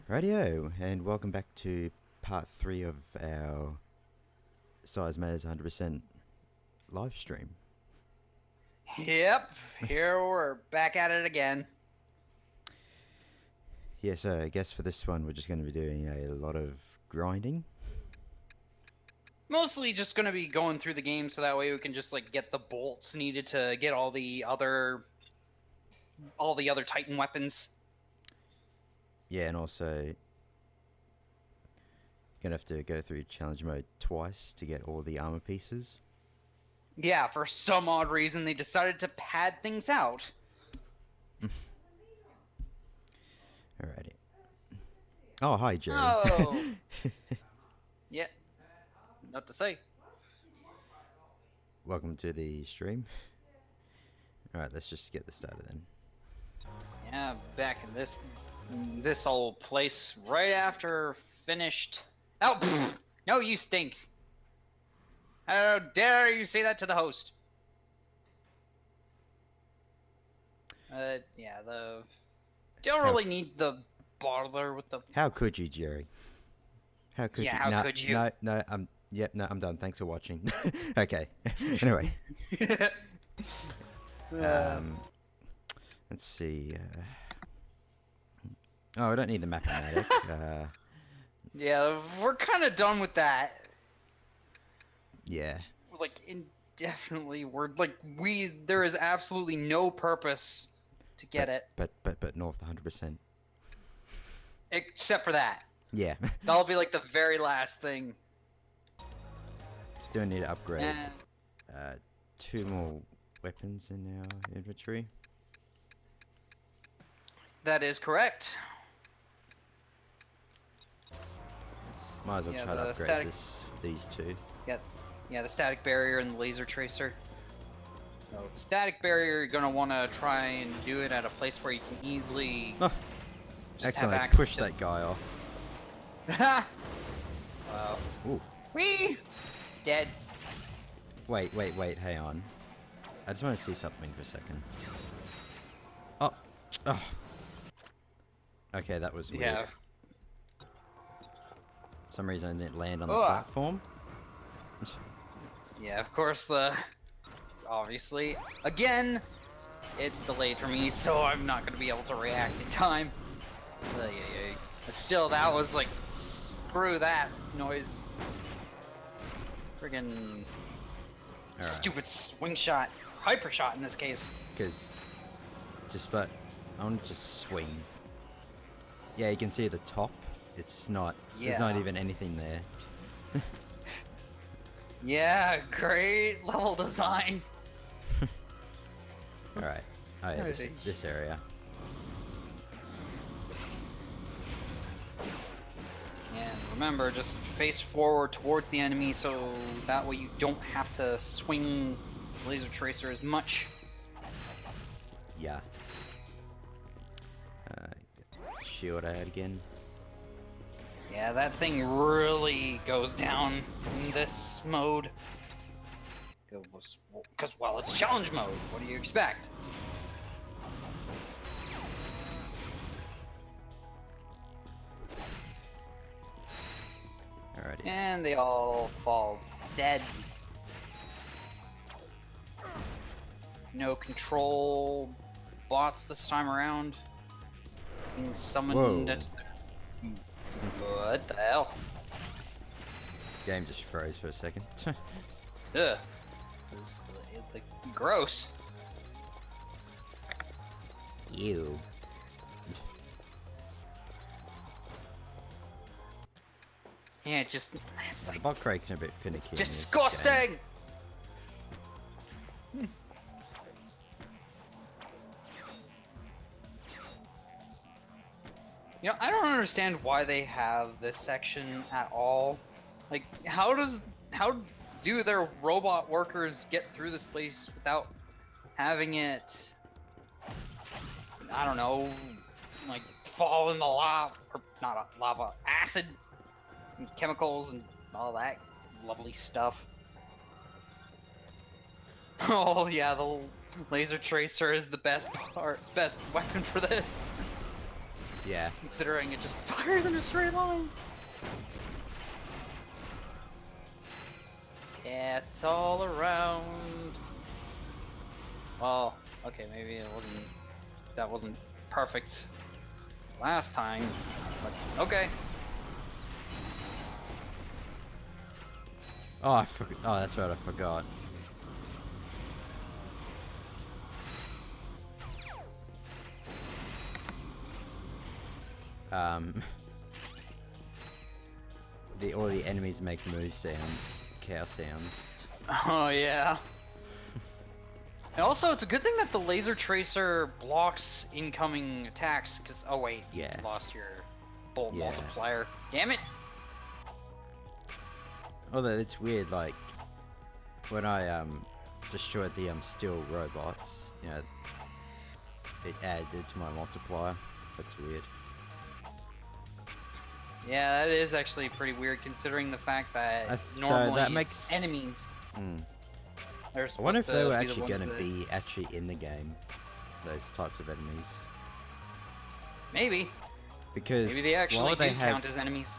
Radio, and welcome back to part 3 of our Size Matters 100% live stream. Yep, here we're back at it again. Yeah, so I guess for this one we're just going to be doing a lot of grinding. Mostly just going to be going through the game so that way we can just like get the bolts needed to get all the other Titan weapons. Yeah, and also gonna have to go through challenge mode twice to get all the armor pieces. Yeah, for some odd reason they decided to pad things out. Alrighty. Oh, hi, Jerry. Oh. Yeah. Not to say. Welcome to the stream. Alright, let's just get this started then. Yeah, back in this old place right after finished. Oh, pfft, no, you stink. How dare you say that to the host? Yeah, don't really need the bottler with the. How could you, Jerry? How could you? How could you? No, I'm done. Thanks for watching. Okay. Anyway. Let's see. Oh, I don't need the mathematic. Yeah, we're kind of done with that. Yeah. Like indefinitely, there is absolutely no purpose to get it. But North 100%. Except for that. Yeah. That'll be like the very last thing. Still need to upgrade. And 2 more weapons in our inventory. that is correct. Might as well try to upgrade these 2. Yeah, the static barrier and the laser tracer. So the static barrier, you're gonna want to try and do it at a place where you can easily. Oh, just excellent! have Push that guy off. Ha! Wow. Ooh. Whee! Dead. Wait, hang on. I just want to see something for a second. Oh. Okay, that was weird. Yeah. For some reason I didn't land on the platform. Yeah, of course it's obviously, again, it's delayed for me, so I'm not going to be able to react in time. But still, that was like, screw that noise. Friggin' stupid swing shot. Hyper shot in this case. Because, I want to just swing. Yeah, you can see at the top, it's not, there's not even anything there. Yeah, great level design. Alright. Oh yeah, this area. And remember, just face forward towards the enemy so that way you don't have to swing laser tracer as much. Yeah. Shield out again. Yeah, that thing really goes down in this mode. Because, well, it's challenge mode. What do you expect? Alrighty. And they all fall dead. No control bots this time around. Being summoned. What the hell? Game just froze for a second. Ugh. It's like gross. Ew. Yeah, it's like Bot Craig's a bit finicky. disgusting. You know, I don't understand why they have this section at all. Like, how do their robot workers get through this place without having it, I don't know, like fall in the lava, or not lava, acid, and chemicals, and all that lovely stuff. Oh yeah, the laser tracer is the best weapon for this. Yeah. Considering it just fires in a straight line. Yeah, it's all around. Well, okay, maybe that wasn't perfect last time, but okay. Oh, oh, that's right, I forgot. All the enemies make moo sounds, cow sounds. Oh yeah. And also, it's a good thing that the laser tracer blocks incoming attacks, because, oh wait, Yeah. you lost your bolt Yeah. multiplier. Damn it! Although it's weird, like, when I destroyed the steel robots, you know, it added to my multiplier. That's weird. Yeah, that is actually pretty weird, considering the fact that So normally that it's makes- enemies. They're I wonder if supposed they to were be the actually ones going to that- be actually in the game, those types of enemies. Maybe. Because Maybe they why actually would do they have... count as enemies.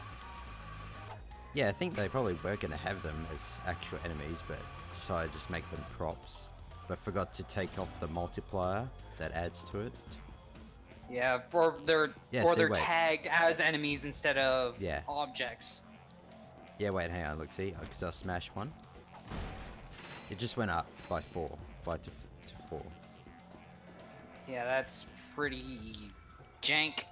Yeah, I think they probably were going to have them as actual enemies, but decided to just make them props. But forgot to take off the multiplier that adds to it. Yeah, or they're Yeah, or see, they're wait. tagged as enemies instead of Yeah. objects. Yeah, wait, hang on, look, see, because I smashed one. It just went up by 4, to 4. Yeah, that's pretty jank.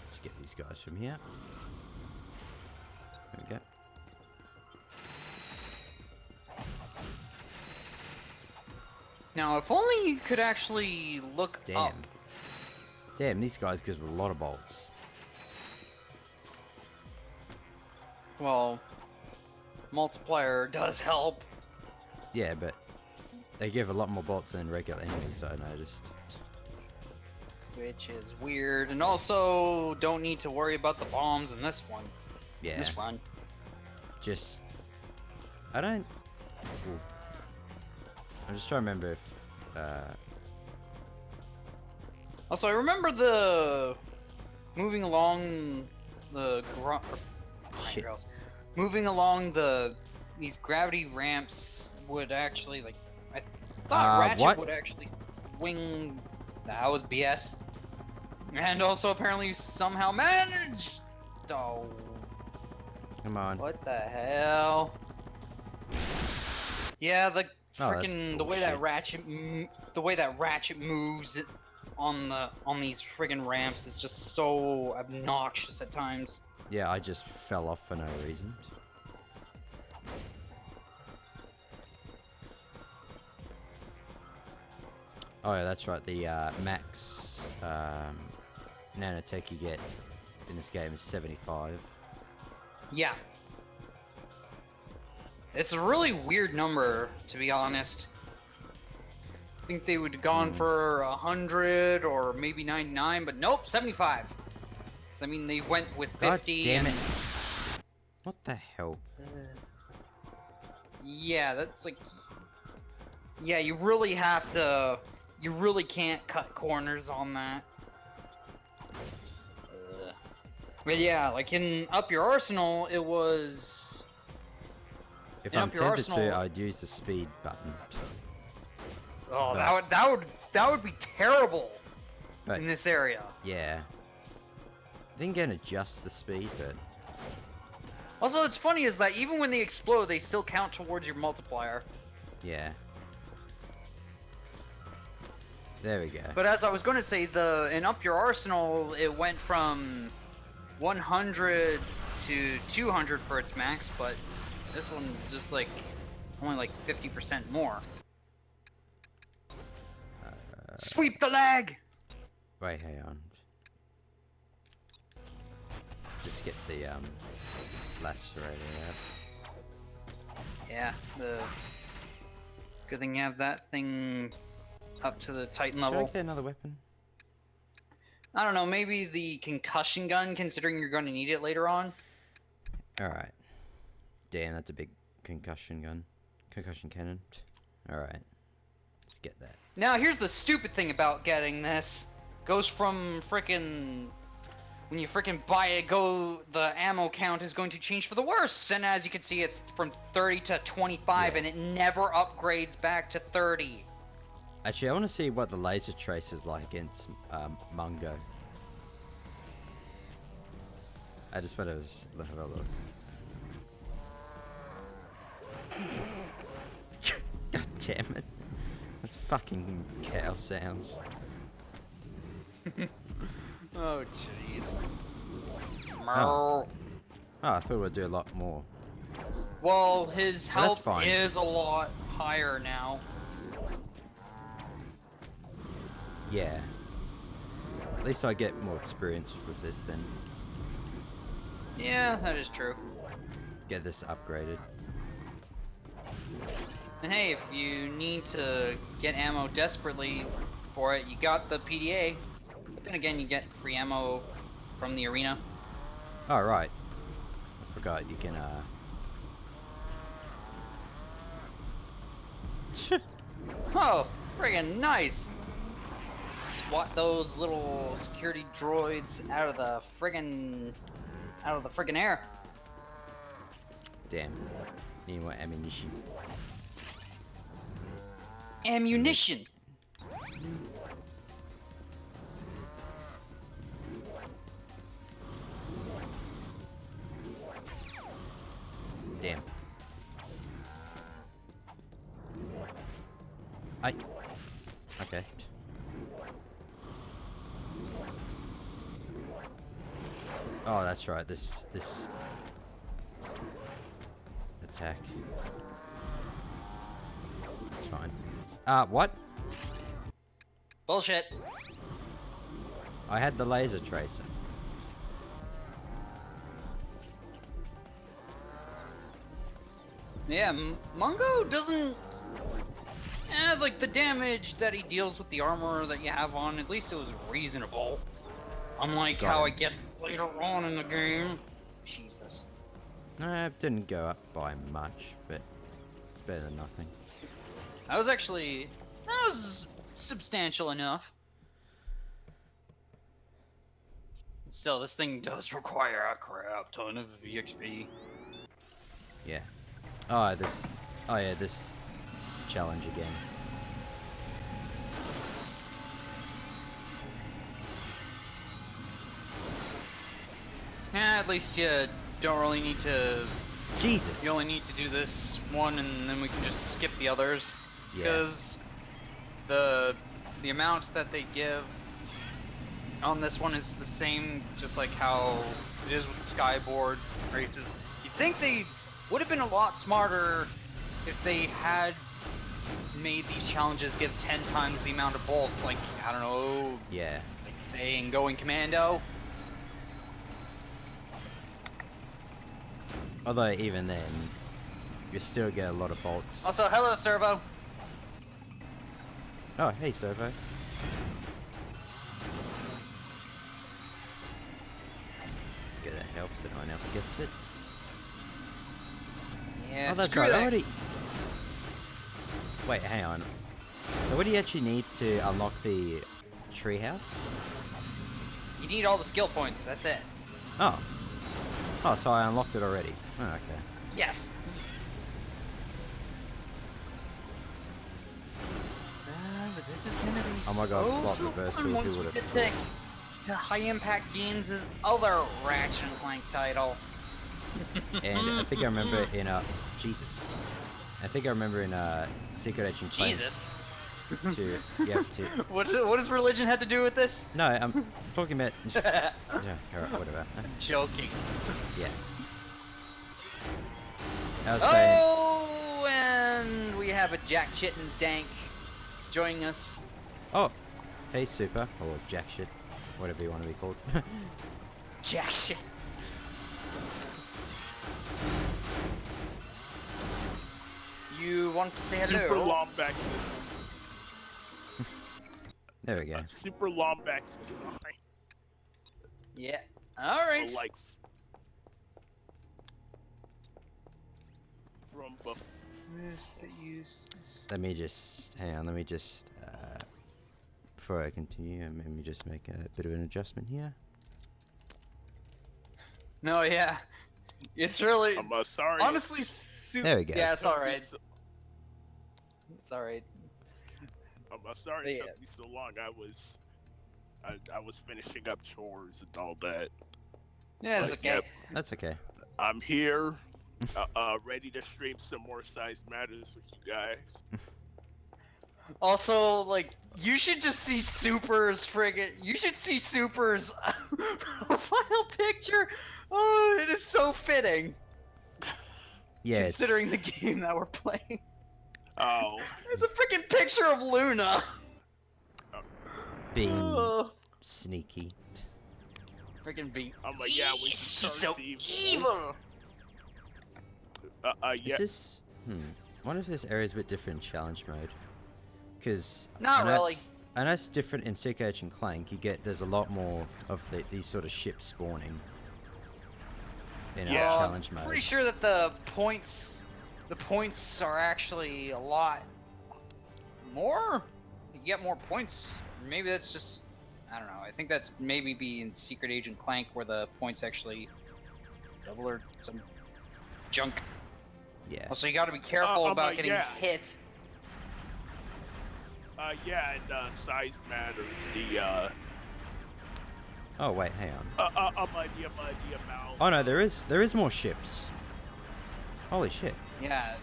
Let's get these guys from here. There we go. Now, if only you could actually look Damn. up. Damn, these guys give a lot of bolts. Well, multiplier does help. Yeah, but they give a lot more bolts than regular enemies, I noticed. Which is weird, and also don't need to worry about the bombs in this one. Yeah. This run. Just... I don't... Ooh. I'm just trying to remember if... Also, I remember the moving along the Shit. moving along these gravity ramps would actually like I thought Ratchet what? would actually swing. That was BS. And also apparently somehow managed. Oh, Come on. what the hell? Yeah, the Oh, that's freaking the way that Ratchet moves on these friggin' ramps is just so obnoxious at times. Yeah, I just fell off for no reason. Oh yeah, that's right, the max nanotech you get in this game is 75. Yeah. It's a really weird number, to be honest. I think they would have gone for 100 or maybe 99, but nope, 75. So, I mean, they went with 50. God damn it. and- What the hell? Yeah, that's like... Yeah, you really have to... You really can't cut corners on that. But yeah, like in Up Your Arsenal, it was... If Yeah, I'm up your tempted to, arsenal- I'd use the speed button. Oh, But- that would be terrible But in this area. yeah. I think can adjust the speed, but Also, what's funny is that even when they explode, they still count towards your multiplier. yeah. There we go. But as I was going to say, in Up Your Arsenal, it went from 100 to 200 for its max, but this one's just like only like 50% more. Sweep the lag! Wait, hang on. Just get the lacerator out. Yeah, the good thing you have that thing up to the Titan Should I level. get another weapon? I don't know, maybe the concussion gun, considering you're going to need it later on. Alright. Damn, that's a big concussion gun. Concussion cannon. Alright. Let's get that. Now, here's the stupid thing about getting this. Goes from frickin'... When you frickin' buy it, the ammo count is going to change for the worse. And as you can see, it's from 30 to 25, Yeah. and it never upgrades back to 30. Actually, I want to see what the laser trace is like against Mungo. I just want to have a look. God damn it. That's fucking cow sounds. Oh, jeez. Oh. Oh, I thought it would do a lot more. Well, his Well, that's health fine. is a lot higher now. Yeah. At least I get more experience with this then. Yeah, that is true. Get this upgraded. And hey, if you need to get ammo desperately for it, you got the PDA. But then again, you get free ammo from the arena. Oh, right. I forgot you can, Oh, friggin' nice! Swat those little security droids out of the friggin' air. Damn. Need more ammunition. Ammunition! Damn. Okay. Oh, that's right. This attack. It's fine. What? Bullshit. I had the laser tracer. Yeah, Mungo doesn't... like the damage that he deals with the armor that you have on, at least it was reasonable. Unlike Got how him. it gets later on in the game. Jesus. No, it didn't go up by much, but it's better than nothing. That was substantial enough. Still, this thing does require a crap ton of EXP. Yeah. Oh, this challenge again. Yeah, at least you don't really need to... Jesus. You only need to do this one, and then we can just skip the others. Yeah. Because the amount that they give on this one is the same, just like how it is with the Skyboard races. You'd think they would have been a lot smarter if they had made these challenges give 10 times the amount of bolts, like, I don't know, Yeah. like saying going commando. Although even then, you still get a lot of bolts. Also, hello, Servo. Oh, hey, Servo. Get that help so no one else gets it. Yeah, Oh, that's screw right. that. I already... Wait, hang on. So what do you actually need to unlock the treehouse? You need all the skill points, that's it. Oh. Oh, so I unlocked it already. Oh, okay. Yes. But this is gonna be Oh my god, plot so reversal, fun who once we would've get thought? to High Impact Games' other Ratchet and Clank title. And I think I remember in Jesus. I think I remember in Secret Agent Clank Jesus. you have to. What does religion have to do with this? No, I'm talking about. Yeah, alright, whatever. Joking. Yeah. I was saying. Oh, and we have a Jack Chitten Dank joining us. Oh, hey, Super or Jack shit, whatever you want to be called. Jack Shit. You want to say hello? SuperLombaxes. There we go. SuperLombax is fine. Yeah. All right. Like from buff. Let me just hang on. Let me just before I continue, let me just make a bit of an adjustment here. No, yeah. It's really I'm sorry. honestly There we go. Yeah, it's all right. It's all right. I'm sorry But it yeah. took me so long. I was finishing up chores and all that. Yeah, it's But, okay. yep, That's okay. I'm here, ready to stream some more Size Matters with you guys. Also, like, you should just see Super's friggin'. You should see Super's profile picture. Oh, it is so fitting. Yeah, Considering it's the game that we're playing. Oh, It's a freaking picture of Luna. being Oh, sneaky. freaking be. I'm like, yeah, when she She's turns so evil. evil. Yeah. Is this? Wonder if this area is a bit different in challenge mode. Because Not really. I know it's different in CK and Clank. There's a lot more of these sort of ships spawning in our challenge mode. Pretty sure that the points are actually a lot more. You get more points. Maybe that's just, I don't know. I think that's maybe be in Secret Agent Clank where the points actually double or some junk. Yeah. Also, you got to be careful about getting hit. Yeah, and Size Matters. The Oh wait, hang on. the amount. Oh no, there is more ships. Holy shit. Yeah.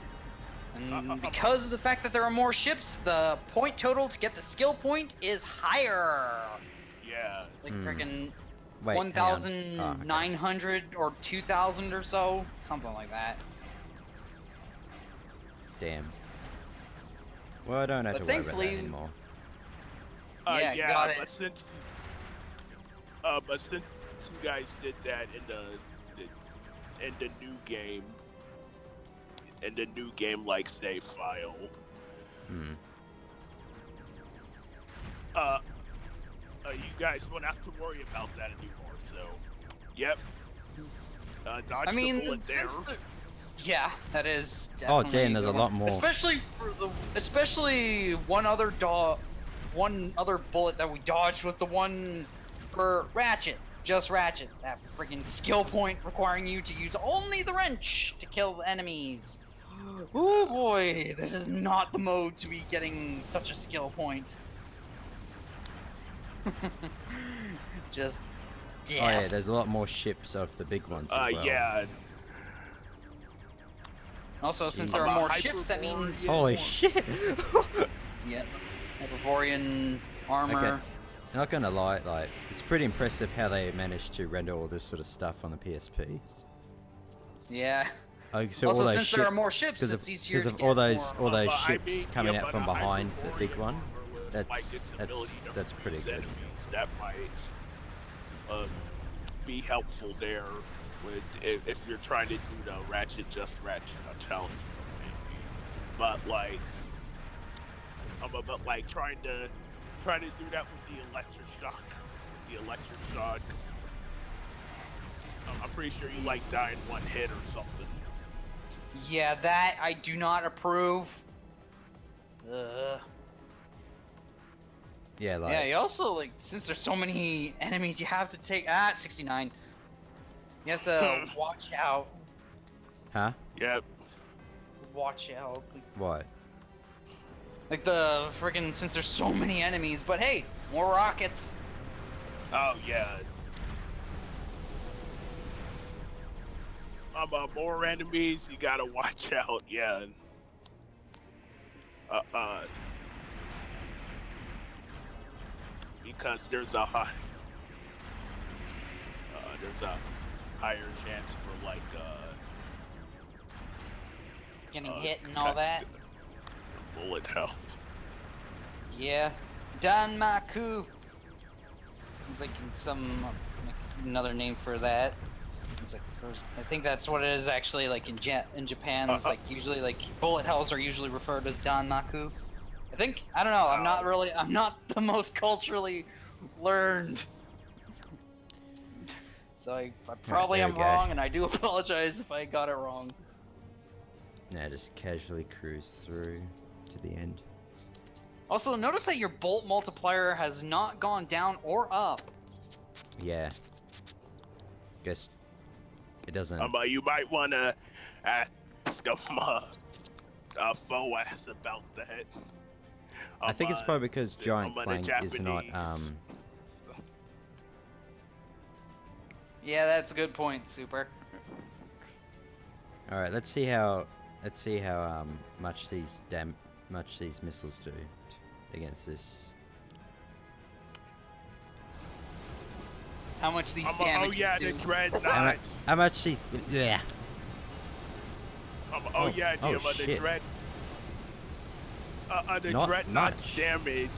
And because of the fact that there are more ships, the point total to get the skill point is higher. Yeah. Like freaking Wait, hang on. 1,900 or 2,000 or so, something like that. Damn. Well, I don't have But to worry about that thankfully- anymore. Yeah, yeah, got it. but since you guys did that in the new game, like save file. You guys won't have to worry about that anymore. So, yep. Dodge the bullet there. Yeah, that is Oh definitely damn, there's a good lot one. more. Especially one other bullet that we dodged was the one for Ratchet. Just Ratchet. That freaking skill point requiring you to use only the wrench to kill the enemies. Oh boy, this is not the mode to be getting such a skill point. Just death. Oh yeah, there's a lot more ships of the big ones as well. Yeah. Also, since there are more ships, that means Holy shit! yeah, Hyperborean armor. Okay. Not gonna lie, like it's pretty impressive how they managed to render all this sort of stuff on the PSP. Yeah. So Also, all those since there are more ships, it's easier to of get all those more. ships coming out from behind the big one. That's pretty good. Enemies, that might be helpful there if you're trying to do the Ratchet challenge, maybe. But like, trying to do that with the electric shock. I'm pretty sure you like die in one hit or something. Yeah, that I do not approve. Yeah, like Yeah, you also, like, since there's so many enemies you have to take... 69. You have to watch out. huh? Yep. Watch out. What? Like, the friggin' since there's so many enemies, but hey, more rockets. Oh yeah. More enemies, you gotta watch out. Yeah. Because there's a higher chance for like Getting hit and all that. bullet hell. Yeah. Danmaku. It's like like another name for that. It's like I think that's what it is actually, like in Japan. It's like usually like bullet hells are usually referred as Danmaku. I think, I don't know, I'm not the most culturally learned. So I probably there am we go. wrong, and I do apologize if I got it wrong. Now just casually cruise through to the end. Also, notice that your bolt multiplier has not gone down or up. Yeah. Guess it doesn't. You might wanna ask Foas about that. I think it's probably because Giant the Clank is not Japanese. Yeah, that's a good point, Super. All right, let's see how much these missiles do against this. How much these damages Oh yeah, do. the dreadnought. How much these? Yeah. Yeah, oh, the shit. the Not dreadnought's much. damage.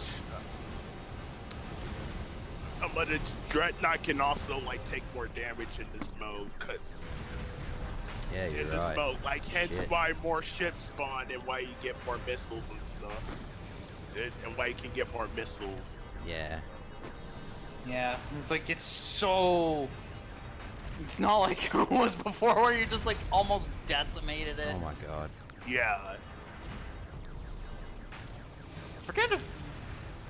But the dreadnought can also like take more damage in this mode. Yeah, you're In this right. mode, like hence Shit. why more ships spawn and why you get more missiles and stuff, and why you can get more missiles. Yeah. Yeah, like it's so... It's not like it was before where you just like almost decimated it. Oh my god. Yeah. I forget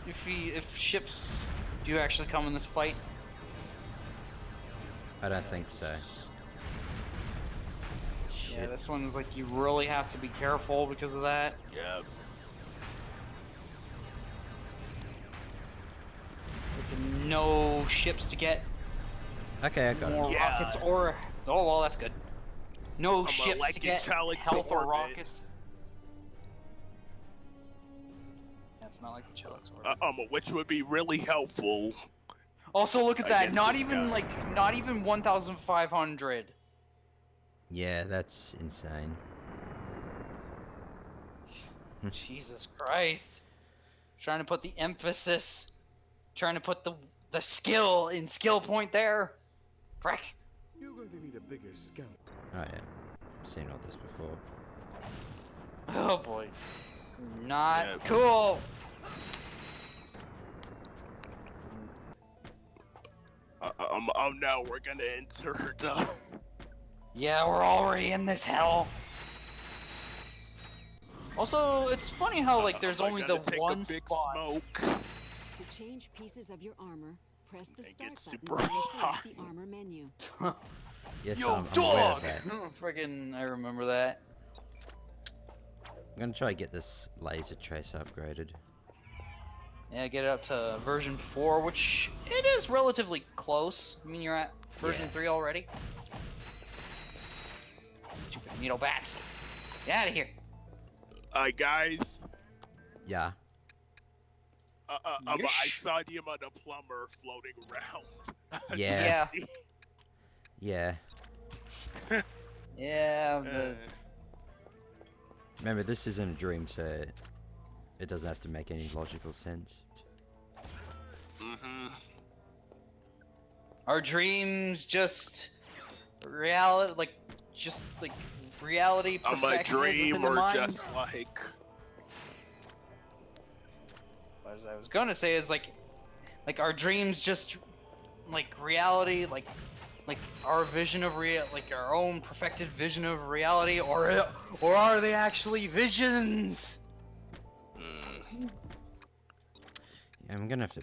if ships do actually come in this fight. I don't think so. Yeah, Shit. this one's like you really have to be careful because of that. Yeah. Like, no ships to get Okay, I got more it. Yeah. rockets or... Oh, well, that's good. No a ships like to in get Challex health or orbit. rockets. That's not like the Challex orbit. Which would be really helpful. Also, look at that. against Not this even guy. not even 1,500. Yeah, that's insane. Jesus Christ. Trying to put the emphasis, trying to put the skill in skill point there. Frick. You're going to need a bigger scout. Oh yeah. I've seen all this before. Oh boy. Not Yeah. cool. Oh no, we're gonna enter the. Yeah, we're already in this hell. Also, it's funny how like there's I'm only gonna the take one a big spot. smoke. To change pieces of your armor, press the And get start super button to select high. the armor menu. Yes, Yo, I'm aware of dog! that. Friggin', I remember that. I'm gonna try to get this laser tracer upgraded. Yeah, get it up to version 4, which it is relatively close. I mean, you're at version Yeah. 3 already. Stupid needle bats. Get out of here. Guys. Yeah. I saw the amount of plumber floating around. Yeah. Yeah. Yeah. Yeah, the... Remember, this isn't a dream, so it doesn't have to make any logical sense. Our dreams just reality, reality I'm a perfected within dream the or mind. just like. As I was gonna say is like our dreams just like reality, like our vision of like our own perfected vision of reality, or are they actually visions? Yeah, I'm gonna have to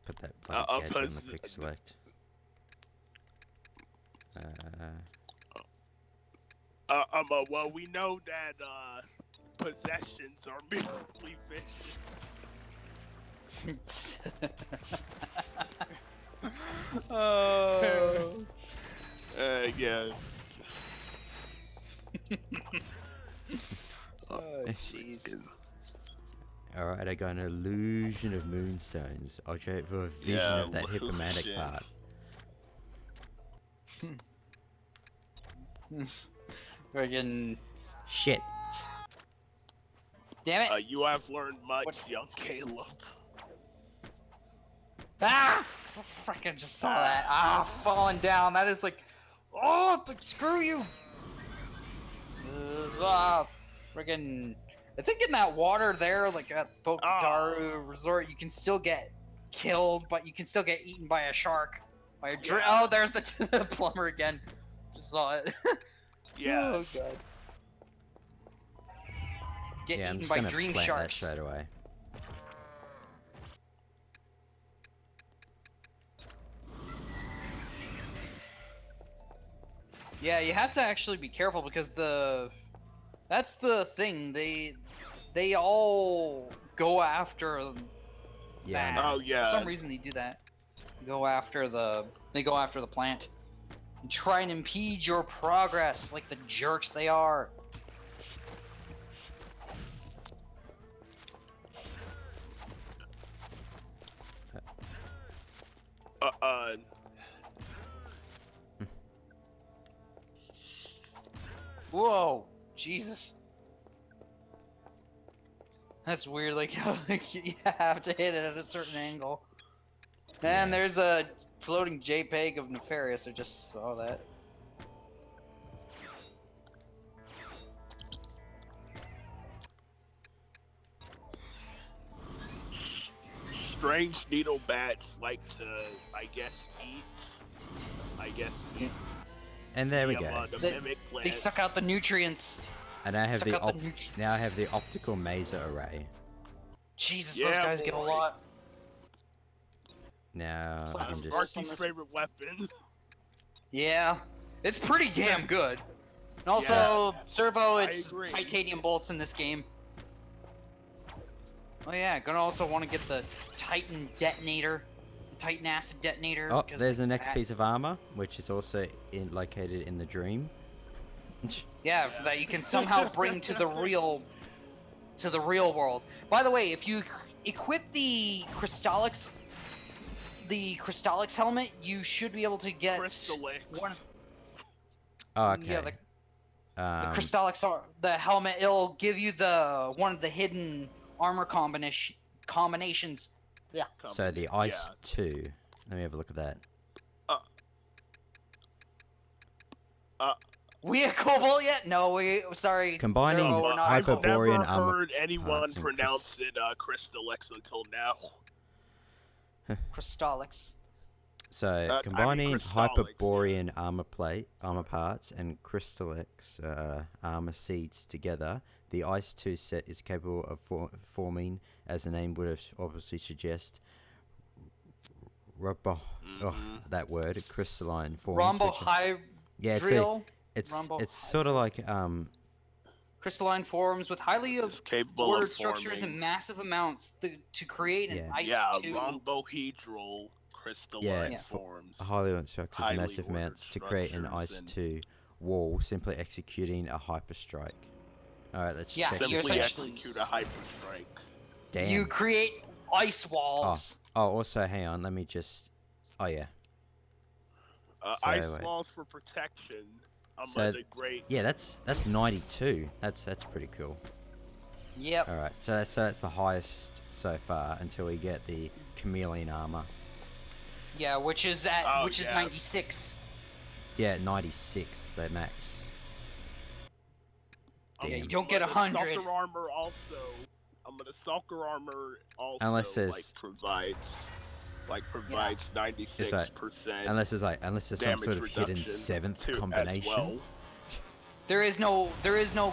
put that bloody gadget on the quick select. Well, we know that possessions are merely visions. Oh. Yeah. Oh, jeez. Alright, I got an illusion of moonstones. I'll trade for a vision Yeah, of that hippomatic illusion. part. Friggin' Shit. damn it! You have learned much, What? young Caleb. Ah! Frick, I just saw that. Ah, falling down. That is like, oh, it's like, screw you. Friggin', I think in that water there, like at Poketaru Resort, you can still get killed, but you can still get eaten by a shark. By a Oh, there's the plumber again. Just saw it. Yeah. Oh god. Get Yeah, I'm eaten just by gonna dream plant that sharks. straight away. Yeah, you have to actually be careful because that's the thing. They all go after Yeah, that. Oh, yeah. For some reason they do that. They go after the plant. And try and impede your progress like the jerks they are. Whoa, Jesus. That's weird, like how you have to hit it at a certain angle. And Yeah. there's a floating JPEG of Nefarious, I just saw that. Strange needle bats like to, I guess, eat. And there we go. The They- mimic They plants. suck out the nutrients. And I have Suck the out the now I have the optical maser array. Jesus, Yeah, those guys get a boy. lot. Now I can That's just Arky's favorite weapon. Yeah, it's pretty damn good. And also, Servo, I it's agree. titanium bolts in this game. Oh yeah, gonna also want to get the Titan detonator, the Titan acid detonator. Oh, 'cause there's the next that- piece of armor, which is also located in the dream. Yeah, that you can somehow bring to the real world. By the way, if you equip the Crystallix helmet, you should be able to get Crystallix. one. Oh, okay. Yeah, the Um, Crystallix, the helmet. It'll give you one of the hidden armor combinations. Yeah. so the ice 2. Let me have a look at that. We a Cobalt yet? No, sorry. Combining Zero, we're not I've Cobalt. Hyperborean never armor heard anyone parts and pronounce it Crystallix until now. Crystallix. So I mean combining Crystallix, Hyperborean armor parts and Crystallix armor seeds together, the Ice 2 set is capable of forming, as the name would have obviously suggest, that word, crystalline forms. Rhombohydrial. Yeah, it's sort of like Crystalline forms with highly It's capable ordered of structures forming. in massive amounts to create an ice Yeah, tube. rhombohedral crystalline forms. highly ordered structures in Highly massive ordered amounts to create an structures Ice and- 2 wall, simply executing a hyper strike. Alright, let's Yeah, check you're this Simply out. essentially- execute a hyperstrike. Damn. You create ice walls. Oh, also, hang on, let me just... Oh, yeah. Ice wait. walls for protection. So, Among the great. Yeah, that's 92. That's pretty cool. Yep. Alright, so that's the highest so far until we get the chameleon armor. Yeah, which is 96. Yeah, 96, the max. I'm Yeah, you don't get gonna 100. Stalker armor also. Stalker armor also Unless there's- provides 96%. Unless there's some sort of damage hidden reduction 7th too, as combination. well. There is no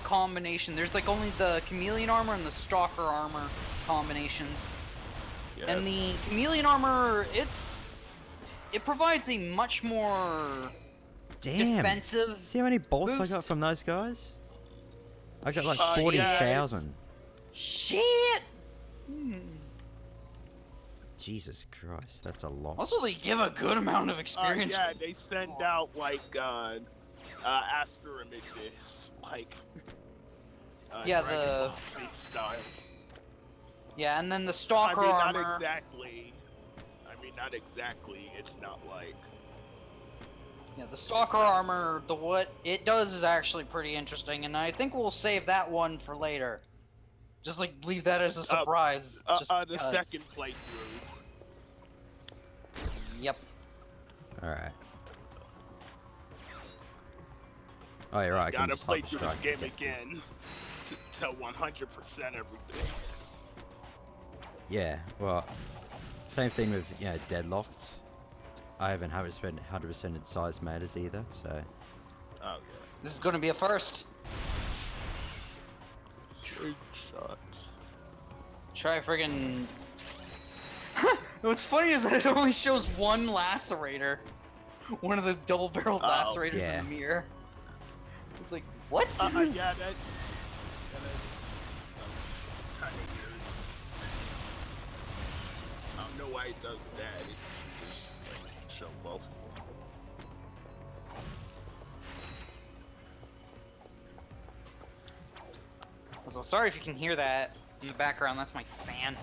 combination. There's like only the chameleon armor and the stalker armor combinations. Yeah. And the chameleon armor, it provides a much more Damn! defensive. See how many bolts I got boost. from those guys? I got like Yeah. 40,000. Shit. Jesus Christ, that's a lot. Also, they give a good amount of experience. Yeah, they send out after images, Yeah, Dragon Ball Z style. Yeah, and then the stalker not armor. exactly. Not exactly. It's not like. Yeah, the stalker armor, what it does is actually pretty interesting, and I think we'll save that one for later. Just leave that as a surprise. just The because. second playthrough. Yep. Alright. Oh, you're right, I can Gotta just play hyper through this strike. game again. to 100% everything. Yeah, well, same thing with, you know, Deadlocked. I haven't 100% size matters either, so. Oh, This is gonna be a first. yeah. Shots. Try friggin'. What's funny is that it only shows one lacerator. One of the double-barreled Oh, lacerators yeah. in the mirror. It's like, what? Yeah, that's kind of weird. I don't know why it does that. It just like show both of them. So sorry if you can hear that in the background. That's my fan.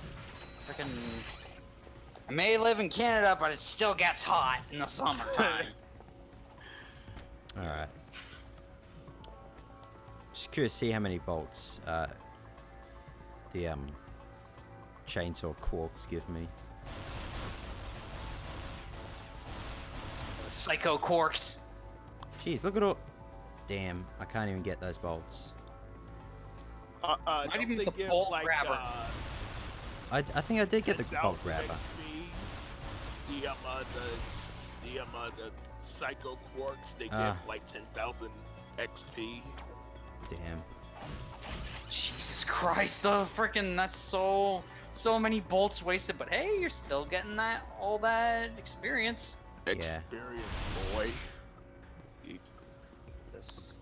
Frickin'. I may live in Canada, but it still gets hot in the summertime. Alright. Just curious to see how many bolts the chainsaw quarks give me. Psycho Quarks. Jeez, look at all. Damn, I can't even get those bolts. Not even they the give, bolt like, grabber. I think I did get the 10,000 bolt grabber. XP. The Psycho Quarks, they give like 10,000 XP. Damn. Jesus Christ, the frickin' that's so many bolts wasted, but hey, you're still getting all that experience. Experience, boy. This.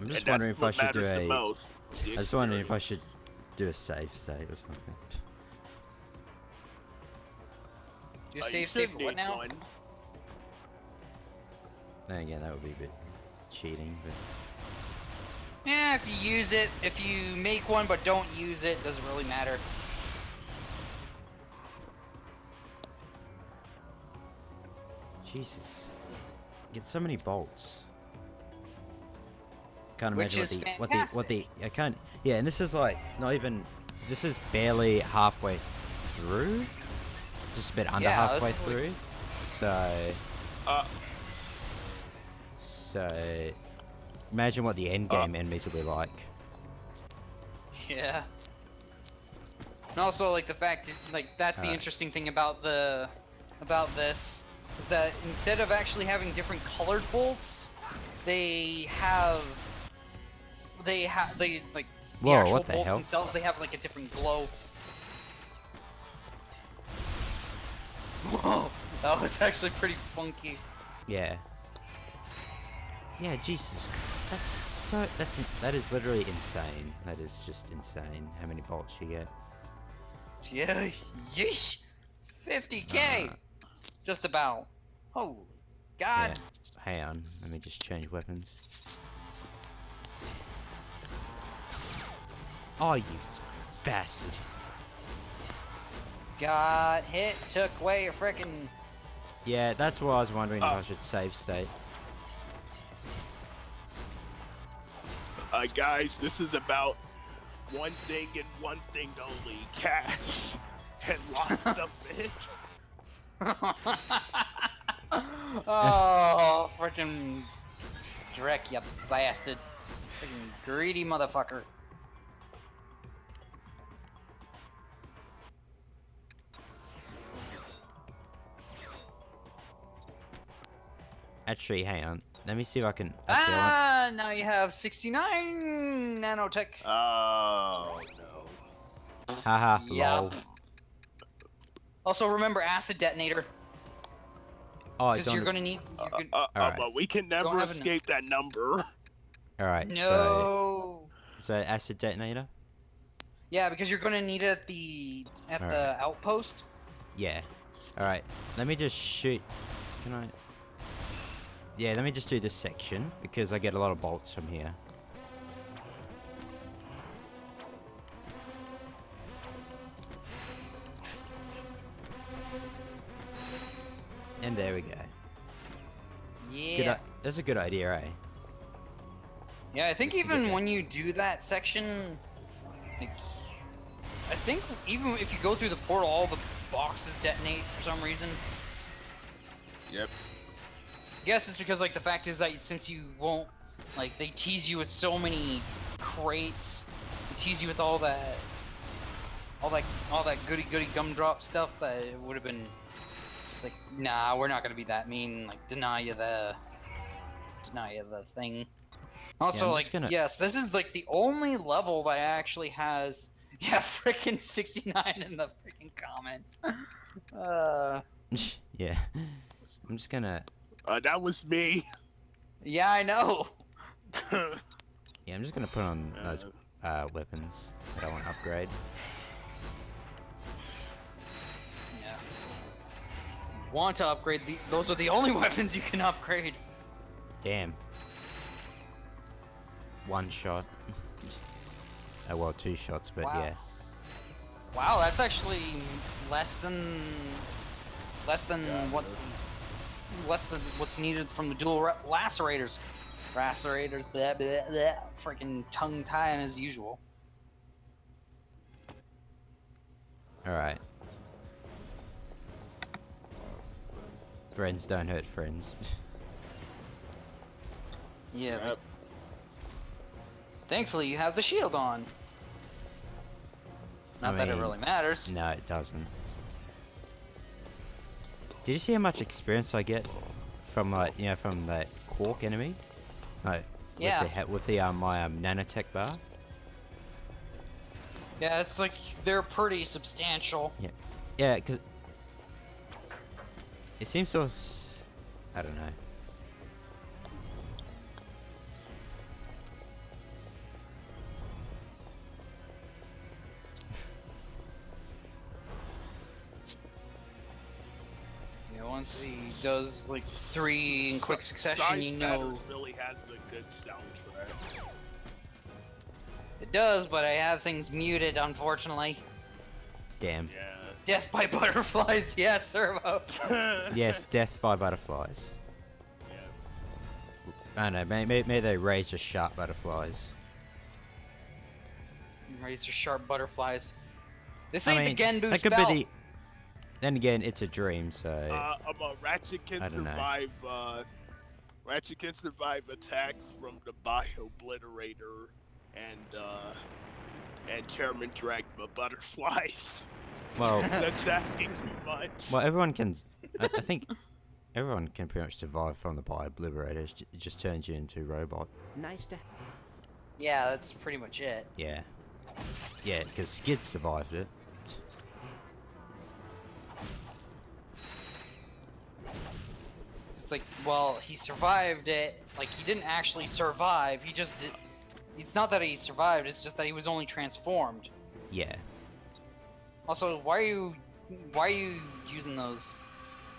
I'm just And wondering that's if I what should do matters the a. most, the I was wondering if I should experience. do a save state or something. Your You save state should for what need now? one. Then again, that would be a bit cheating, but. Yeah, if you use it, if you make one but don't use it, doesn't really matter. Jesus. Get so many bolts. Can't Which imagine is what the I can't. Yeah, and this is like not even. This is barely halfway through. Just a bit under Yeah, halfway this is like- through. So. So. Imagine what the end game enemies will be like. Yeah. And also, like, the fact, like, that's the interesting thing about this, is that instead of actually having different colored bolts, they like, the Whoa, actual what the bolts hell? themselves, they have, like, a different glow. Whoa, that was actually pretty funky. Yeah. Yeah, Jesus. That is literally insane. That is just insane how many bolts you get. Yeah, yeesh! 50k! Just about. Oh, God! Yeah. Hang on, let me just change weapons. Oh, you bastard. Got hit, took away your frickin'. Yeah, that's why I was wondering if I should save state. Guys, this is about one thing and one thing only: cash and lots of it. Oh, frickin' Drek, you bastard. Frickin' greedy motherfucker. Actually, hang on. Let me see if I can. Actually, I Now you have 69 nanotech. Oh no. want... Haha, lol. Yup. Also, remember acid detonator, Oh, because you're gonna need. Alright. But we can Don't never have escape that number. Alright, No. so acid detonator? Yeah, because you're gonna need it at the Alright. outpost. Yeah. Alright, let me just shoot. Can I? Yeah, let me just do this section because I get a lot of bolts from here. And there we go. Yeah. That's a good idea, eh? Yeah, I think Just to get even that. when you do that section, like, I think even if you go through the portal, all the boxes detonate for some reason. Yep. I guess it's because, like, the fact is that since you won't, Like they tease you with so many crates, they tease you with all that goody gumdrop stuff that it would have been just like, nah, we're not gonna be that mean. Like deny you the thing. Also, I'm like, just gonna- yes, this is like the only level that actually has, yeah, freaking 69 in the freaking comments. Yeah. I'm just gonna. That was me. Yeah, I know. Yeah, I'm just gonna put on those weapons that I want to upgrade. Yeah. Want to upgrade those are the only weapons you can upgrade. Damn. One shot. Oh well, 2 shots, but Wow. yeah. Wow, that's actually less than what's needed from the dual lacerators. Lacerators, blah blah blah. Freaking tongue tying as usual. All right. Friends don't hurt friends. Yeah. Yep. Thankfully, you have the shield on. Not that it mean, really matters. No, it doesn't. Did you see how much experience I get from from that Quark enemy? No. Yeah. With the my nanotech bar. Yeah, it's like they're pretty substantial. Yeah. Yeah, because it seems to I don't know. Yeah, once he does like 3 in quick succession, you Size know Matters really has a good soundtrack. it does. But I have things muted, unfortunately. Damn. Yeah. Death by butterflies, yes, Servo. Yes, death by butterflies. Yeah. I don't know, maybe they raise just sharp butterflies. Razor sharp butterflies. This I ain't mean, the Genbu that could spell. be the. Then again, it's a dream, so. Ratchet can I don't know. survive. Ratchet can survive attacks from the Bio Obliterator and Chairman Dragma butterflies. Well, That's asking too much. well, everyone can. I think everyone can pretty much survive from the Bio Obliterators. It just turns you into a robot. Nice to. Yeah, that's pretty much it. Yeah. Yeah, because Skid survived it. It's like, well, he survived it. Like, he didn't actually survive. He just did. It's not that he survived. It's just that he was only transformed. Yeah. Also, why are you using those?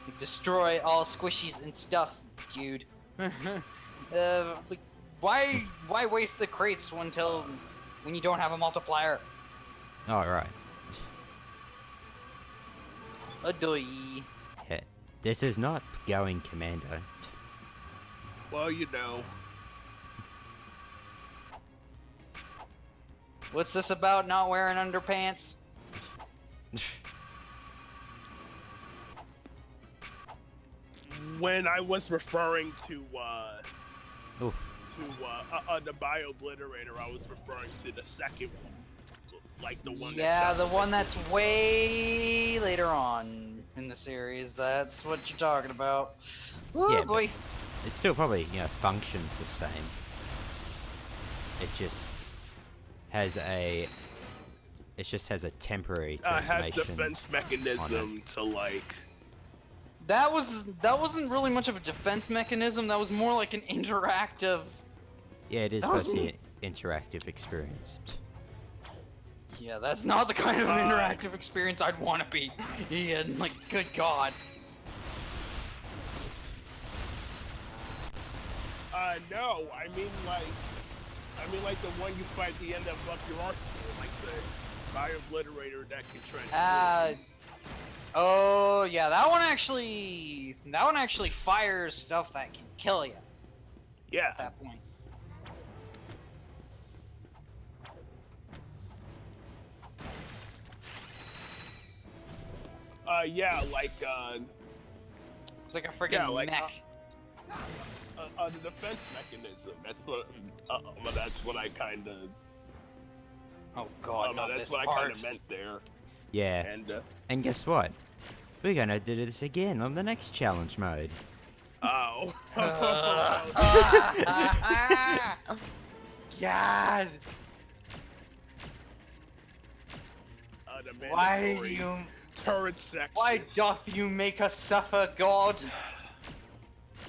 Like, destroy all squishies and stuff, dude. Like, why waste the crates when you don't have a multiplier? Oh, right. Adoy. Yeah. This is not going commando. Well, you know. What's this about not wearing underpants? When I was referring to Oof. the Bio Obliterator, I was referring to the second one, like the one. Yeah, that the one that's way later on in the series. That's what you're talking about. Oh Yeah, but- boy. It still probably, functions the same. It just has a. It just has a temporary has transformation. defense mechanism to like. That wasn't really much of a defense mechanism. That was more like an interactive. Yeah, it is That supposed to was- be an interactive experience. Yeah, that's not the kind of an interactive experience I'd want to be. Yeah, like, good God. No, I mean like the one you fight at the end of Up Your Arsenal, like the Bio Obliterator that can transform. Oh yeah, that one actually fires stuff that can kill you Yeah. at that point. Yeah, like It's like a freaking Yeah, like, mech. the defense mechanism. That's what I kind of. Oh god, not that's this what I part. kind of meant there. Yeah. And And guess what? We're gonna do this again on the next challenge mode. oh. God! The Why mandatory you? turret section. Why doth you make us suffer, God?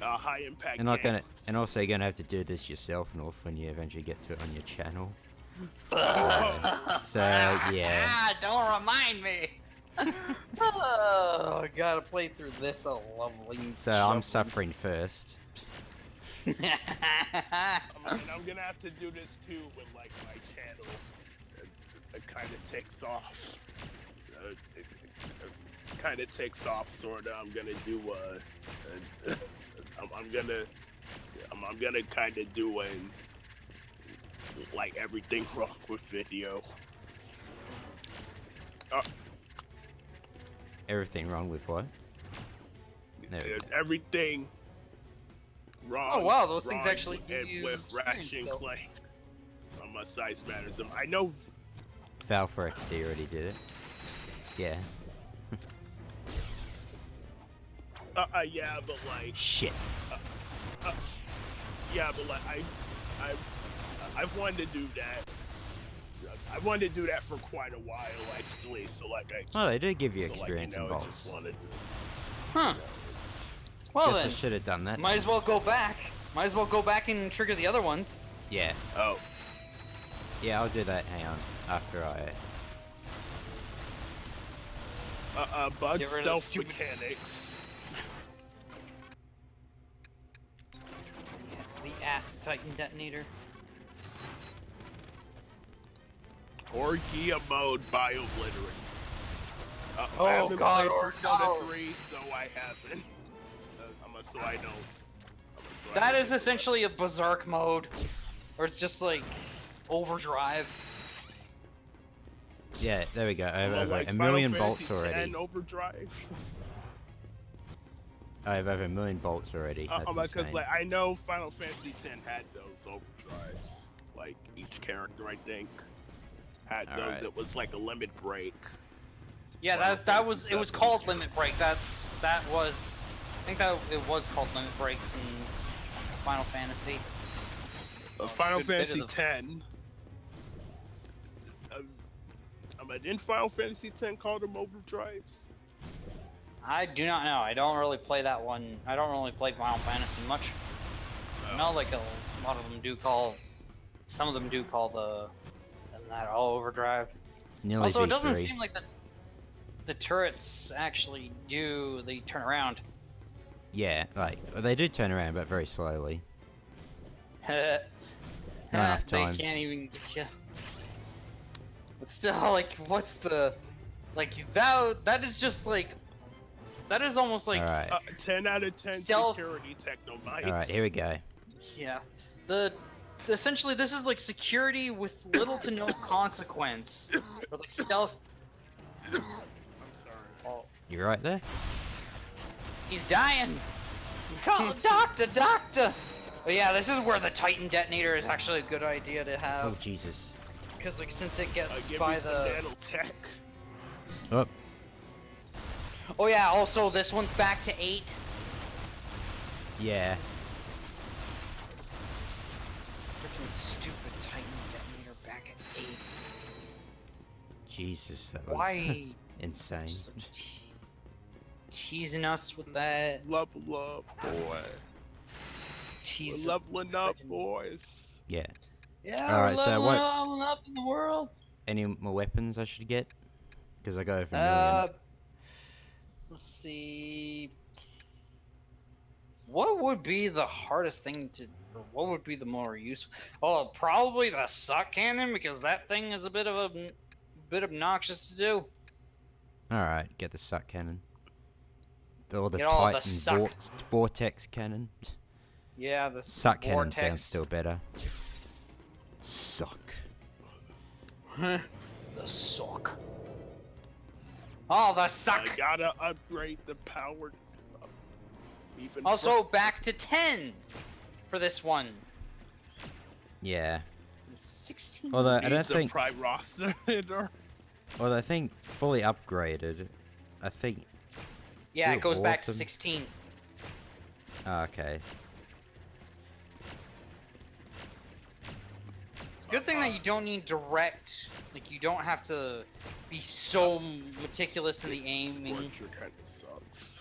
High impact. And not gonna, games. and also you're gonna have to do this yourself, North, when you eventually get to it on your channel. So yeah. Ah, don't remind me. Oh, I gotta play through this lovely. So I'm suffering first. I'm gonna have to do this too when like my channel it kind of takes off. Kind of takes off, sorta. I'm gonna do I'm gonna kind of do like everything wrong with video. Everything wrong with what? There we go. Everything wrong. Oh wow, those things wrong actually give with, you with Ratchet and experience, though. Clank. My size matters. I know. Val for XD already did it. Yeah. Yeah, but like. Shit. Yeah, but like I've wanted to do that. I wanted to do that for quite a while, actually. So like Oh, they do give you so, experience like, in I bolts. just wanted to. Huh. It's, Well Guess I then, should have done that. might as well go back. Might as well go back and trigger the other ones. Yeah. oh, Yeah, I'll do that. Hang on. After I. bug Get rid of the stealth stupid- mechanics. The acid titan detonator. Or Gia mode bio-obliterate. I Oh, haven't God, played or Persona no. 3, so I haven't. So I don't. So I That don't is know essentially a berserk mode, or it's just like overdrive. Yeah, there we go. I have what- over like a Final million Fantasy bolts already. 10 overdrive. I have over a million bolts already. That's Because insane. like I know Final Fantasy 10 had those overdrives. Like each character, I think, had those. Alright. It was like a limit break. Yeah, Final that was Fantasy it was 7. called Limit Break. I think that it was called Limit Breaks in Final Fantasy. Final Good bit of Fantasy the- 10. Didn't Final Fantasy 10 call them overdrives? I do not know. I don't really play that one. I don't really play Final Fantasy much. I know like a lot of them do call. Some of them do call that all overdrive. Nearly Also, it V3. doesn't seem like the turrets actually do. They turn around. Yeah, like they do turn around, but very slowly. Not enough time. They can't even get you. But still, like, what's the like that? That is just like that is almost like All right. 10 out of 10 Stealth. security technomites. All right, here we go. yeah. Essentially this is like security with little to no consequence, or like stealth. I'm sorry. Oh, You right there? he's dying. Call the doctor. But yeah, this is where the Titan detonator is actually a good idea to Oh have, Jesus. because like since it gets Give by me some the. nanotech. Oh, Oh yeah, also this one's back to 8. yeah. Freaking stupid Titan detonator back at 8. Jesus, that was Why? insane. Just teasing us with that. Level up, boy. We're Tease. leveling up, Friggin- boys. Yeah. Yeah, Alright, we're so leveling what- up in the world. Any more weapons I should get? Because I go over a million. Let's see. What would be the hardest thing to, or what would be the more useful? Oh, probably the suck cannon, because that thing is a bit obnoxious to do. Alright, get the suck cannon. Or the Get all the Titan suck. vortex cannon. Yeah, the Suck cannon vortex. sounds still better. Suck. The suck. Oh, the suck. I gotta upgrade the power stuff. Even Also, back to 10. for this one. Yeah. 16. Although I don't Needs a think, prime roster. although I think fully upgraded, I think. Yeah, do it goes back to them? 16. Oh, okay. It's a good thing that you don't need direct, like you don't have to be so meticulous in the aiming. Scorcher kind of sucks.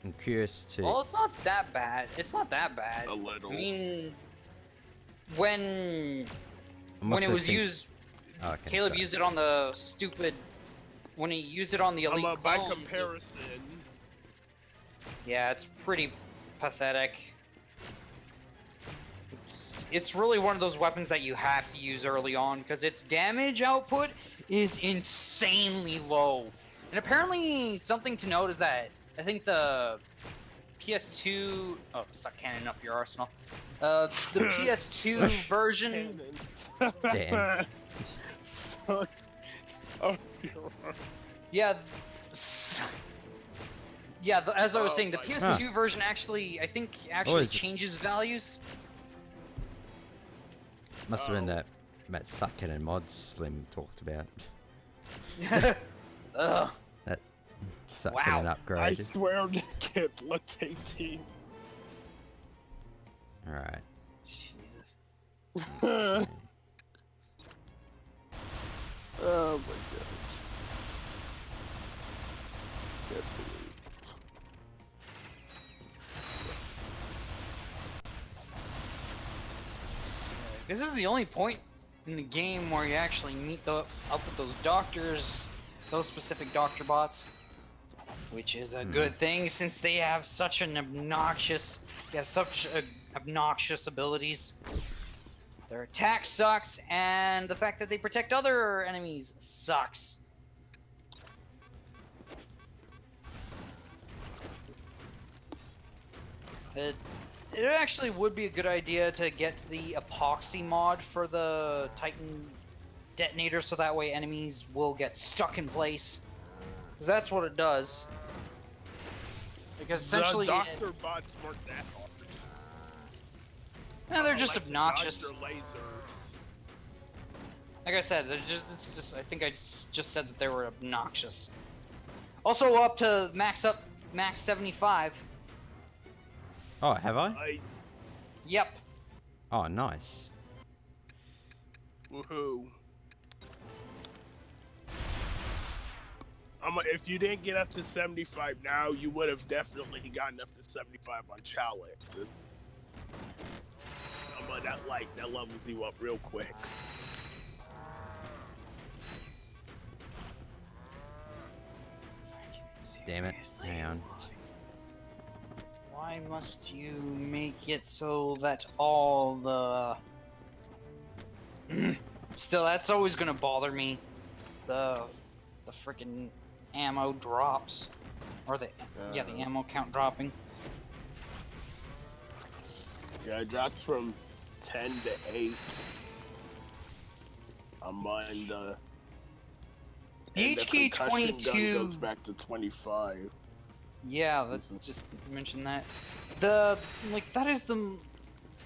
I'm curious to. Well, it's not that bad. It's not that bad. A little. I mean, when I'm it also was think- used, oh, okay, Caleb sorry. used it on the stupid. When he used it on the elite By clones, comparison, yeah, it's pretty pathetic. It's really one of those weapons that you have to use early on because its damage output is insanely low. And apparently, something to note is that I think the PS2. Oh, suck cannon up your arsenal. The PS2 version. Damn. Son of your arse. Yeah. Yeah, as I was Oh saying, the my PS2 version actually, I think, is it? changes values. Must have been that Suckin and Mods Slim talked about. Ugh. That Suckin Wow. and I upgrade. swear the kid looked 18. Alright. Jesus. Oh my gosh. Can't believe. This is the only point in the game where you actually meet up with those doctors, those specific doctor bots, which is a good thing since they have such obnoxious abilities. Their attack sucks, and the fact that they protect other enemies sucks. It actually would be a good idea to get the epoxy mod for the Titan detonator so that way enemies will get stuck in place. Because that's what it does. Because essentially, the doctor bots weren't that hard. they're just Like to obnoxious. dodge their lasers. Like I said, it's just I think I just said that they were obnoxious. Also up to max 75. Oh, have I? Yep. Oh, nice. Woohoo. If you didn't get up to 75 now, you would have definitely gotten up to 75 on challenge. That levels you up real quick. Damn it. Hang on. Why must you make it so that all the... Still, that's always gonna bother me. The freaking ammo drops. Or the ammo count dropping. Yeah, it drops from 10 to 8. I'm on the... The and the concussion gun HK-22 goes back to 25. Yeah, let's just mention that. The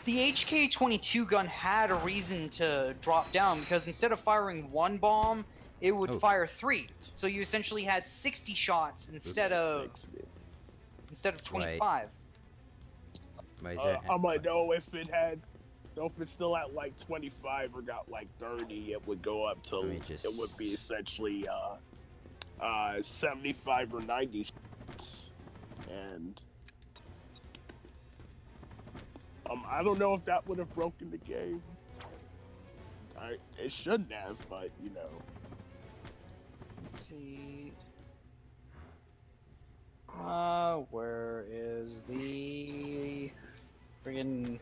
HK-22 gun had a reason to drop down because instead of firing one bomb, it would fire 3. So you essentially had 60 shots instead of 25. I might know if it's still at like 25 or got like 30, it would go up to it would be essentially 75 or 90 shots. And I don't know if that would have broken the game. It shouldn't have, but you know. Let's see. Where is the friggin'...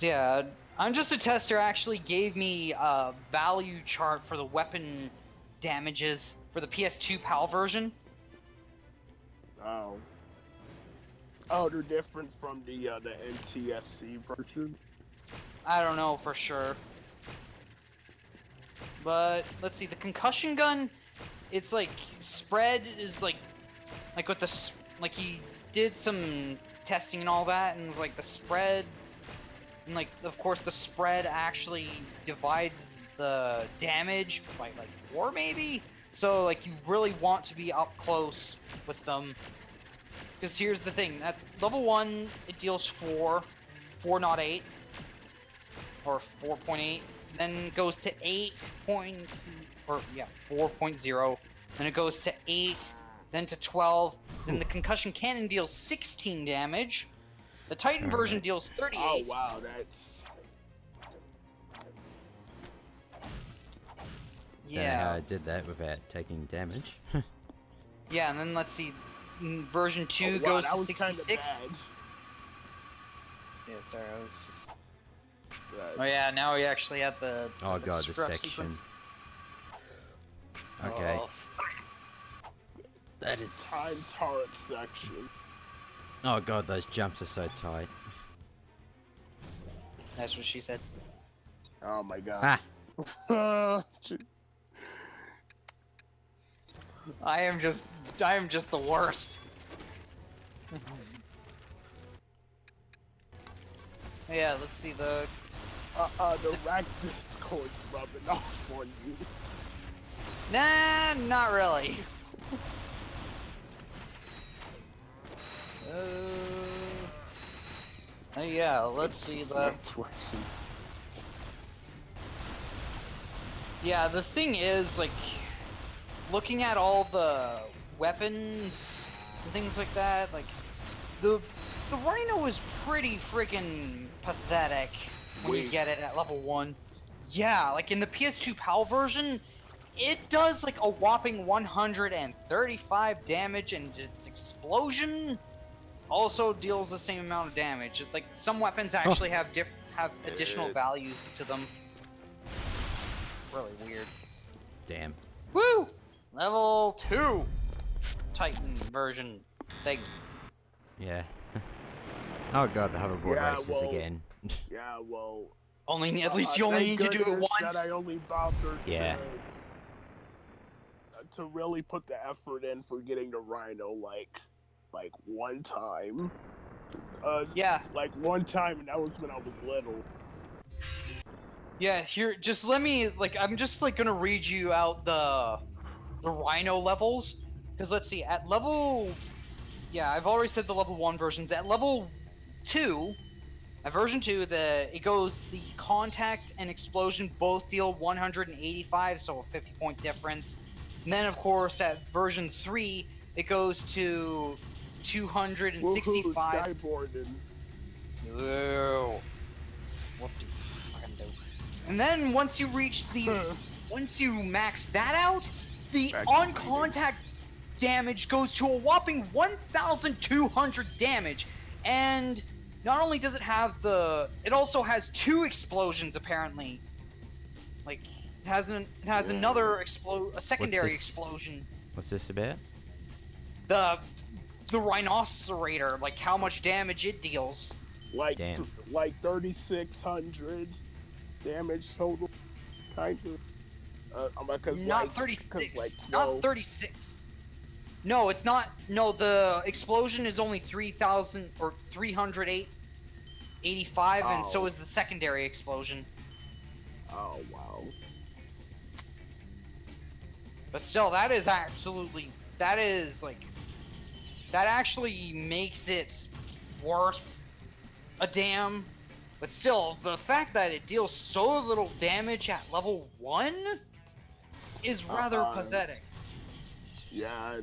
Yeah, I'm Just a Tester actually gave me a value chart for the weapon damages for the PS2 PAL version. Oh, they're different from the NTSC version. I don't know for sure. But let's see, the concussion gun, it's like spread is like with the did some testing and all that, and like the spread, and like of course the spread actually divides the damage by like 4 maybe. So like you really want to be up close with them. Because here's the thing, at level 1 it deals 4, not 8, or 4.8, then goes to 4.0, then it goes to 8, then to 12, then the concussion cannon deals 16 damage, the Titan version deals 38. Oh wow, that's... Don't know how I did that without taking damage. Yeah, and then let's see, version 2 wow, goes that to was kinda 66. bad. Yeah, sorry, I was just... That's- Oh yeah, now we actually have the... Oh god, the scrub section. sequence. Okay. Oh, That is... Time turret section. Oh god, those jumps are so tight. that's what she said. Oh my god. Ah! I am just the worst. Yeah, let's see the... The rack Discord's rubbing off on you. Nah, not really. Yeah, let's see the... That's what she's... Yeah, the thing is, like, looking at all the weapons and things like that, like, the Rhino is pretty freaking pathetic when you Wait. get it at level 1. Yeah, like in the PS2 PAL version, it does like a whopping 135 damage, and its explosion also deals the same amount of damage. It's like some weapons actually have additional values to them. Really weird. Damn. Woo! Level 2 Titan version thing. Yeah. Oh god, the hoverboard Yeah, races well, again. Yeah, well... Only at least you only need thank to do it goodness once. that I only bothered Yeah. to really put the effort in for getting the Rhino, like one time. Yeah. Like one time, and that was when I was little. Yeah, here, just let me, like, I'm just, like, gonna read you out the Rhino levels, because let's see, at level, yeah, I've already said the level 1 versions. At level 2, at version 2, the contact and explosion both deal 185, so a 50-point difference. And then, of course, at version 3, it goes to 265. Woohoo, skyboarding. Ew. What do you fucking do? And then once you reach once you max that out, the on contact damage goes to a whopping 1,200 damage, and not only does it have it also has 2 explosions apparently. Like it has another a secondary this? explosion. What's this about? The rhinocerator, like how much damage it deals. Like, Damn. like 3,600 damage total, kind of. Not 36. Like Not 12. 36. No, it's not. No, the explosion is only 3,000 or 385, and so Oh. is the secondary explosion. Oh wow. But still, that actually makes it worth a damn. But still, the fact that it deals so little damage at level 1 is rather pathetic. Yeah.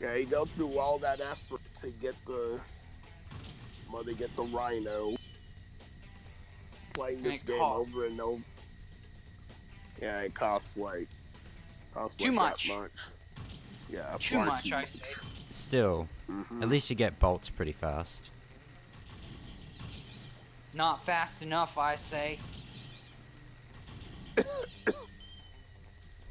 Yeah, you go through all that effort to get the Rhino. Playing this game over and over. Yeah, it costs like Too much. That much. Yeah, Too far much, too I say. Still, at least you get bolts pretty fast. Not fast enough, I say.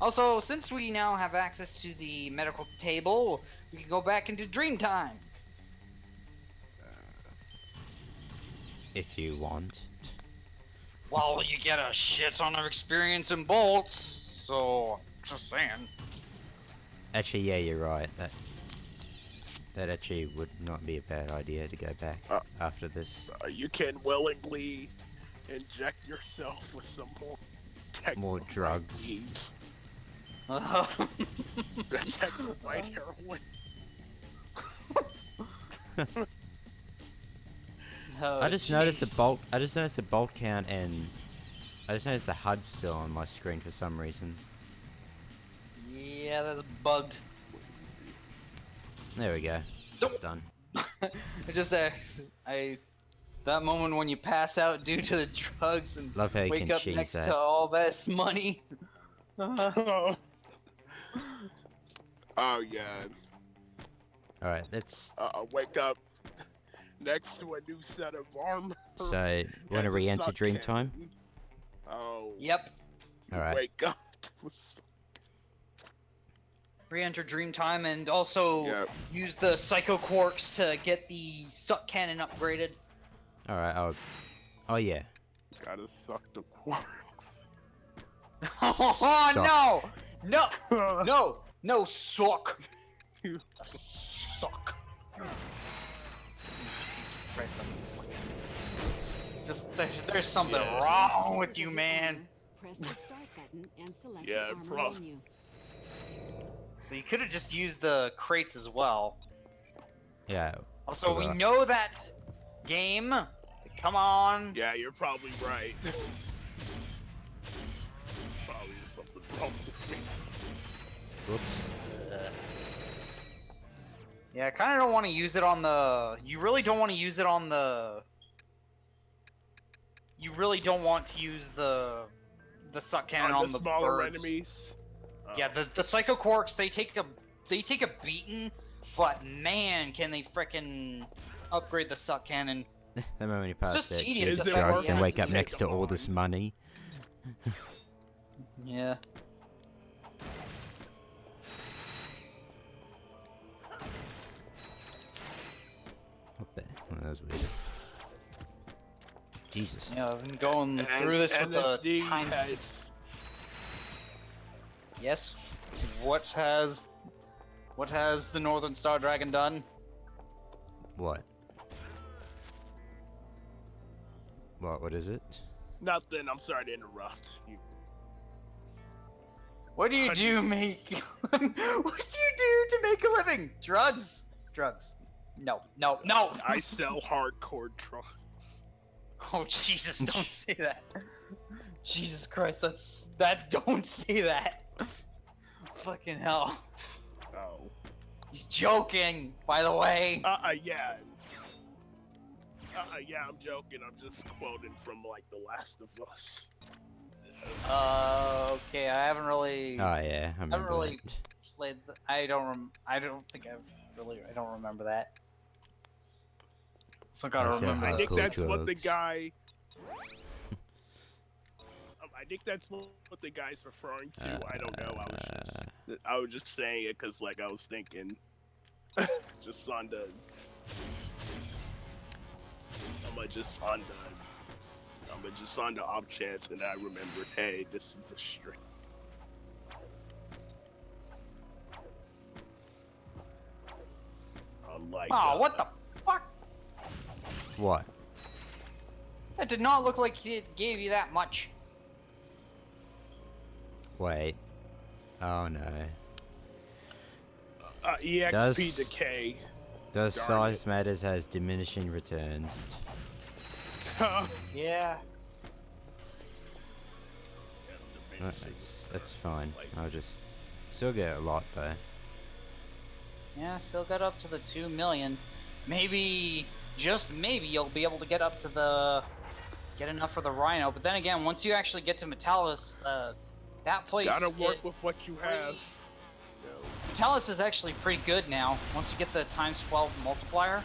Also, since we now have access to the medical table, we can go back into dream time. If you want. Well, you get a shit ton of experience in bolts, so just saying. Actually, yeah, you're right. That actually would not be a bad idea to go back after this. You can willingly inject yourself with some More drugs. The Technobyte heroin. Oh, I just noticed the jeez. bolt. I just noticed the bolt count, and I just noticed the HUD still on my screen for some reason. Yeah, that's bugged. There we go. It's done. It just that moment when you pass out due to the drugs and Love how you wake can up cheese next that. to all this money. Oh yeah. All right, let's. Wake up next to a new set of armor. So, want to and the re-enter suck Dreamtime? cannon. Oh. Yep. All right. Wake up. Re-enter Dreamtime and also Yep. use the Psycho Quarks to get the suck cannon upgraded. All right. Oh yeah. Gotta suck the quarks. Oh Suck. no, suck. Suck. Christ, just there's something wrong with you, man. Press the start button and select Yeah, the armor bro. menu. So you could have just used the crates as well. Yeah. Also, we Forgot. know that game. Come on. Yeah, you're probably right. Probably is something wrong with me. Whoops. Yeah, I kind of don't want to use it on the. You really don't want to use it on the. You really don't want to use the suck cannon on the smaller birds. enemies. Yeah, the Psycho Quarks, they take a beating, but man, can they frickin' upgrade the suck cannon. The moment you pass just that tedious cheap to fight drugs and them. wake up Take next to them all on. this money. Yeah. What the? Oh, that was weird. Jesus. Yeah, I've been going through this with the LSD time. has- Yes. What has the Northern Star Dragon done? What? What is it? Nothing. I'm sorry to interrupt. What do you Honey. do make? What do you do to make a living? Drugs. Drugs. No. I sell hardcore drugs. Oh Jesus! Don't say that. Jesus Christ! That's don't say that. Fucking hell. Oh. He's joking, by the way. Yeah. Yeah, I'm joking. I'm just quoting from, like, The Last of Us. Okay. I haven't really Oh yeah, I remember really that. played. I don't remember that. So I gotta That's remember I how that. think Cool that's what the drugs. guy... I think that's what the guy's referring to. I don't know. I was just saying it because, like, I was thinking... just on the... I'm just on the off chance and I remembered, hey, this is a string. Unlike, Oh, what the fuck? What? That did not look like it gave you that much. Wait. Oh no. EXP Does- decay. Does Darn size matters has diminishing returns? Yeah. That's fine. I'll just still get a lot though. Yeah, still got up to the 2 million. Maybe, just maybe, you'll be able to get up to get enough for the Rhino. But then again, once you actually get to Metalis, that place. Gotta work with what you have. Metalis is actually pretty good now. Once you get the ×12 multiplier,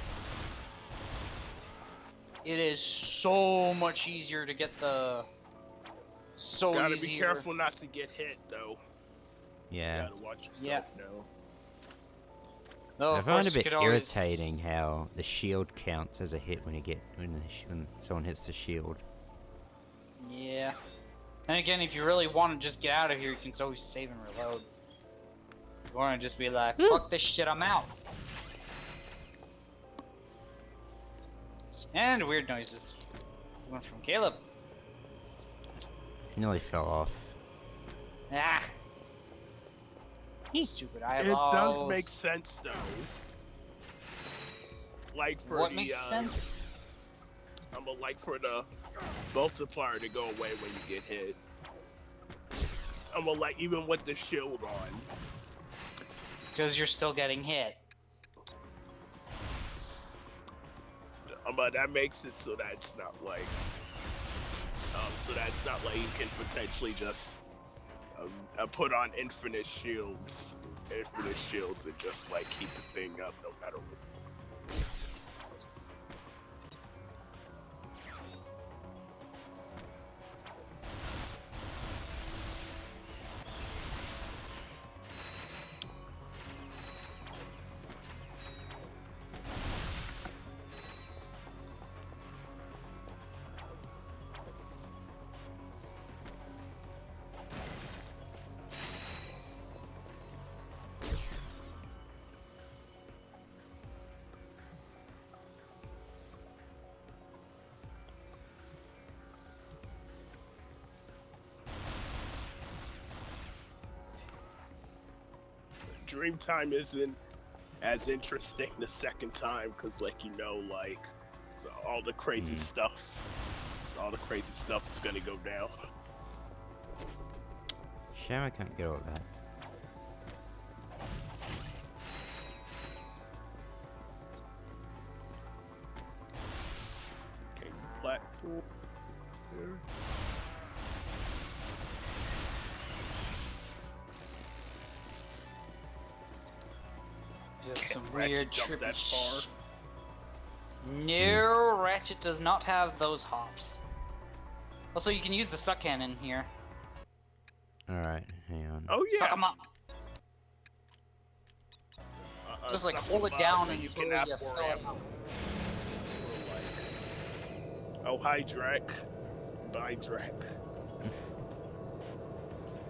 it is so much easier to get the. So Gotta easier. be careful not to get hit, though. Yeah. You gotta watch yourself Yeah. now. Though, I of find it course, a you bit could always- irritating how the shield counts as a hit when when someone hits the shield. Yeah. And again, if you really want to just get out of here, you can always save and reload. You wanna just be like, fuck this shit, I'm out. And weird noises. One from Caleb. Nearly fell off. Ah! Stupid It eyeballs. does make sense though. Like for What the makes sense? like for the multiplier to go away when you get hit. Like even with the shield on. Because you're still getting hit. But that makes it so that's not like you can potentially just put on infinite shields and just like keep the thing up no matter what. Dreamtime isn't as interesting the second time because, like, you know, like all the crazy stuff is gonna go down. Shame I can't get all that. Okay, platform. There. Just some Ratchet weird jump trippy that far. No, Ratchet does not have those hops. Also, you can use the suck cannon here. Alright, hang on. Oh yeah. Suck 'em up. Just like suck hold it 'em up, down and and you until can you have more fill it ammo. up. Oh hi Drac. Bye Drac.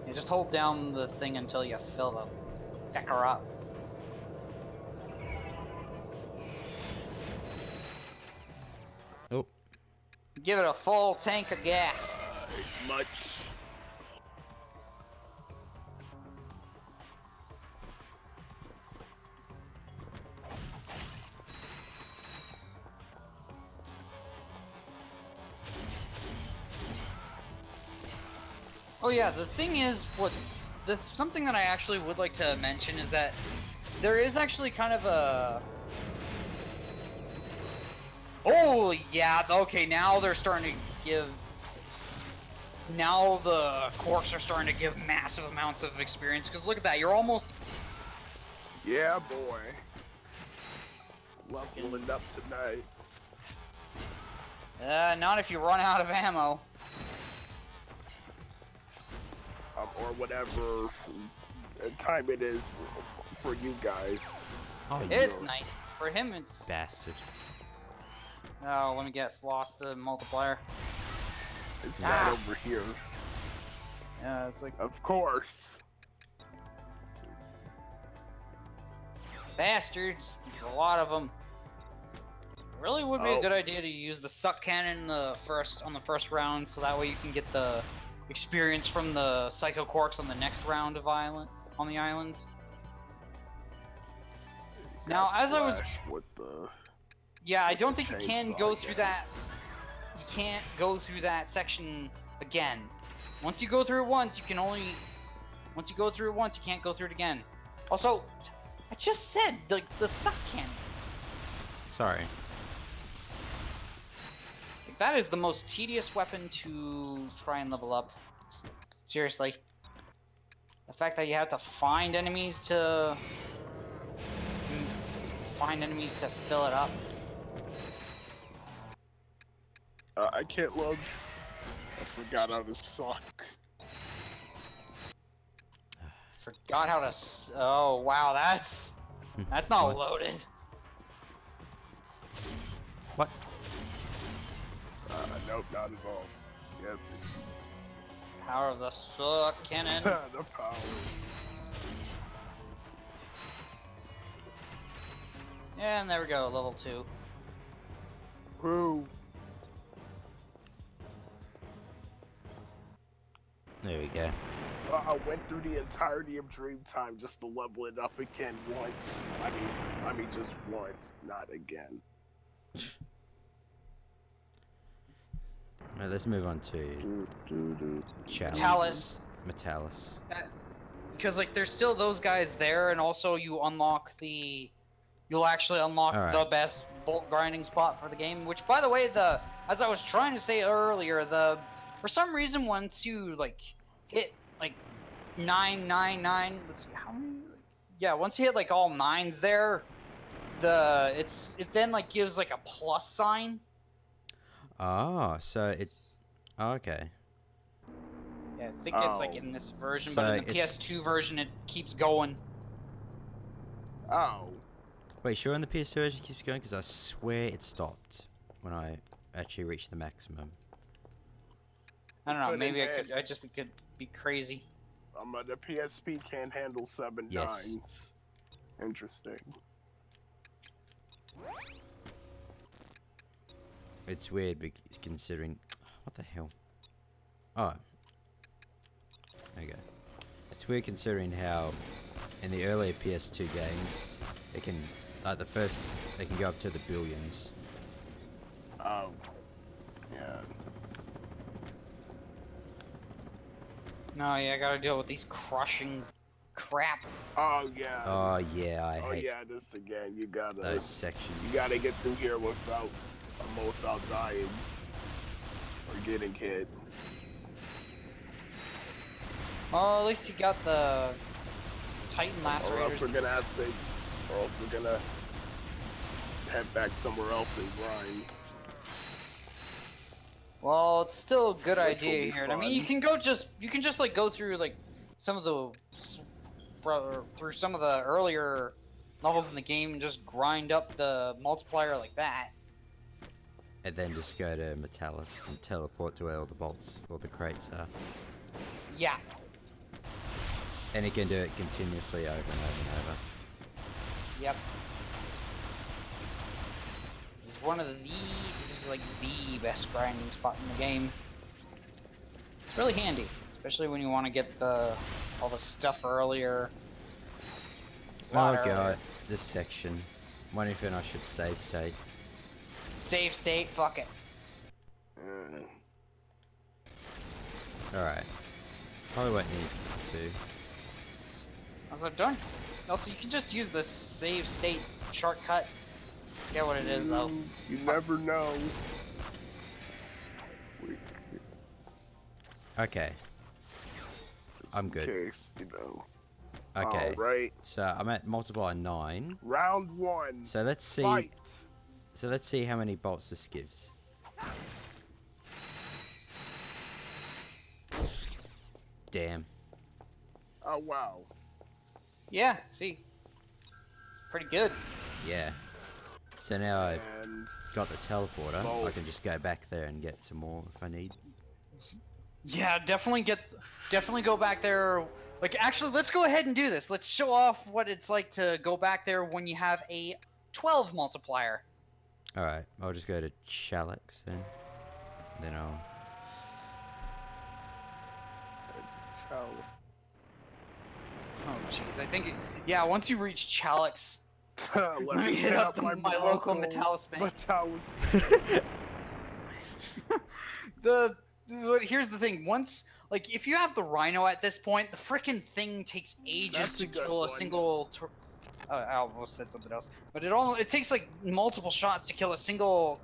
Yeah, just hold down the thing until you fill the fecker up. Oh, Give it a full tank of gas. Much. Oh yeah, the thing is, something that I actually would like to mention is that there is actually kind of a... Oh yeah, okay, now they're starting to give... Now the Quarks are starting to give massive amounts of experience, because look at that, you're almost... Yeah boy. Leveling up tonight. Not if you run out of ammo. Or whatever time it is for you guys. oh, It's you night. For him, it's... bastard. Oh, let me guess, lost the multiplier. It's not over here. Yeah, it's like... Of course. Bastards. There's a lot of them. Really would be a good idea to use the suck cannon on the first round, so that way you can get the experience from the Psycho Quarks on the next round of on the islands. Now, as I was... With the, Yeah, I with don't the think you can chainsaw go again. through that... You can't go through that section again. Once you go through it once, you can only... Once you go through it once, you can't go through it again. Also, I just said, the suck cannon. Sorry. That is the most tedious weapon to try and level up. Seriously. The fact that you have to find enemies to... fill it up. I can't load. I forgot how to suck. Forgot how to... Oh, wow, that's not What? loaded. What? Nope, not involved. Yep. Power of the suck cannon. The power. And there we go, level 2. Woo. There we go. I went through the entirety of Dreamtime just to level it up again once. I mean just once, not again. Right, let's move on to challenge. Metalis. Metalis. Because like there's still those guys there, and also you'll actually unlock Alright. the best bolt grinding spot for the game. Which, by the way, as I was trying to say earlier, for some reason once you like hit like 999, let's see how many. Yeah, once you hit like all 9s there, it then like gives like a plus sign. Oh, so it. Oh, okay. Yeah, I think it's like in this version, So but in the it's- PS2 version it keeps going. Oh. Wait, sure on the PS2 version keeps going? Because I swear it stopped when I actually reached the maximum. I don't know, Put maybe in I could be crazy. The PSP can't handle 7 Yes. 9s. Interesting. It's weird considering. What the hell? Oh. There you go. It's weird considering how in the earlier PS2 games, it can. They can go up to the billions. Oh. Yeah. No, yeah, I gotta deal with these crushing crap. Oh yeah. Oh yeah, I Oh hate yeah, this again. You gotta those sections. get through here without dying or getting hit. Well, at least you got the Titan Or else Lacerators. we're gonna head back somewhere else and grind. Well, it's still a good Which will idea be here. I mean, fun. you can just like go through like some of through some of the earlier levels in the game and just grind up the multiplier like that. And then just go to Metalis and teleport to where all the bolts or the crates are. Yeah. And you can do it continuously over and over and over. Yep. It's one of this is like the best grinding spot in the game. It's really handy, especially when you want to get all the stuff earlier. Oh Lot god, earlier. this section. Wondering if I should save state. Save state, fuck it. Alright. Probably won't need to. As I've done. Also, you can just use the save state shortcut. Get what it is, though. You never know. Okay. I'm In good. case, you know. Okay. Alright. So I'm at multiply 9. Round 1. So let's see. Fight. So let's see how many bolts this gives. Damn. Oh wow. Yeah, see. Pretty good. Yeah. So now I've And got the teleporter. I can Bolts. just go back there and get some more if I need. Yeah, definitely go back there. Like, actually, let's go ahead and do this. Let's show off what it's like to go back there when you have a 12 multiplier. Alright, I'll just go to Chalex then. Then I'll. Oh, jeez, I think, yeah, once you reach Chalex, let me hit up my local Metalis bank. Metalis. Here's the thing, once, like, if you have the Rhino at this point, the frickin' thing takes ages That's to a good kill a one. single, I almost said something else, but it takes, like, multiple shots to kill a single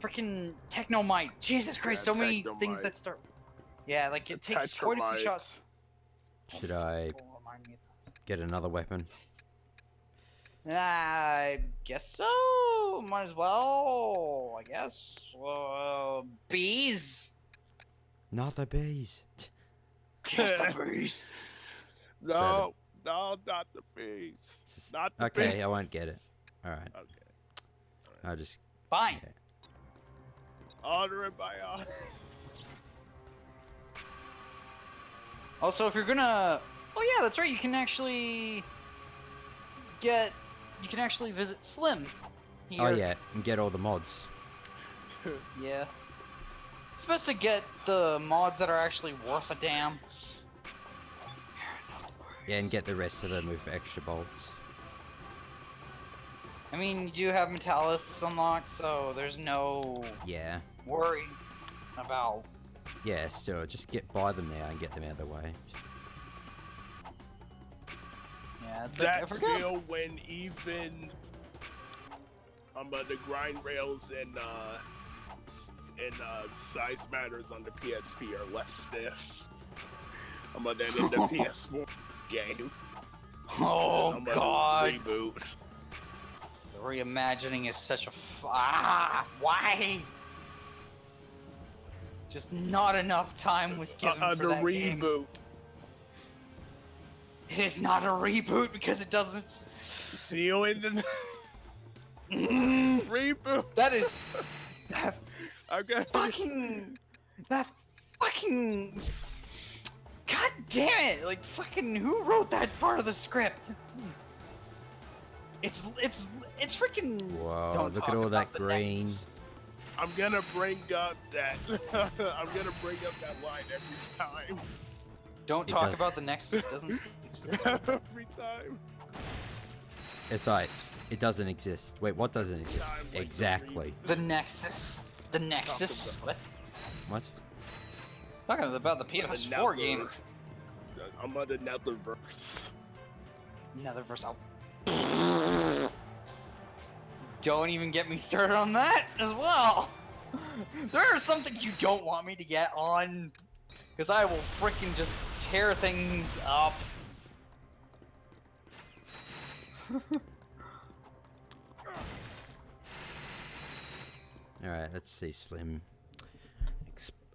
frickin' Technomite. Jesus Christ, Yeah, so many things Technomite. that start, yeah, like, it The takes quite a few Tetramites. shots. Should I Don't remind me of this. get another weapon? I guess so. Might as well. I guess. Bees. Not the bees. Just the bees. No, no, not the bees. Not the Okay, bees. I won't get it. Alright. Okay. I'll just. Fine. Yeah. Honor and by honor. Also, if you're gonna, oh yeah, that's right. You can actually get you can actually visit Slim. Here. Oh yeah, and get all the mods. Yeah. It's best to get the mods that are actually worth a damn. Yeah, and get the rest of them with extra bolts. I mean, you do have Metallus unlocked, so there's no Yeah. worry about. Yeah, still, just buy them now and get them out of the way. Yeah, it's like, I That forgot. feel when even the grind rails and size matters on the PSP are less stiff. Than in the PS4 game. Oh The god. reboot. The reimagining is such a why? Just not enough time was given for The that game. reboot. It is not a reboot because it doesn't. See you in the reboot. That is that I'm gonna fucking God damn it! Like fucking who wrote that part of the script? It's freaking. Whoa, Don't look talk at all that about the green. Nexus. I'm gonna bring up that. I'm gonna bring up that line every time. Don't It talk does. about the Nexus. It doesn't exist. Every time. It's like, it doesn't exist. Wait, what doesn't exist? Time, like, Exactly. The Nexus. The Nexus. What? What? Talking about the PS4 game. I'm on the Netherverse. Netherverse. Don't even get me started on that as well. There are some things you don't want me to get on, because I will freaking just tear things up. Alright, let's see, Slim.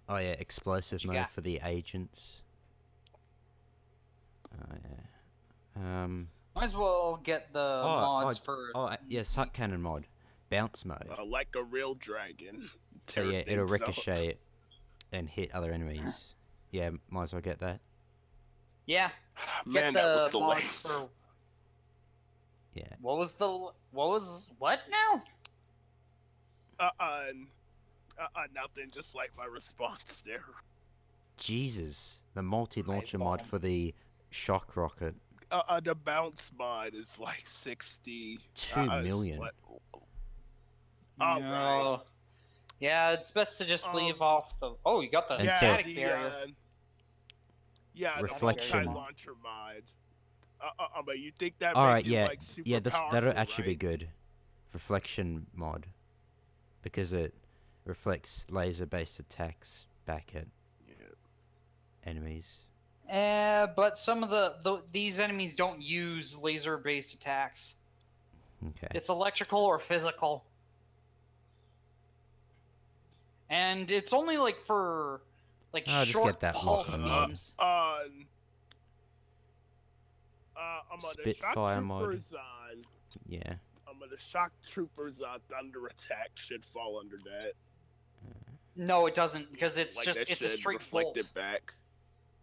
Oh yeah, explosive What you mode got? for the agents. Oh yeah. Might as well get the mods for. Yeah, suck cannon mod. Bounce mode. Like a real dragon. So Tear yeah, it'll things up. ricochet and hit other enemies. Yeah, might as well get that. Yeah. Man, Get that was the the mods way. for. Yeah. What now? Nothing. Just like my response there. Jesus, the multi-launcher mod for the shock rocket. The bounce mod is like 60. 2 million. Oh, No. right. Yeah, it's best to just leave off the. Oh, you got the And static the, barrier. Reflection. The multi-launcher mod. But you think that Alright, make it, yeah, like, super yeah, that'll powerful, actually be right? good. Reflection mod, because it reflects laser-based attacks back at enemies. But some of these enemies don't use laser-based attacks. Okay. It's electrical or physical. And it's only like for I'll just short get that pulse lock-on mod. beams. I'm on the Spitfire shock mod. troopers on. Yeah. I'm on the shock troopers on Thunder Attack should fall under that. No, it doesn't, because it's Like, just that it's a should straight reflect bolt. it back.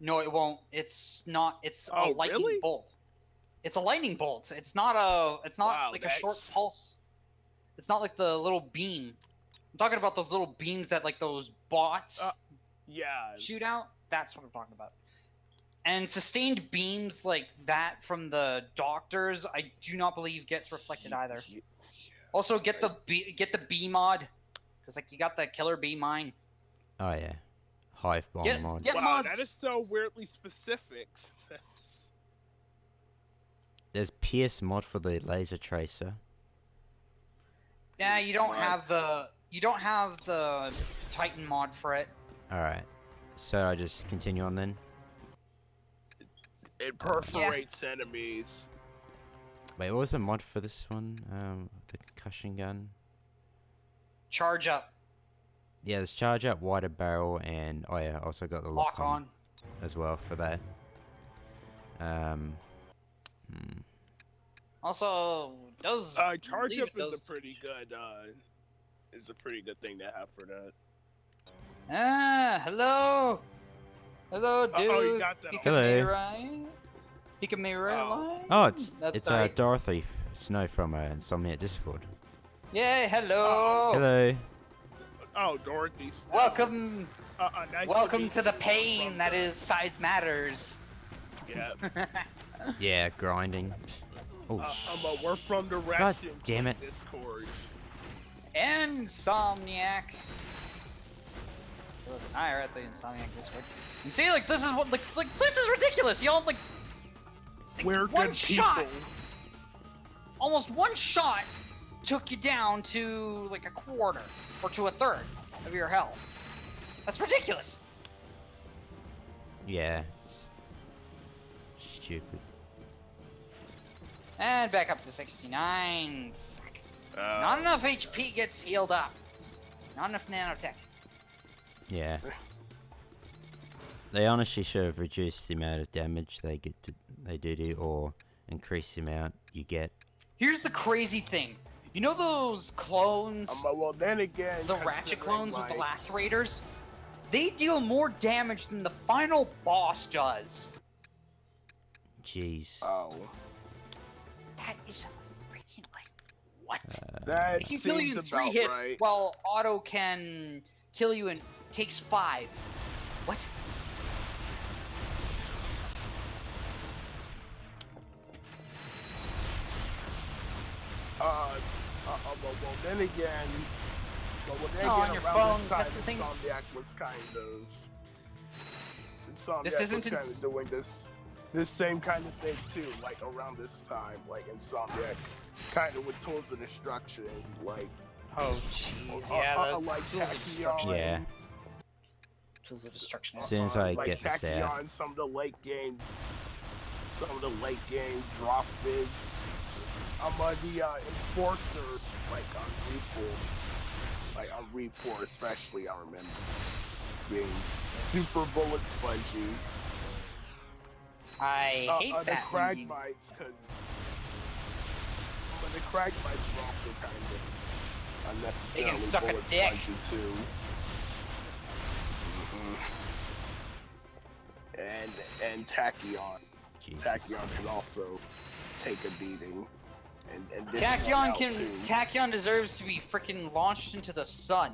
No, it won't. It's not. It's a Oh, lightning really? bolt. It's a lightning bolt. It's not a. It's not Wow, like a short that's- pulse. It's not like the little beam. I'm talking about those little beams that like those bots Yeah. shoot out. That's what I'm talking about. And sustained beams like that from the doctors, I do not believe gets reflected either. Also, get the B mod, because like you got the killer bee mine. Oh yeah. Hive bomb Get mod. get Wow, mods. that is so weirdly specific. That's... There's Pierce mod for the laser tracer. Yeah, you don't mod. have the Titan mod for it. Alright. So I just continue on then? It perforates enemies. Wait, what was the mod for this one? The concussion gun? Charge up, Yeah, there's charge up, wider barrel, and oh yeah, also got the lock lock on. as well for that. Also, does Charge believe up it is a does- pretty good thing to have for that. hello, hello, dude. Uh-oh, you got that He on. could be Hello. right. Pikachu. Oh, it's That's right. Dorothy Snow from Insomniac Discord. Yay, hello. Hello. Oh, Dorothy. Snow. Welcome. Nice Welcome meet to the you. pain that is size matters. Yeah. Yeah, grinding. Oh, We're from the God Ratchet damn it. Discord. Insomniac. Look, I are at the Insomniac Discord. And see, like, this is what, like this is ridiculous. Y'all, like We're one good shot, people. almost one shot, took you down to like a quarter or to a third of your health. That's ridiculous. yeah. Stupid. And back up to 69. Fuck. Not enough HP gets healed up. Not enough nanotech. Yeah. They honestly should have reduced the amount of damage they do, or increase the amount you get. Here's the crazy thing. You know those clones, Well, then again, the Ratchet clones with the like, lacerators? They deal more damage than the final boss does. Jeez. Oh, That is freaking like what? that It can kill you in seems 3 about hits, right. while auto can kill you in takes 5. What? Well, then again, on your phone, this time, testing things. Insomniac was kind of. Insomniac This isn't was kind ins- of doing this same kind of thing too, like around this time, like Insomniac, kind of with Tools of Destruction, like. Oh jeez, like Tachyon. Yeah. Tools of Destruction. As soon as I like get this out. Tachyon, some of the late game drop vids. The Enforcer, like on Report especially, I remember being super bullet spongy. I hate the that. Cragmites could, but the Cragmites were also kind of They can unnecessarily suck a bullet dick. spongy too. And Tachyon. Jesus. Tachyon can also take a beating. And this one Tachyon out, can. too. Tachyon deserves to be freaking launched into the sun.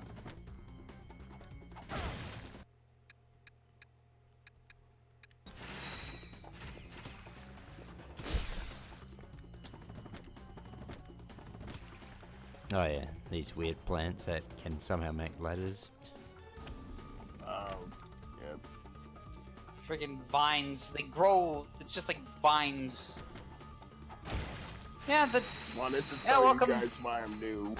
Oh yeah, these weird plants that can somehow make ladders. Yeah. Freaking vines. They grow. It's just like vines. Yeah, that's. Wanted to yeah, tell you welcome. guys why I'm new.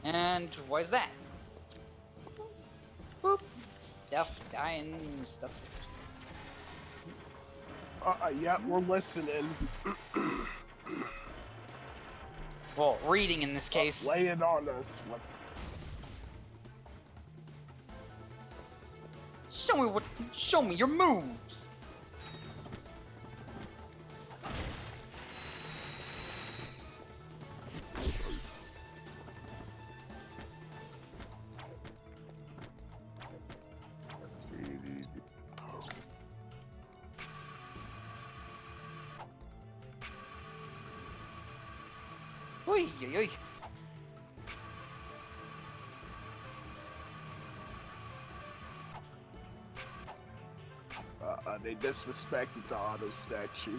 And why is that? Boop. Stuff dying. Stuff. Yeah, we're listening. Well, reading in this case. Lay it on us. Show me your moves. Oy, oy, oy. They disrespected the auto statue.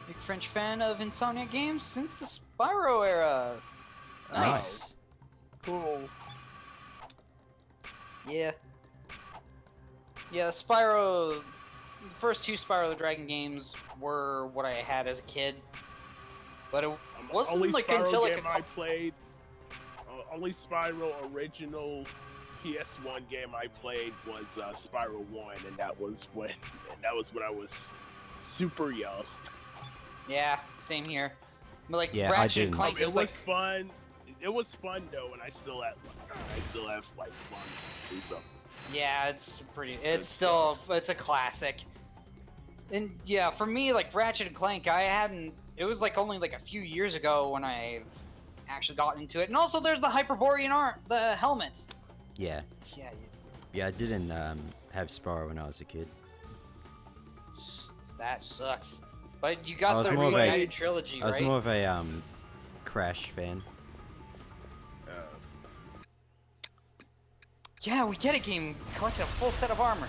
Big French fan of Insomniac games since the Spyro era. Nice. Cool. Yeah. Yeah, Spyro. The first 2 Spyro the Dragon games were what I had as a kid. But it wasn't Only like Spyro until like a game I played. Only Spyro original PS1 game I played was Spyro 1, and that was when I was super young. Yeah, same here. But like Yeah, I Ratchet and didn't. Clank, It was was like, fun. It was fun though, and I still have like fun to do something. yeah, it's pretty. It's Good still, stuff. it's a classic. And yeah, for me, like Ratchet and Clank, I hadn't. It was like only like a few years ago when I actually got into it. And also, there's the Hyperborean art, the helmets. Yeah. Yeah, Yeah, I didn't have Spyro when I was a kid. That sucks. But you I got was the more of a- Reunited trilogy, I was right? more of a Crash fan. Yeah, we get a game collecting a full set of armor.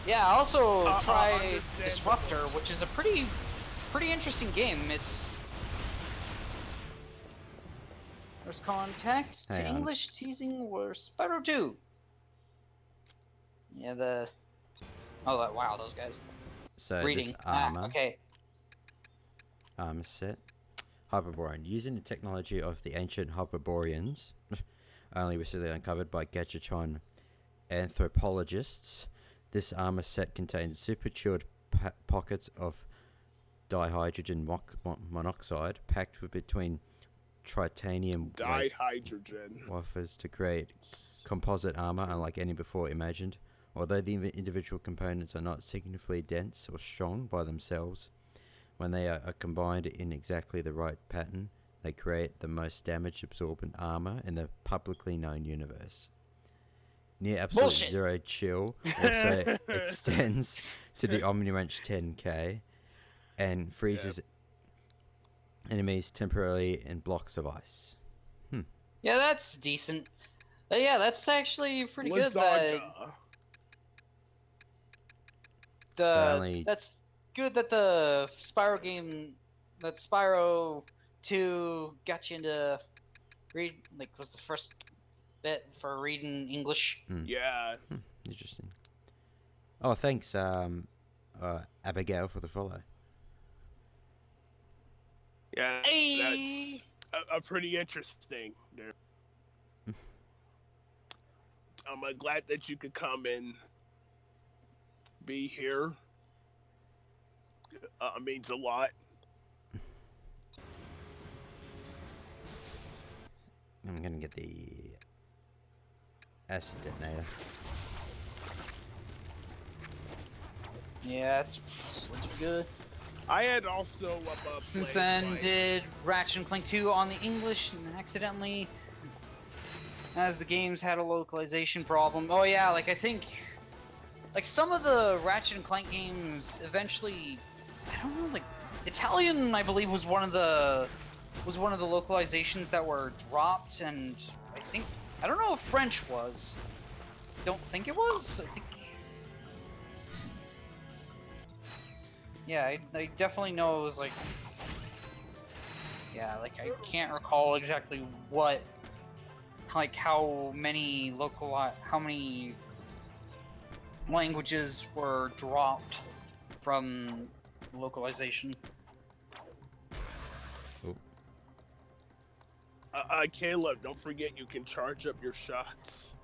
Yeah, I also tried understandable. Disruptor, which is a pretty interesting game. There's contact to Hang on. English teasing or Spyro 2. Yeah, wow, those guys. So Reading. this armor, Okay. armor set, Hyperborean, using the technology of the ancient Hyperboreans, only recently uncovered by Gadgetron anthropologists. This armor set contains super chilled pockets of dihydrogen monoxide packed with between titanium Dihydrogen. wafers to create composite armor unlike any before imagined. Although the individual components are not significantly dense or strong by themselves, when they are combined in exactly the right pattern, they create the most damage-absorbent armor in the publicly known universe. Near absolute Bullshit. zero chill also extends to the Omniwrench 10K and freezes enemies temporarily in blocks of ice. Yeah, that's decent. Yeah, that's actually pretty good. Lasagna. That's good that the Spyro game, that Spyro 2 got you into was the first bit for reading English. Yeah. Interesting. Oh, thanks, Abigail, for the follow. Yeah, Hey! that's a pretty interesting. There. I'm glad that you could come and be here. It means a lot. I'm gonna get the acid detonator. Yeah, it's pretty good. I had also Since played, then, like, did Ratchet and Clank 2 on the English and accidentally, as the games had a localization problem. Oh yeah, like I think, like some of the Ratchet and Clank games eventually, I don't know, like Italian I believe was one of the localizations that were dropped, and I don't know if French was. Don't think it was. I think. Yeah, I definitely know it was like. Yeah, like I can't recall exactly what, like how many languages were dropped from localization. Caleb, don't forget you can charge up your shots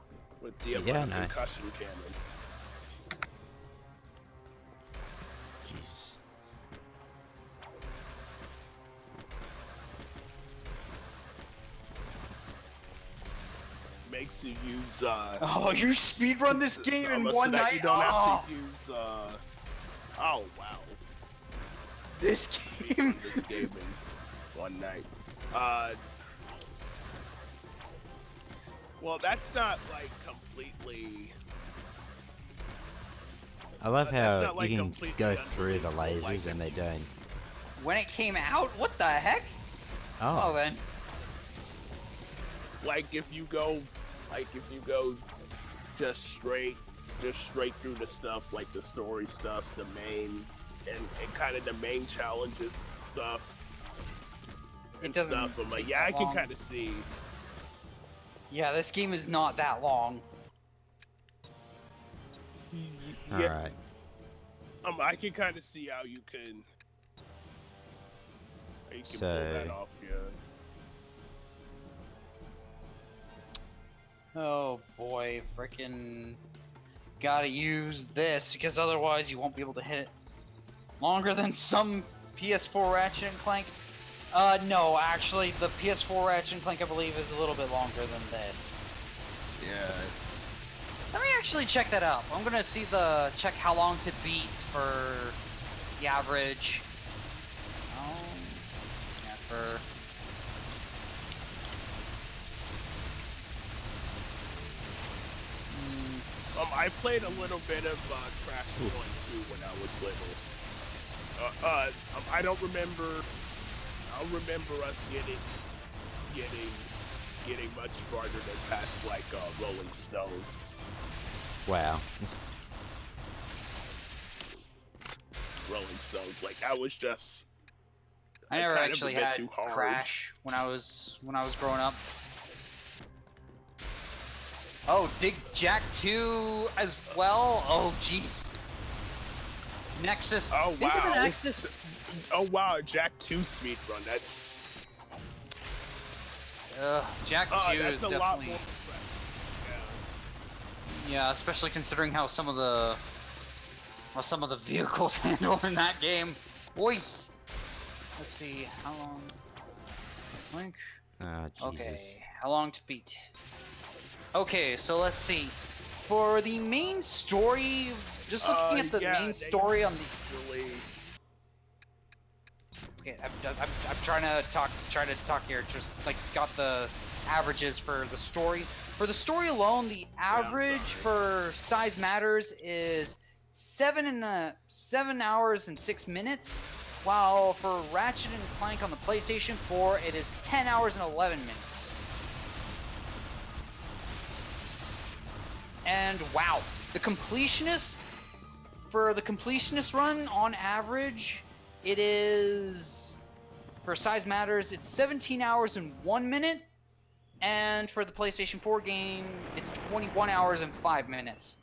with the Yeah, no. concussion cannon. Jesus. Makes you use Oh, you speedrun this game in so one that night? you don't Oh, have to use oh wow. this game. Speedrun this game in one night. Well, that's not like completely. I love That's how not, like, you can completely go through the unbelievable, lasers like and they don't. When it came out, what the heck? Oh, Oh, then. Like if you go just straight through the stuff, like the story stuff, the main and kind of the main challenges stuff It and doesn't stuff. I'm like, take yeah, I that can long. kind of see. Yeah, this game is not that long. all Yeah, right. I can kind of see how you can pull that So- off. Yeah. Oh boy, frickin' gotta use this because otherwise you won't be able to hit it. Longer than some PS4 Ratchet and Clank? No, actually, the PS4 Ratchet and Clank I believe is a little bit longer than this. Yeah. Let me actually check that out. I'm gonna check how long to beat for the average. Oh, yeah, for. I played a little bit of Crash 1 2 when I was little. I don't remember. I don't remember us getting much farther than past like Rolling Stones. Wow. Rolling Stones. Like I was just. I never kind of actually a bit had too hard. Crash when I was growing up. Oh, Dig Jack 2 as well. Oh, jeez. Nexus. Oh Into wow. the Nexus. Oh wow, Jack 2 speedrun. That's. Jack 2 is that's a lot definitely. more impressive. Yeah, especially considering how some of the vehicles handle in that game. Voice. Let's see, how long? Link. Ah, Jesus. Okay, how long to beat? Okay, so let's see. For the main story, just looking at the main story on the. Really. Okay, I'm trying to talk here. Just like got the averages for the story. For the story alone, the average for Size Matters is 7 hours and 6 minutes, while for Ratchet and Clank on the PlayStation 4, it is 10 hours and 11 minutes. And wow, the completionist for the completionist run on average, it is for Size Matters, it's 17 hours and 1 minute. And for the PlayStation 4 game, it's 21 hours and 5 minutes.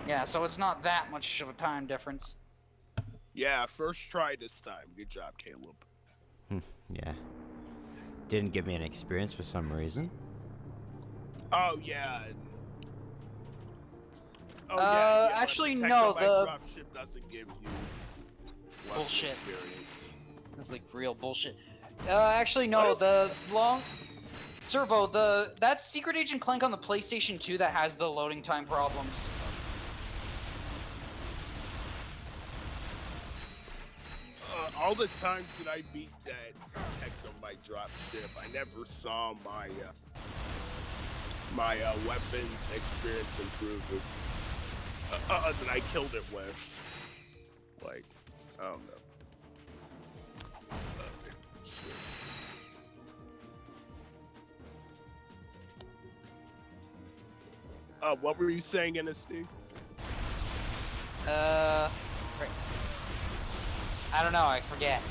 Yeah, so it's not that much of a time difference. Yeah, first try this time. Good job, Caleb. Yeah. Didn't give me an experience for some reason. Oh yeah. Actually, no. The dropship doesn't give you bullshit experience. It's like real bullshit. Actually, no. What? The long Servo, that's Secret Agent Clank on the PlayStation 2 that has the loading time problems. All the times that I beat that tech on my dropship, I never saw my weapons experience improve that I killed it with. Like, I don't know. What were you saying, NSD? I don't know, I forget.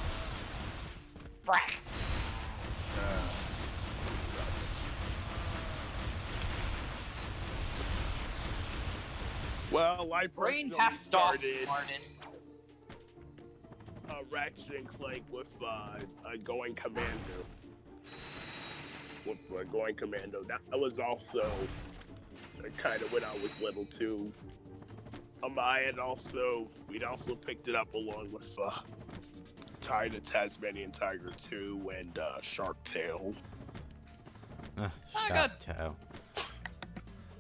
Brack! Well, I Brain personally half started farted. Ratchet and Clank with Going Commando. With Going Commando. That was also kind of when I was little too. We'd also picked it up along with Ty the Tasmanian Tiger 2 and Shark Tale. Shark Tale.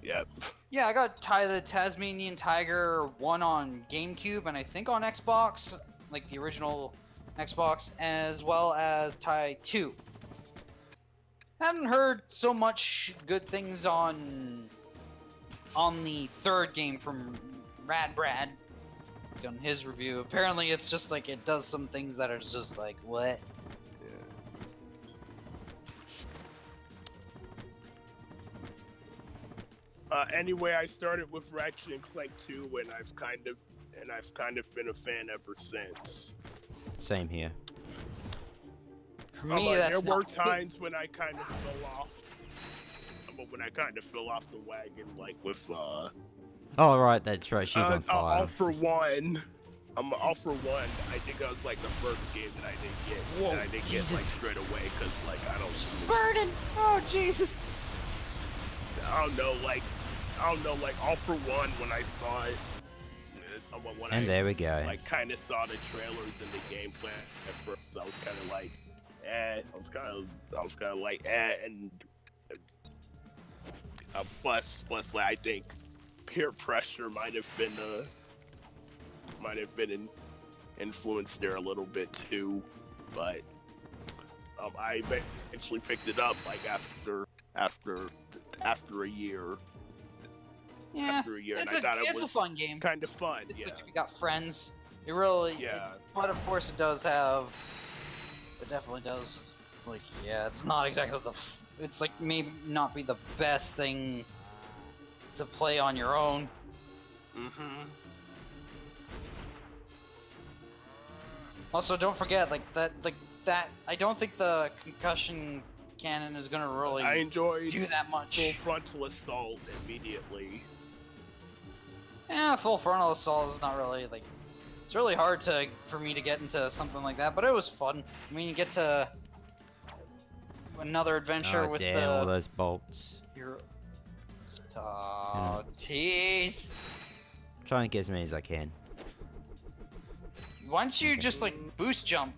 Yep. Yeah, I got Ty the Tasmanian Tiger 1 on GameCube and I think on Xbox, like the original Xbox, as well as Ty 2. Haven't heard so much good things on the third game from Rad Brad on his review. Apparently it's just like it does some things that are just like, what? Anyway, I started with Ratchet and Clank 2 and I've kind of been a fan ever since. Same here. For me, that's there were not- times when I kind of fell off. When I kind of fell off the wagon, like with Oh, right, that's right. She's on fire. All for One. All for One. I think that was like the first game that I didn't get. Whoa, and I didn't get like straight away because like I don't. Burning! Oh Jesus! I don't know. Like All for One when I saw it. There we go. Like kind of saw the trailers and the gameplay at first. I was kind of like, I was kind of like, and plus, like I think peer pressure might have been an influence there a little bit too, but I eventually picked it up like after after a year. Yeah, After a year, and it's I thought it it's a was fun game. kind of fun. It's Yeah. like if you got friends, it really. Yeah. But of course, it does have. It definitely does. Like, yeah, it's not exactly the. It's like maybe not be the best thing to play on your own. Mm-hmm. Also, don't forget, like that. I don't think the concussion cannon is gonna really I enjoyed do that full much. frontal assault immediately. Yeah, full frontal assault is not really like. It's really hard for me to get into something like that, but it was fun. I mean, you get to another adventure Oh with damn! All the. those bolts. Your. Oh, tease. Try and get as many as I can. Why don't you Okay. just like boost jump?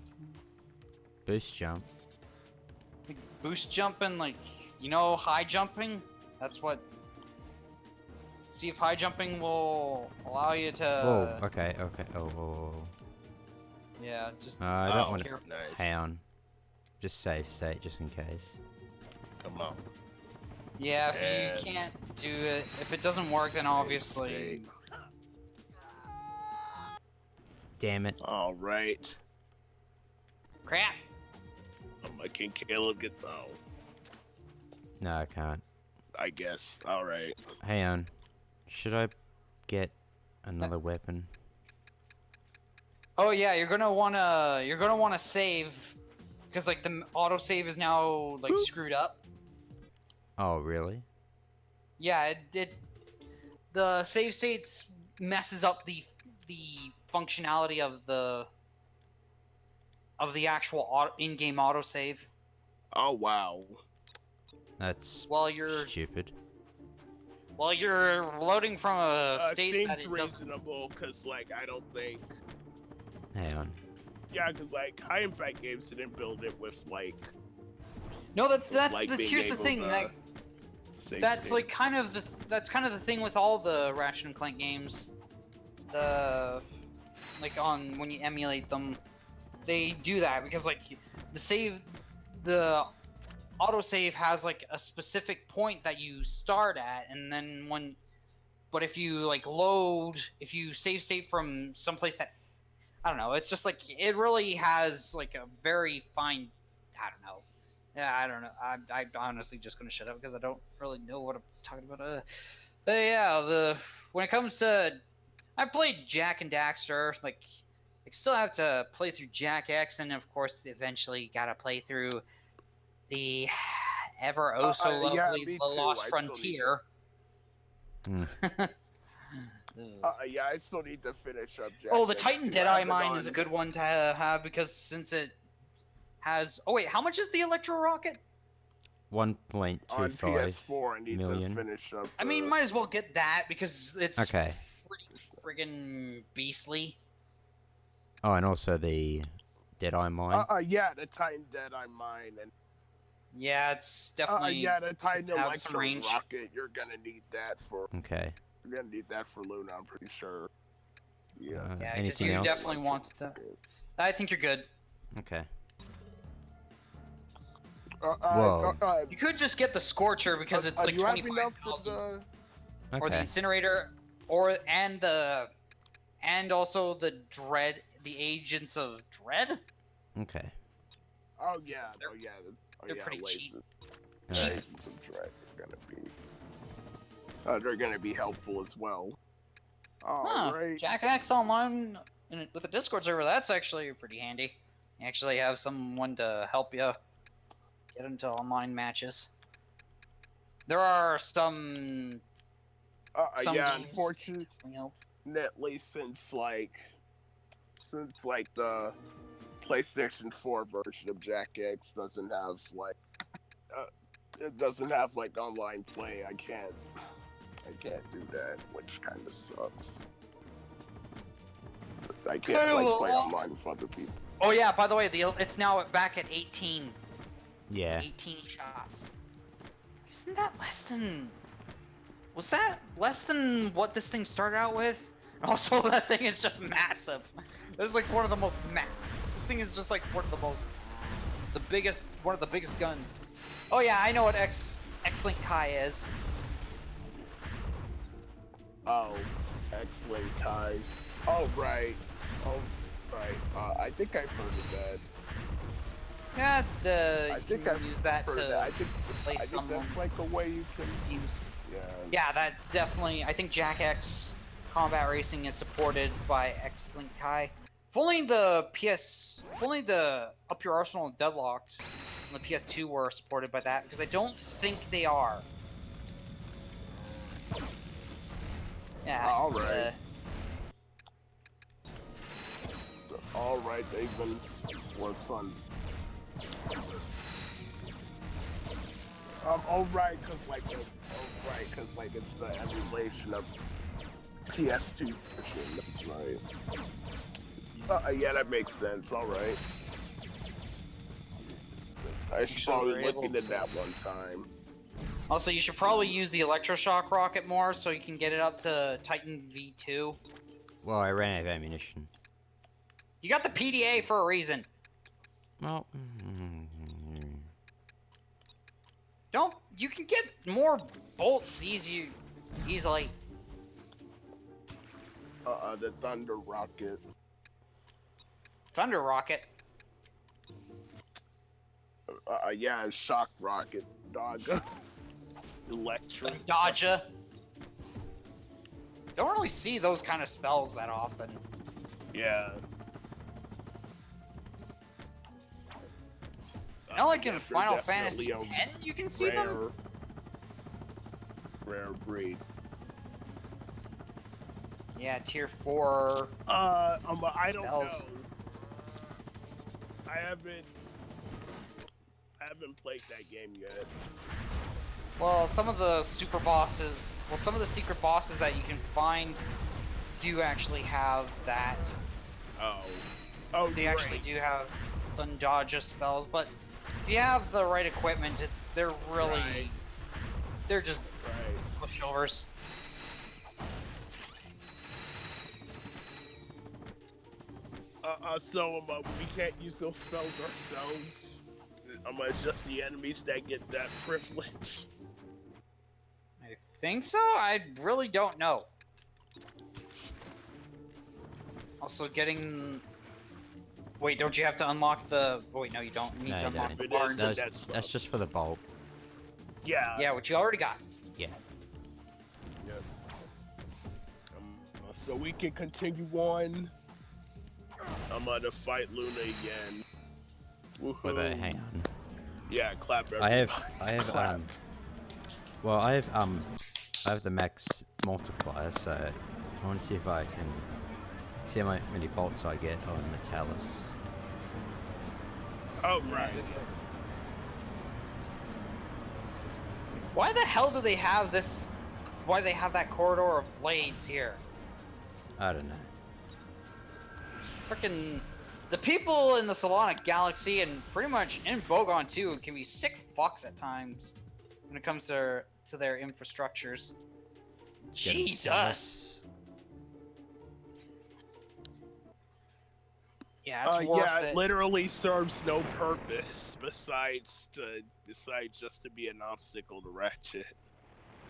Boost jump. Like, boost jump and like, high jumping? That's what. See if high jumping will allow you to. Oh, okay, okay. Oh. Yeah, just. I don't want to. careful. Nice. Hang on. Just save state, just in case. Come on. Yeah, if And you can't do it, if it doesn't work, then save obviously. state. Damn it. All right. Crap! Can Caleb get? Oh, No, I can't. I guess. All right. Hang on. Should I get another weapon? Oh yeah, you're gonna wanna save, because like the auto save is now like screwed up. Oh, really? Yeah, the save states messes up the functionality of the actual in-game autosave Oh wow. That's while you're stupid. loading from a state Seems that it doesn't. reasonable because I don't think. Hang on. Yeah, because high impact games didn't build it with No, that's like the being here's the able thing to that save that's state. like kind of the thing with all the Ratchet and Clank games. On when you emulate them, they do that because like the autosave has like a specific point that you start at, and then but if you if you save state from someplace that, I don't know, it's just like it really has like a very fine, I don't know. Yeah, I don't know. I'm honestly just gonna shut up because I don't really know what I'm talking about. But yeah, when it comes to, I played Jack and Daxter. Like, I still have to play through Jack X, and of course, eventually gotta play through the ever oh so yeah, lovely me The too. Lost I still need Frontier. Yeah, I still need to finish up. Jack Oh, the X Titan 2. I Deadeye haven't mine is a on- good one to have because since it has. Oh wait, how much is the Electro Rocket? on 1.25 PS4. I need million. to finish up. I mean, might as well get that because it's Okay. pretty friggin' beastly. Oh, and also the Deadeye mine. Yeah, the Titan Deadeye mine and Yeah, it's definitely. yeah, the Titan to have some Electro range. Rocket. You're gonna need that for. Okay. You're gonna need that for Luna. I'm pretty sure. Yeah. Yeah, because anything you else? definitely want that. I think you're good. Okay. Whoa. You could just get the Scorcher because it's like you have 25,000, enough for or the Okay. Incinerator, and also the Dread, the Agents of Dread. Okay. Oh yeah. They're- Oh yeah. they're pretty cheap. Alright. Agents of Dread are gonna be. They're gonna be helpful as well. Huh? Alright. Jack X Online with the Discord server. That's actually pretty handy. You actually have someone to help you get into online matches. There are some Yeah. games Unfortunately, definitely help. since the PlayStation 4 version of Jack X doesn't have it doesn't have online play. I can't do that, which kind of sucks. I can't play online with other people. Oh yeah, by the way, it's now back at 18. Yeah. 18 shots. Isn't that less than... Was that less than what this thing started out with? Also, that thing is just massive. This is like one of the most This thing is just like one of the biggest guns. Oh yeah, I know what X-Link Kai is. Oh, excellent, Kai. Oh, right. Oh, right. I think I've heard of that. Yeah, I you think can I've use that heard to of that. I think replace someone. that's like a way you can. Use. Yeah. Yeah, that's definitely. I think Jack X Combat Racing is supported by X-Link Kai. If only the Up Your Arsenal and Deadlocked on the PS2 were supported by that, because I don't think they are. Yeah. All right. All right. They even works on. All right, cause like it's the emulation of PS2 version. That's right. Yeah, that makes sense. All right. I should probably look into that one time. Also, you should probably use the electroshock rocket more so you can get it up to Titan V2. Well, I ran out of ammunition. You got the PDA for a reason. Well, You can get more bolts easily. The Thunder Rocket. Thunder Rocket. Yeah, Shock Rocket. Dog. Electric. Dodger. Don't really see those kind of spells that often. Yeah. Not like in They're Final definitely Fantasy a X, you can see them. Rare breed. Yeah, tier 4. I don't know. Spells. I haven't played that game yet. Well, some of the some of the secret bosses that you can find do actually have that. Oh, They actually do have Thundaja spells, but if you have the right equipment, they're just pushovers. So we can't use those spells ourselves. It's just the enemies that get that privilege. I think so? I really don't know. Also getting... Wait, don't you have to unlock the... Oh, wait, no, you don't. You need to unlock the barn. that's just for the bolt. Yeah. Yeah, which you already got. Yeah. Yep. So we can continue on. I'm gonna fight Luna again. Wait, hang on. Yeah, clap. I have Clap. well, I have the max multiplier, so I want to see if I can see how many bolts I get on Metallus. Oh right. Why the hell do they have this... Why do they have that corridor of blades here? I don't know. Frickin' the people in the Solonic Galaxy and pretty much in Bogon too can be sick fucks at times when it comes to their infrastructures. Jesus. Yeah, it's worth yeah, it. it literally serves no purpose besides just to be an obstacle to Ratchet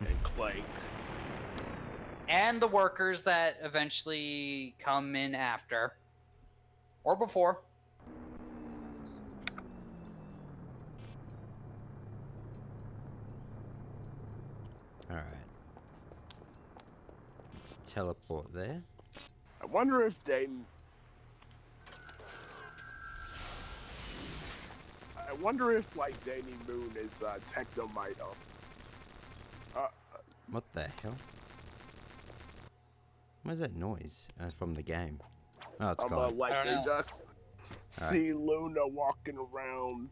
and Clank. And the workers that eventually come in after. Or before. Alright. Let's teleport there. I wonder if they. I wonder if like Danny Moon is Technomite. What the hell? Where's that noise from the game? Oh, it's gone. Like I they don't know. just see Luna walking around.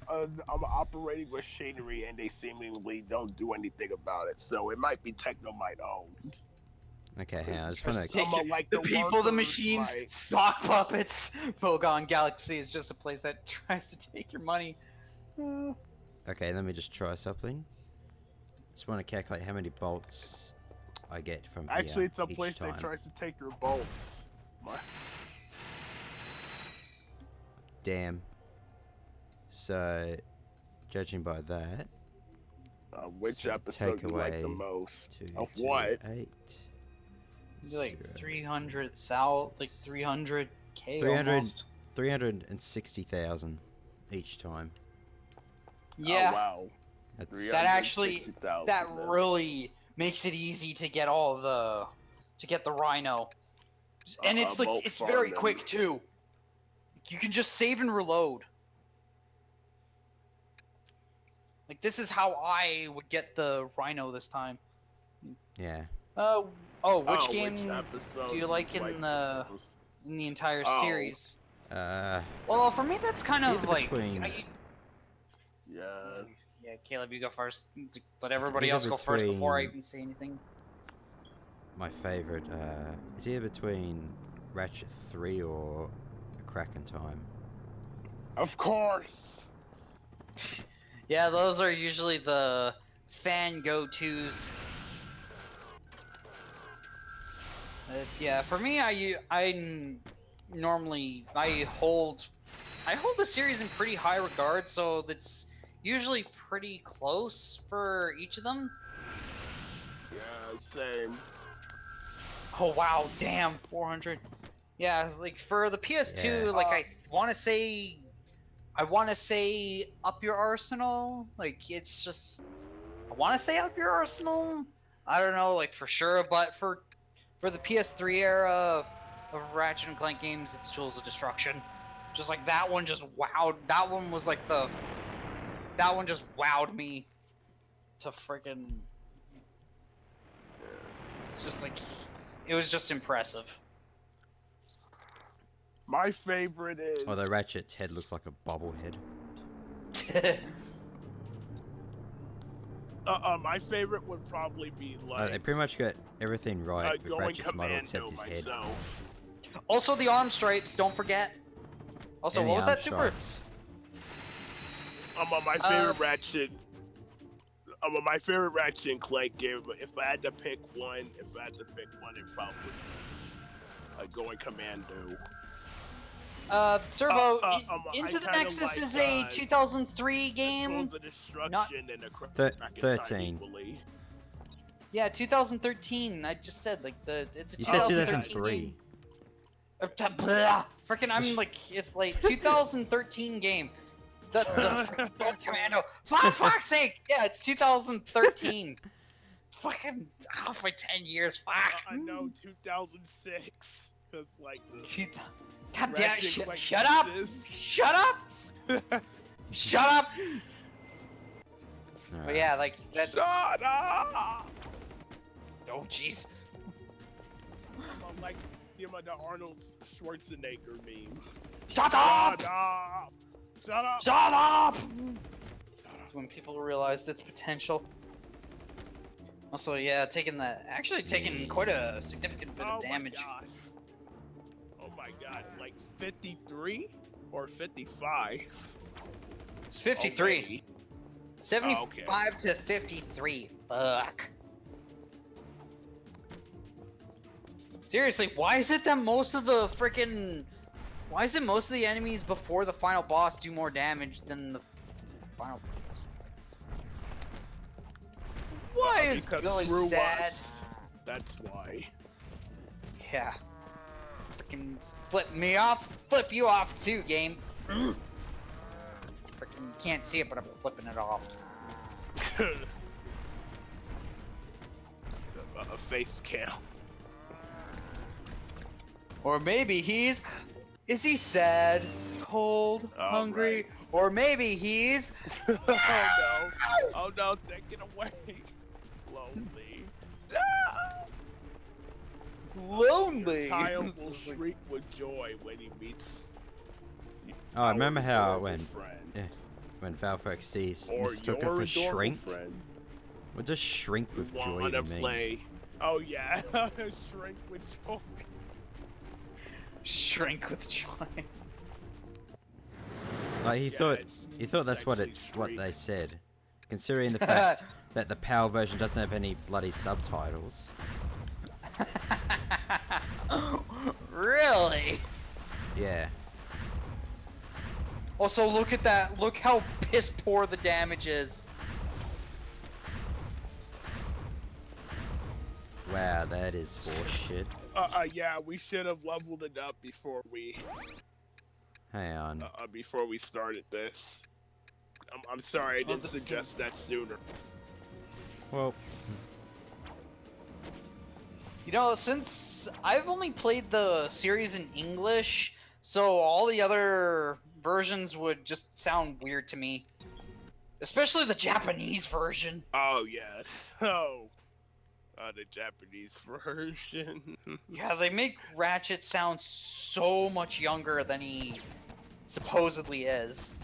I'm operating machinery, and they seemingly don't do anything about it. So it might be Technomite owned. Okay, hang on. I just want to. Take Like the people, the workers, machines, like- sock puppets. Bogon Galaxy is just a place that tries to take your money. Okay, let me just try something. Just want to calculate how many bolts I get from here. Actually, it's a each place time. that tries to take your bolts. Damn. So, judging by that, Which So episode take you like the away most? 2, Of 2, what? 8. Like 0, 300,000, like 300k 300 almost. 360,000 each time. Yeah, Oh, wow. That's, that actually, 360,000, that that's- really makes it easy to get all the, to get the rhino. And it's like, boat it's very farming. quick too. You can just save and reload. Like, this is how I would get the rhino this time. yeah. Oh, which game episode do you like in the most? entire Oh. series? Uh, Well, for me, that's kind it's of either like. between- Yeah. Yeah, Caleb, you go first. Let everybody either else go first before I between- even say anything. my favorite is either between Ratchet 3 or A Crack in Time. Of course. Yeah, those are usually the fan go-tos. Yeah, for me, I normally hold the series in pretty high regard, so that's usually pretty close for each of them. Yeah, same. Oh wow, damn, 400. Yeah, like for the PS2, Yeah. like I want to say up your arsenal. Like it's just, I want to say up your arsenal. I don't know, like for sure, but for the PS3 era of Ratchet and Clank games, it's Tools of Destruction. Just like that one just wowed. That one was like that one just wowed me to freaking. Just like, it was just impressive. My favorite is. Although Ratchet's head looks like a bobblehead. My favorite would probably be like. They pretty much got everything right with going Ratchet's model commando except his head. myself. Also, the arm stripes, don't forget. Also, And what the was arm that super? stripes. My favorite Ratchet. My favorite Ratchet and Clank game. If I had to pick one, it probably going commando. Servo, I Into the kinda Nexus like, is a 2003 game. Tools of Destruction and a Crack Thir- in Time 13. equally. Yeah, 2013. I just said like it's a You said 2013 2003. game. Freaking, I'm like, it's like 2013 game. The freaking Commando. For fuck's sake! Yeah, it's 2013. Fucking off by 10 years. Fuck. I know 2006, cause like the God damn Ratchet it! Clank Shut up! Nexus. Shut up! Shut up! But Alright. yeah, like that's. Shut up! Oh jeez. I'm like the Arnold Schwarzenegger meme. Shut Shut up! up! Shut up! Shut up! Shut up! That's when people realized its potential. Also, yeah, taking quite a significant bit of damage. Oh my god, like 53 or 55? It's 53. Already. 75 to 53. Fuck. Seriously, why is it that most of the enemies before the final boss do more damage than the final boss? Why is Because Billy screw sad? us. That's why. Yeah. Freaking flip me off, flip you off too, game. Freaking, you can't see it, but I'm flipping it off. A face cam. Or maybe is he sad, cold, hungry, right. or maybe he's Oh no! Oh no! Take it away. Lonely. lonely. Kyle will shriek with joy when he meets. Oh, I remember our how adorable when friend. when Valfrex sees Or mistook your her for adorable shrink. friend. What does shrink with joy Wanna mean? play? Oh yeah, shrink with joy. Shrink with joy. Like he it's thought that's what actually they said, considering the fact that the PAL version doesn't have any bloody subtitles. Really? Yeah. Also, look at that. Look how piss poor the damage is. that is horseshit. Yeah, we should have leveled it up before we Hang on. before we started this. I'm sorry, I Well, didn't this suggest that sooner. Well, You know, since I've only played the series in English, so all the other versions would just sound weird to me. Especially the Japanese version. Oh yes. Oh, the Japanese version. Yeah, they make Ratchet sound so much younger than he supposedly is.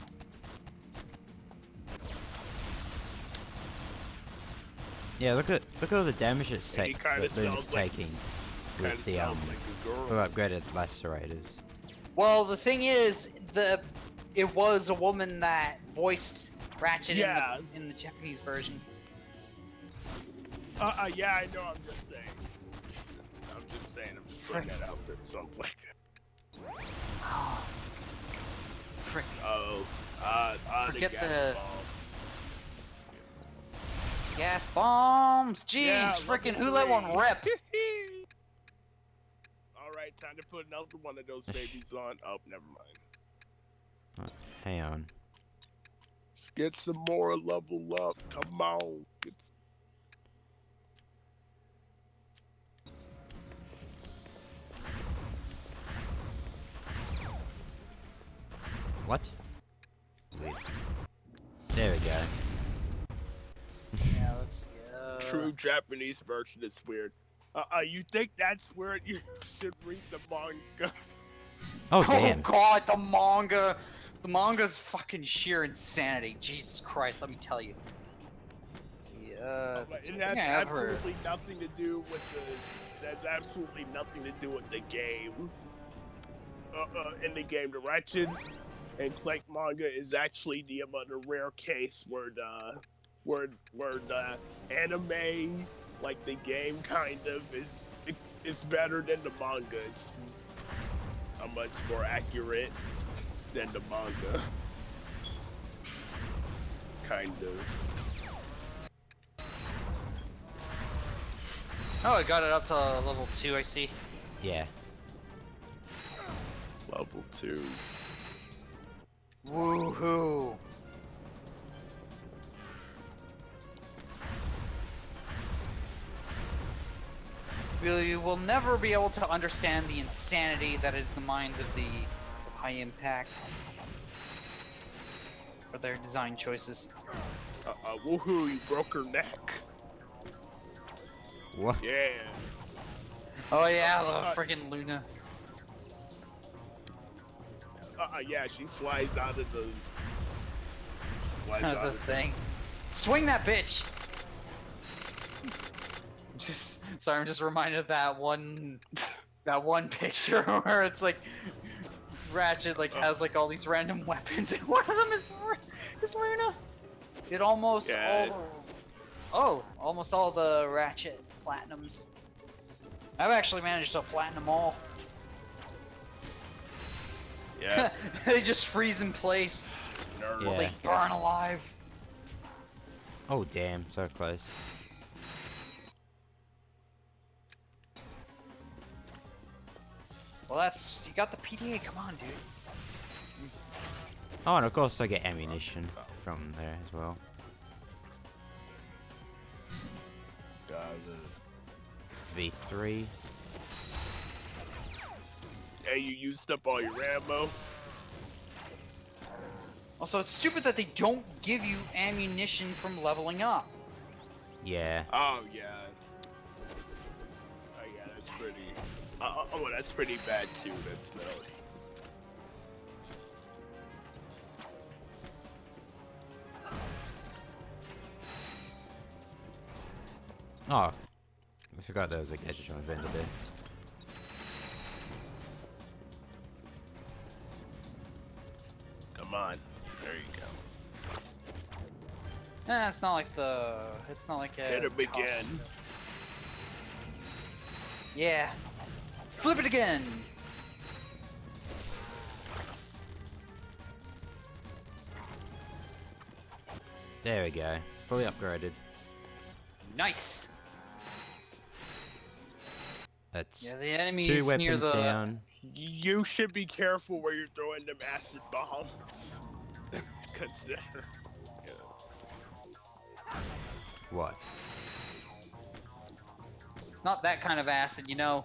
yeah. Look at all the damage it's And he kinda that Luna's sounds like- taking Kinda with the sounds like a girl. for upgraded lacerators. Well, the thing is, it was a woman that voiced Ratchet Yeah. in the Japanese version. Yeah, I know. I'm just saying. I'm just throwing that out there. Sounds like. Frick. Oh, the Forget gas the- bombs. Gas bombs! Jeez, Yeah, frickin' level who let one 3. rip? All right, time to put another one of those babies on. Oh, never mind. Hang on. Let's get some more level up. Come on. What? Weird. There we go. Yeah, let's go. True Japanese version is weird. You think that's weird? You should read the manga. Oh Oh damn. god, the manga! The manga's fucking sheer insanity. Jesus Christ, let me tell you. It has absolutely nothing to do with the. That's absolutely nothing to do with the game. In the game, the Ratchet and Clank manga is actually the rare case where the anime, like the game, kind of is better than the manga. It's much more accurate than the manga. Kind of. Oh, I got it up to level 2, I see. Yeah. Level 2. Woohoo! We will never be able to understand the insanity that is the minds of the High Impact. For their design choices. Woohoo, you broke her neck. What? Yeah. Oh yeah, the freaking Luna. Yeah, she flies out of the. Flies out The of thing. Swing that bitch! I'm just reminded of that one picture where it's like Ratchet has like all these random weapons and one of them is Luna. It almost almost all the Ratchet platinums. I've actually managed to platinum all. Yeah. They just freeze in place Nerd. while they Yeah. burn alive. Oh damn, so close. Well, you got the PDA. Come on, dude. Oh, and of course I get ammunition from there as well. V3. Hey, you used up all your ammo. Also, it's stupid that they don't give you ammunition from leveling up. Yeah. Oh yeah. Oh yeah, that's pretty. Oh, that's pretty bad too. That's smelly. Oh, I forgot there was a gadget on a vendor there. Come on. There you go. It's not like it's not like a. Hit him again. Yeah. Flip it again. There we go. Fully upgraded. Nice. That's Yeah, the 2 enemies weapons near the. down. You should be careful where you're throwing them acid bombs. Consider. What? It's not that kind of acid, you know.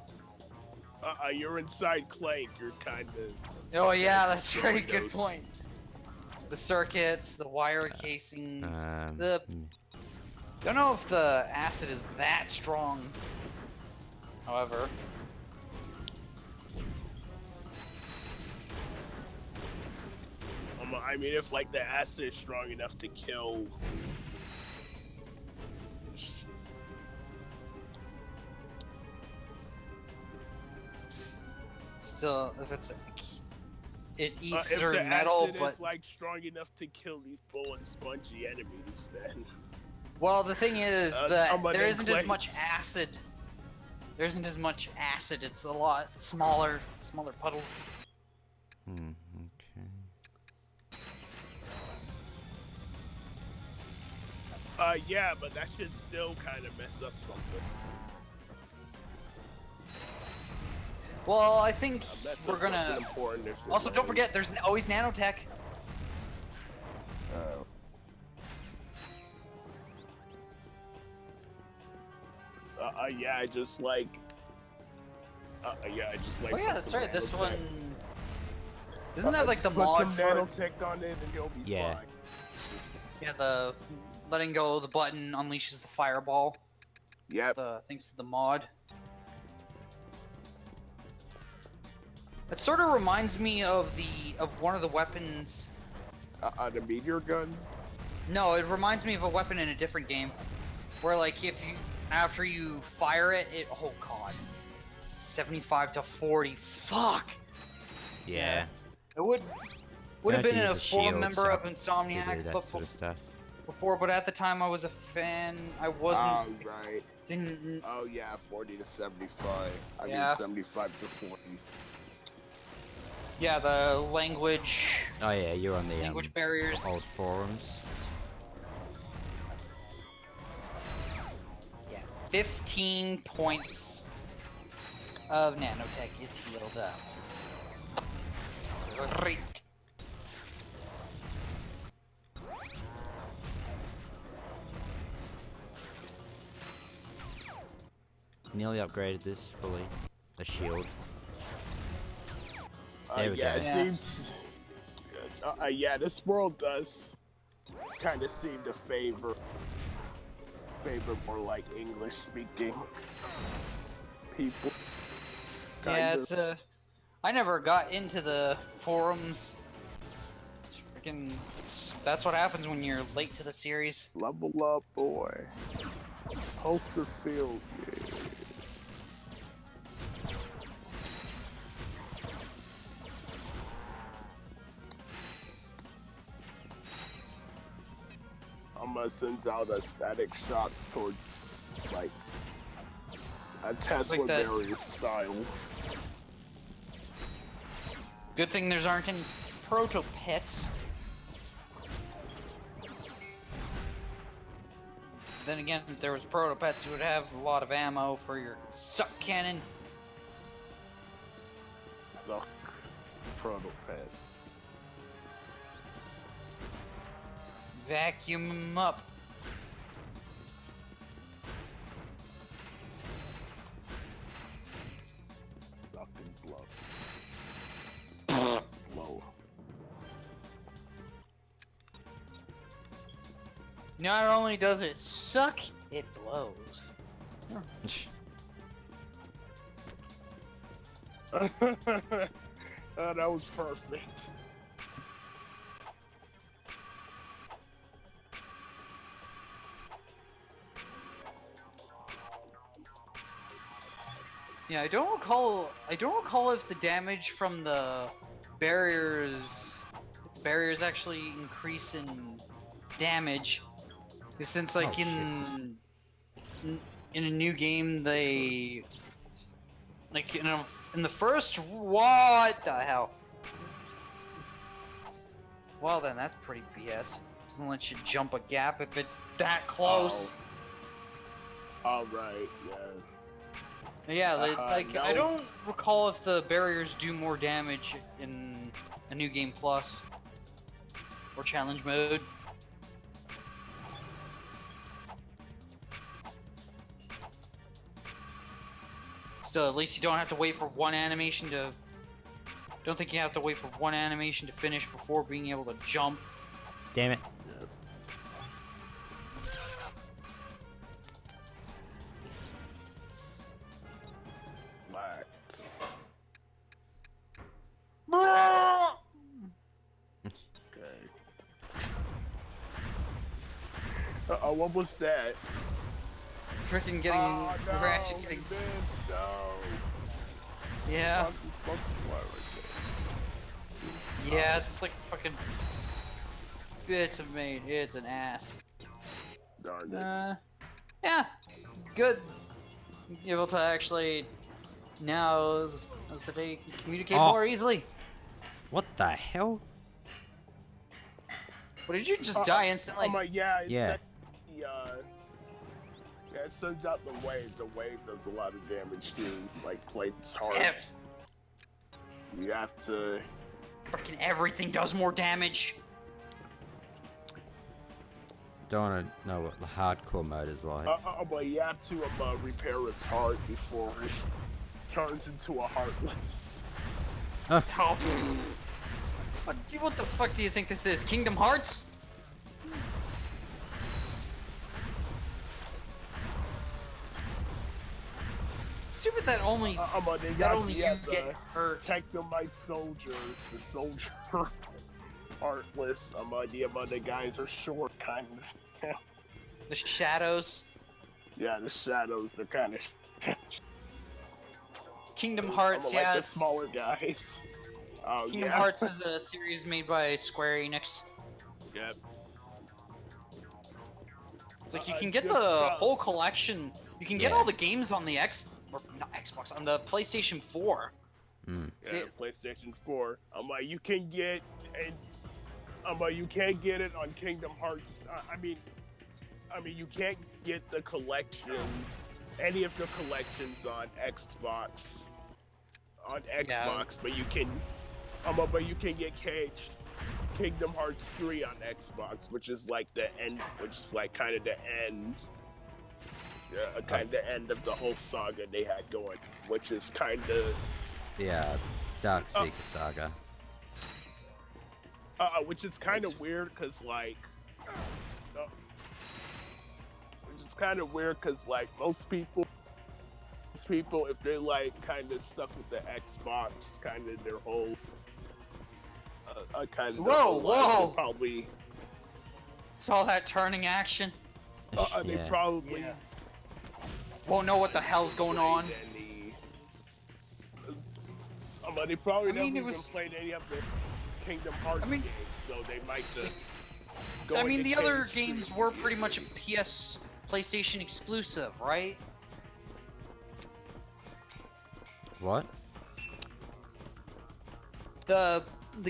You're inside Clank. You're kind of. Oh yeah, that's a very destroying good those. point. The circuits, the wire casings, the. Don't know if the acid is that strong. However. I mean, if like the acid is strong enough to kill. Still, if it's. It eats If through the metal, acid but. is like strong enough to kill these bull and spongy enemies, then. Well, the thing is that someone there in isn't as much place. acid. There isn't as much acid. It's a lot smaller puddles. Okay. Yeah, but that should still kind of mess up something. Well, I think Mess we're up gonna. something important if you're Also, don't playing. forget, there's always nanotech. Yeah, I just like. I just like. Oh yeah, put that's some right. This nanotech. one. Isn't that like the just put mod some for? nanotech on it and you'll be Yeah. fine. Yeah, the letting go of the button unleashes the fireball. Yep. Thanks to the mod. It sort of reminds me of one of the weapons. The meteor gun. No, it reminds me of a weapon in a different game, where like if you after you fire it, oh god, 75 to 40. Fuck. Yeah. It would You have have to been a use a forum shield member to of do Insomniac, that but sort of stuff. before, but at the time I was a fan. I wasn't. Oh, right. Didn't. Oh, yeah, 40 to 75. I Yeah. mean, 75 to 40. Yeah, the language. Oh yeah, you're on the Language barriers. old forums. Yeah, 15 points of nanotech is healed up. Great. Nearly upgraded this fully. The shield. There we Yeah, go. it seems. Yeah, this world does kind of seem to favor more like English speaking people. Yeah, Kinda. it's I never got into the forums. That's what happens when you're late to the series. Level up, boy. Poster field, yeah. Sends out a static shots toward, like, a Tesla Like that- barrier style. Good thing there's aren't any proto pets. Then again, if there was proto pets, you would have a lot of ammo for your suck cannon. So, proto pet. Vacuum 'em up. Fucking blow. Not only does it suck, it blows. Oh, that was perfect. Yeah, I don't recall if the damage from the barriers actually increase in damage. 'Cause since like Oh, in a new game they like in the first what the hell? Well then that's pretty BS. Doesn't let you jump a gap if it's that close. All right, yeah. Yeah, like I no. don't recall if the barriers do more damage in a new game plus or challenge mode. Still, at least you don't have to wait for one animation to. Don't think you have to wait for one animation to finish before being able to jump. Damn it. Lacked. Okay. Uh-oh, what was that? Freaking getting Oh, no, Ratchet getting. he missed, no. Yeah, Lost his smoke supply right yeah, it's like fucking. It's made. It's an ass. there. Darn it. Yeah, it's good. Able to actually now, as the day, can communicate Oh. more easily. What the hell? What did you just die instantly? Oh my, yeah. Yeah. Yeah, it sends out the wave. The wave does a lot of damage too. Like, plates hard. Yeah, You have to. freaking everything does more damage. Don't want to know what the hardcore mode is like. But you have to repair his heart before he turns into a heartless. Oh. What the fuck do you think this is? Kingdom Hearts? Stupid that only They that got only you the get hurt. Tectomite soldiers, the soldier heartless. The guys are short, kind of. The shadows. Yeah, the shadows, they're kind of. Kingdom Hearts, like yeah. the It's, smaller guys. Oh, Kingdom yeah. Hearts is a series made by Square Enix. Yep. It's like you can It's get good the stuff. whole collection. You can get Yeah. all the games on the not Xbox, on the PlayStation 4. Mm. See- Yeah, PlayStation 4. you can get, and you can't get it on Kingdom Hearts. I mean, you can't get the collection, any of the collections on Xbox. But you can, get Kingdom Hearts 3 on Xbox, which is like the end, which is like kind of the end. Kind of the end of the whole saga they had going, which is kind of. Yeah, Dark Seeker Saga. Which is kind of weird, cause like, most people, if they're like kind of stuck with the Xbox, kind of their whole, kind of. Whoa! Probably. Saw that turning action. They Yeah. probably. Yeah. Won't know what the hell's going on. They probably I mean, never it even was- played any of the Kingdom Hearts I mean- games, so they might just. Go I mean, into the other Cage games 3. were pretty much a PlayStation exclusive, right? What? The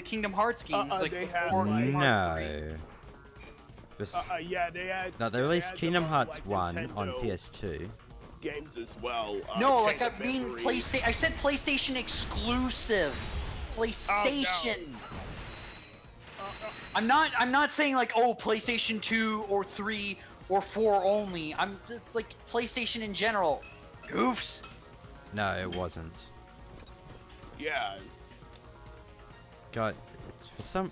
Kingdom Hearts games, like they had, before like- Kingdom Hearts 3. No. This- Yeah, they had. no, they released had Kingdom them Hearts like 1 on Nintendo PS2. games as well. No, like I Kingdom mean Memories. PlayStation. I said PlayStation exclusive. PlayStation. I'm not saying like PlayStation 2 or 3 or 4 only. I'm just like PlayStation in general. Goofs. No, it wasn't. Yeah. God, it's for some.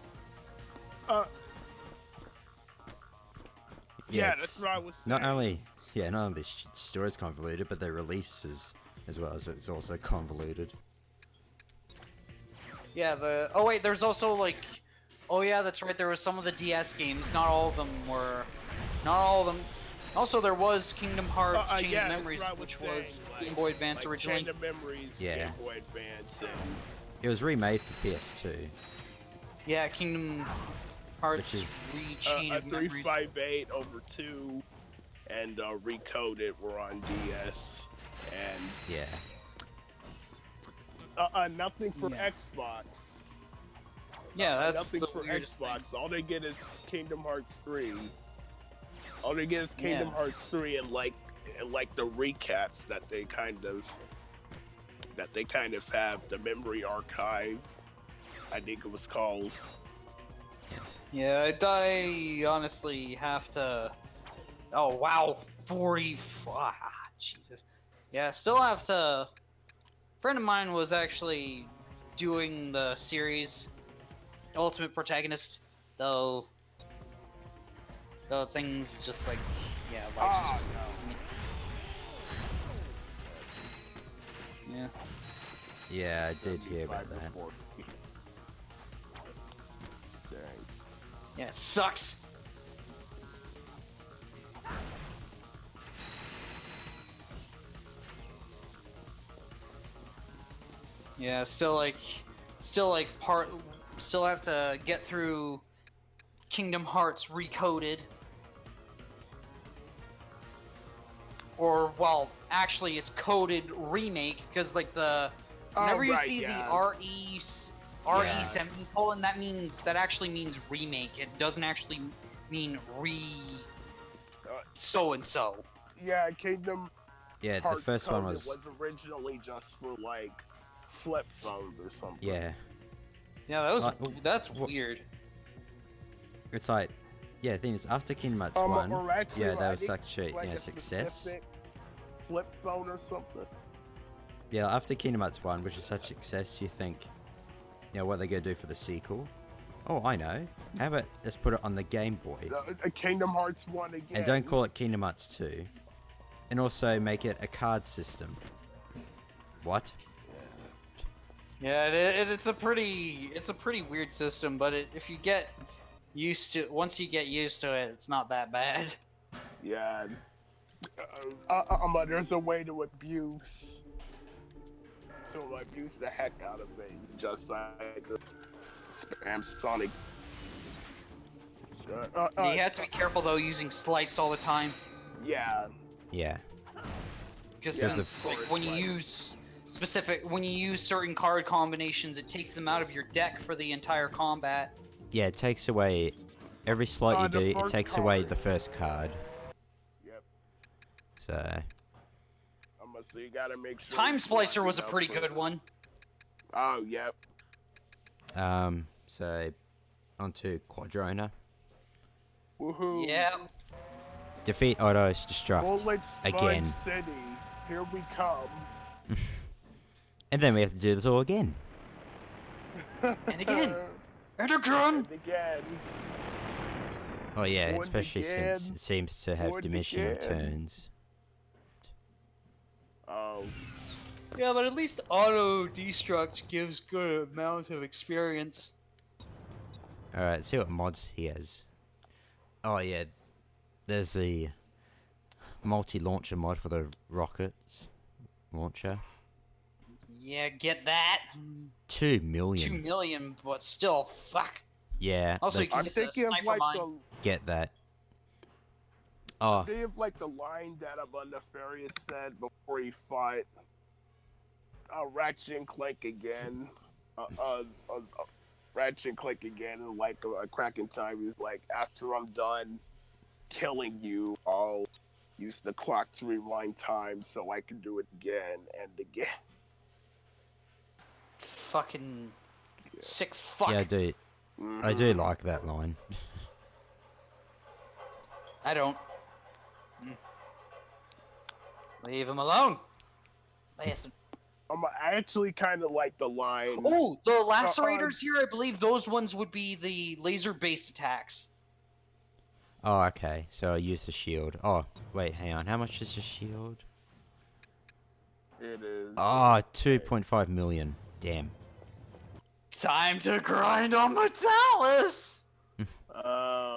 Yeah, it's that's what I was saying. Not only the story is convoluted, but their releases as well, so it's also convoluted. Yeah. Oh wait, there's also like. Oh yeah, that's right. There was some of the DS games. Not all of them were. Not all of them. Also, there was Kingdom Hearts Chain yeah, of that's Memories, what I was which saying, was like- Game Boy Advance like originally. Chain of Memories, Yeah. Game Boy Advance, and It was remade for PS2. Yeah, Kingdom Hearts Which is- 3 Chain a of Memories. 358 over 2, and Recoded were on DS, and Yeah. nothing for Yeah. Xbox. Yeah, that's Nothing the for weirdest thing. Xbox. All they get is Kingdom Hearts 3. All they get is Kingdom Yeah. Hearts 3 and like like the recaps that they kind of have, the memory archive, I think it was called. Yeah, I honestly have to. Oh wow, 40. Jesus. Yeah, still have to. A friend of mine was actually doing the series Ultimate Protagonist, though. Though things just like, yeah, life's just. Yeah. Yeah, I did hear about that. Yeah, it sucks. Yeah, still have to get through Kingdom Hearts Recoded. Or, well, actually it's Coded Remake, because like whenever you see the RE semicolon, that actually means remake. It doesn't actually mean so-and-so. Yeah, Kingdom Yeah, Hearts the first one Coded was. originally just for like flip phones or something. Yeah. Yeah, Like, that's weird. It's like, yeah, the thing is, after Kingdom Hearts 1, or actually, yeah, that I was think such a like a success. specific flip phone or something. Yeah, after Kingdom Hearts 1, which is such a success, you think, you know, what they're going to do for the sequel? Oh, I know. How about let's put it on the Game Boy? Kingdom Hearts 1 again. And don't call it Kingdom Hearts 2. And also make it a card system. What? Yeah, it's a pretty weird system, but if you get once you get used to it, it's not that bad. Yeah. There's a way to abuse the heck out of it, just like spam Sonic. You have to be careful though using slights all the time. Yeah. Yeah. Because Yeah, since like when you use certain card combinations, it takes them out of your deck for the entire combat. Yeah, it takes away... Every slot you do, it takes away the first card. Yep. So... So you gotta make sure... Time Splicer was a pretty good one. Oh, yep. So... Onto Quadrona. Woohoo. Yeah. Defeat Auto's Destruct. Bullet Again. City. Here we come. And then we have to do this all again. And again. And again. And again. Oh yeah, And especially again. since it seems to have And diminishing again. returns. Oh. Yeah, but at least auto destruct gives good amount of experience. Alright, let's see what mods he has. Oh yeah, there's the multi-launcher mod for the rockets launcher. Yeah, get that. 2 million. 2 million, but still, fuck. Yeah, Also, you can I'm get the thinking of sniper like mine. get that. Oh, they have like the line that Nefarious said before he fought Ratchet and Clank again. Ratchet and Clank again, and like a cracking time. He's like, after I'm done killing you, I'll use the clock to rewind time so I can do it again and again. Fucking sick fuck. yeah, I do. I do like that line. I don't. Leave him alone. Bastard. I actually kind of like the line. Oh, the lacerators here, I believe those ones would be the laser-based attacks. Oh, okay. So I use the shield. Oh, wait, hang on. How much is the shield? It is. Oh, 2.5 million. Damn. Time to grind on Metalis!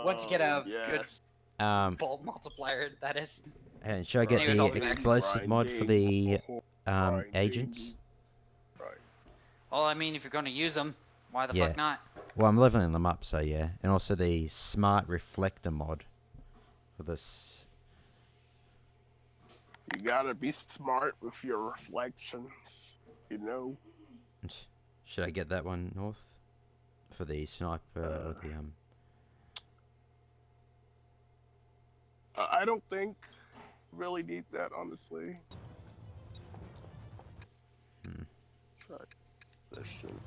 Once you get a good bulk multiplier, that is. And should I get Anyways, I'll the be back. explosive mod for the agents? Right. Well, I mean, if you're gonna use them, why the Yeah. fuck not? Well, I'm leveling them up, so yeah. And also the smart reflector mod for this. You gotta be smart with your reflections, you know? Should I get that one, North? For the sniper or the I don't think really need that, honestly. Hmm. Try position.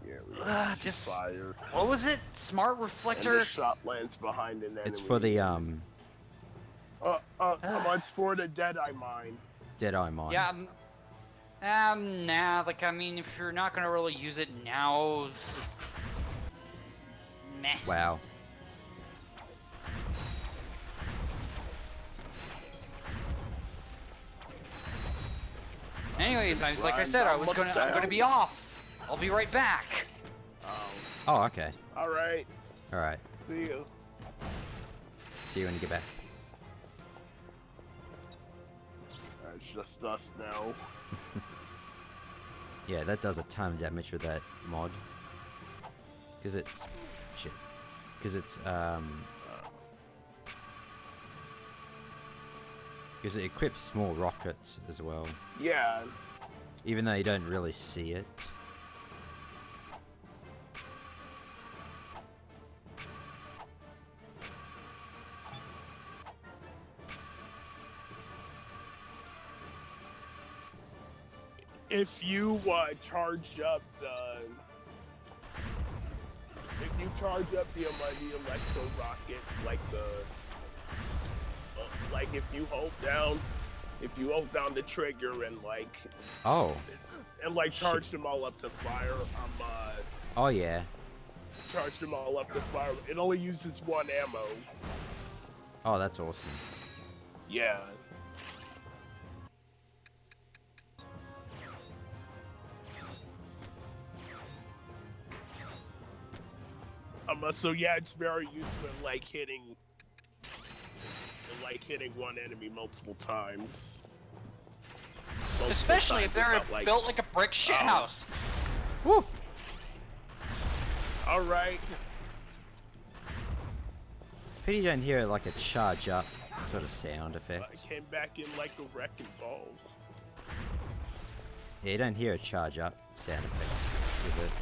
Yeah, we Just fire. what was it? Smart And reflector. the shot lands behind an enemy. It's for the Come on, it's for the Deadeye mine. Deadeye mine. Yeah. Nah. Like I mean, if you're not gonna really use it now, it's just meh. Wow. Anyways, like I said, I'm gonna be off. I'll be right back. Oh, okay. Alright, Alright. see you. See you when you get back. It's just us now. Yeah, that does a ton of damage with that mod. Because it's... shit. Because it's, because it equips small rockets as well. Yeah. Even though you don't really see it. If you charge up the electro rockets, like if you hold down the trigger and Oh. charge them all up to fire, Oh, yeah. charge them all up to fire. It only uses one ammo. Oh, that's awesome. Yeah. So yeah, it's very useful in hitting one enemy multiple times. Especially if they're built like a brick shithouse. Woo! Alright. Pity you don't hear like a charge up sort of sound I effect. came back in like a wrecking ball. Yeah, you don't hear a charge up sound effect with it.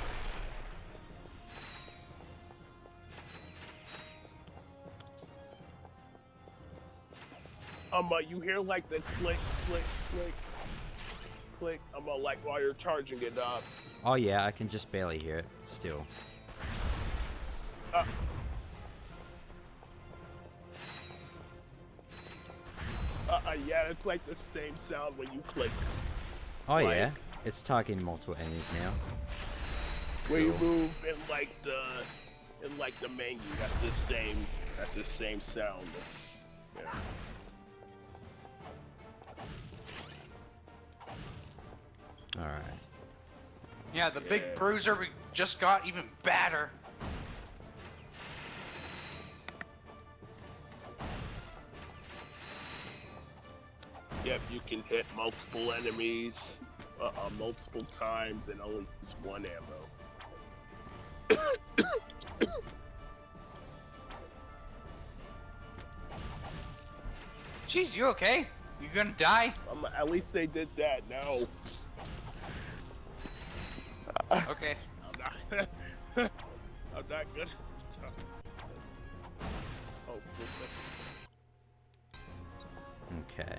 You hear like the click, click, click, click. Like while you're charging it up. Oh yeah, I can just barely hear it still. Yeah, it's like the same sound when you click. Oh yeah, it's targeting multiple enemies now. When you move in the menu, that's the same sound. Yeah. Alright. Yeah, the big bruiser we just got even badder. Yep, you can hit multiple enemies multiple times and only use one ammo. Jeez, you okay? You gonna die? At least they did that. Now. Okay. I'm not good. Oh, Okay.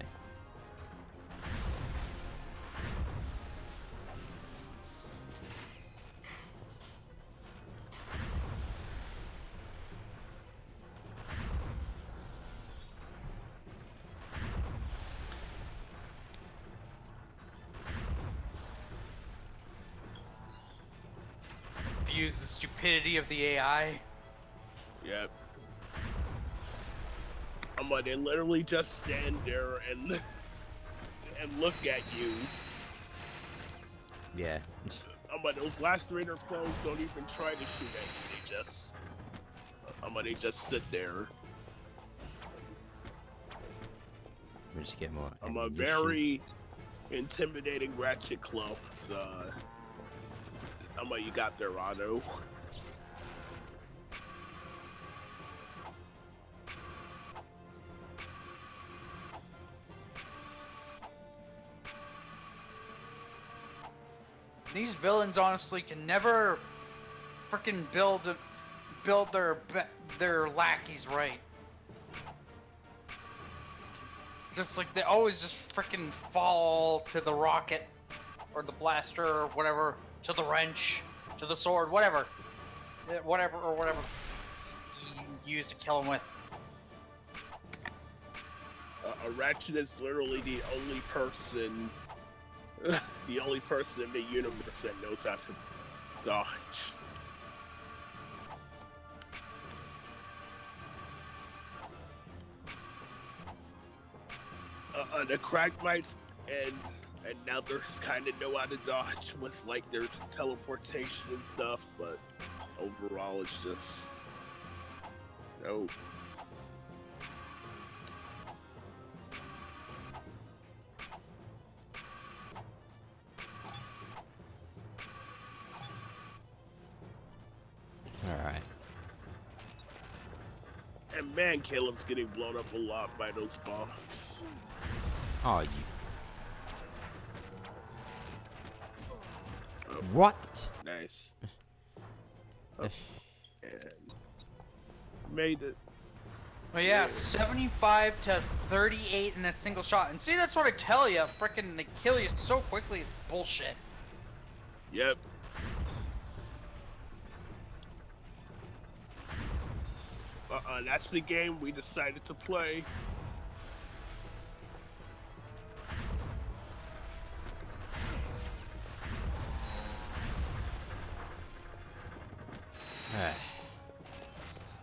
Use the stupidity of the AI. Yep. They literally just stand there and look at you. Yeah. Those last Raider clones don't even try to shoot at you. They just sit there. Let me just get more. I'm a ammunition. very intimidating Ratchet clone. You got their auto. These villains honestly can never freaking build their lackeys right. just like they always just freaking fall to the rocket, or the blaster, or whatever, to the wrench, to the sword, whatever, whatever you use to kill him with. Ratchet is literally the only person, the only person in the universe that knows how to dodge. The crack mites and now there's kind of know how to dodge with like their teleportation and stuff, but overall it's just no. Alright. And man, Caleb's getting blown up a lot by those bombs. Oh, you. What? Nice. And made it. But yeah, 75 to 38 in a single shot. And see, that's what I tell you. Frickin' they kill you so quickly, it's bullshit. Yep. That's the game we decided to play.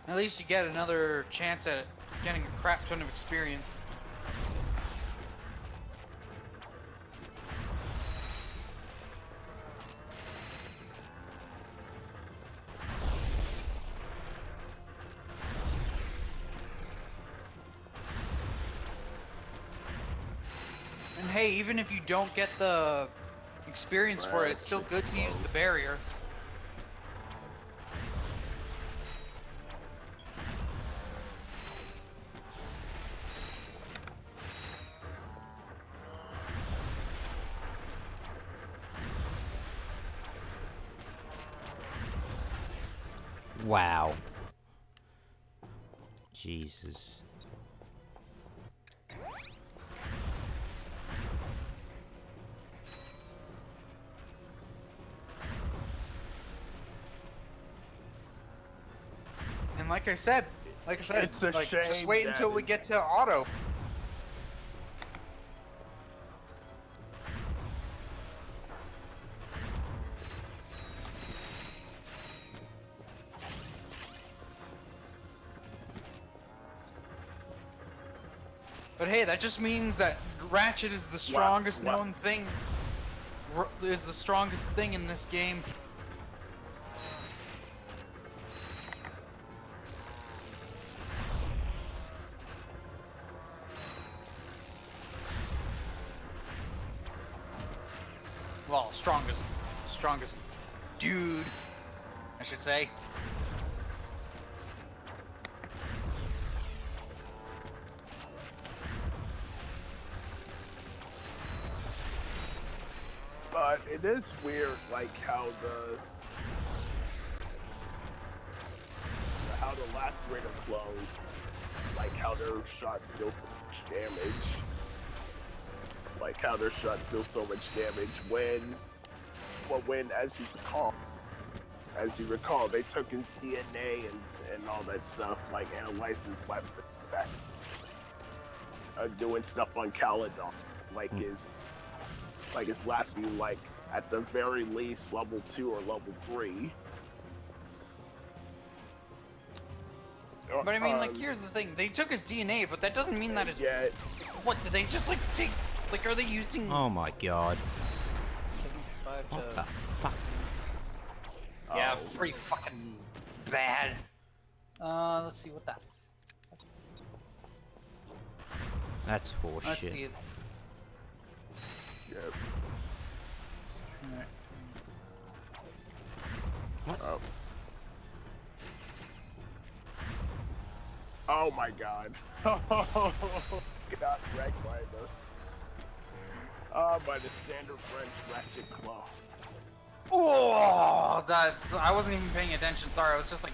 At least you get another chance at getting a crap ton of experience. And hey, even if you don't get the experience for it, it's still good to use the barrier. Wow. Jesus. And like I said, It's a like, shame just wait that until we it's- get to auto. But hey, that just means that Ratchet is the strongest Wow. known thing. Is the strongest thing in this game. Well, strongest dude, I should say. But it is weird, like how the lacerator blow, like how their shots deal so much damage. Like how their shots deal so much damage when as you recall, they took his DNA and all that stuff, like analyzed his weapon back, doing stuff on Caledon, like his last few, like at the very least level 2 or level 3. But I mean, like, here's the thing: they took his DNA, but that doesn't mean that it's. Yeah, What did they just like take? Like, are they using? Oh my god. 75 What the fuck? Yeah, Oh. pretty fucking bad. Let's see what that. That's Let's see horseshit. it. Yep. What? Oh my god. Got wrecked by the standard French Ratchet claw. Oh, that's. I wasn't even paying attention. Sorry, I was just like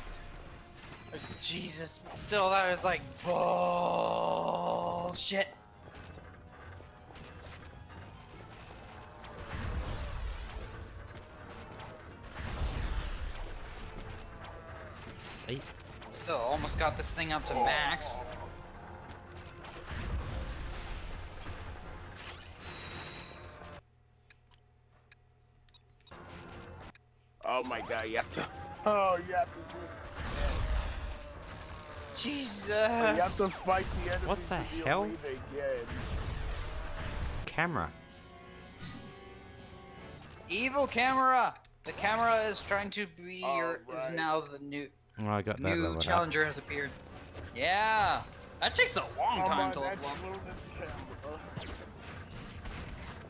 Jesus. Still, that is like bullshit. Hey, Still, almost got this thing up to max. Oh my god, you have to. Oh, you have to do. Jesus. You have to fight the enemy. What the to the hell? arena again. camera. Evil camera! The camera is trying to be your, is Alright. now the new Oh, I got that new leveled up. challenger has appeared. Yeah! That takes a long I'm time on to that level up. slowness camera.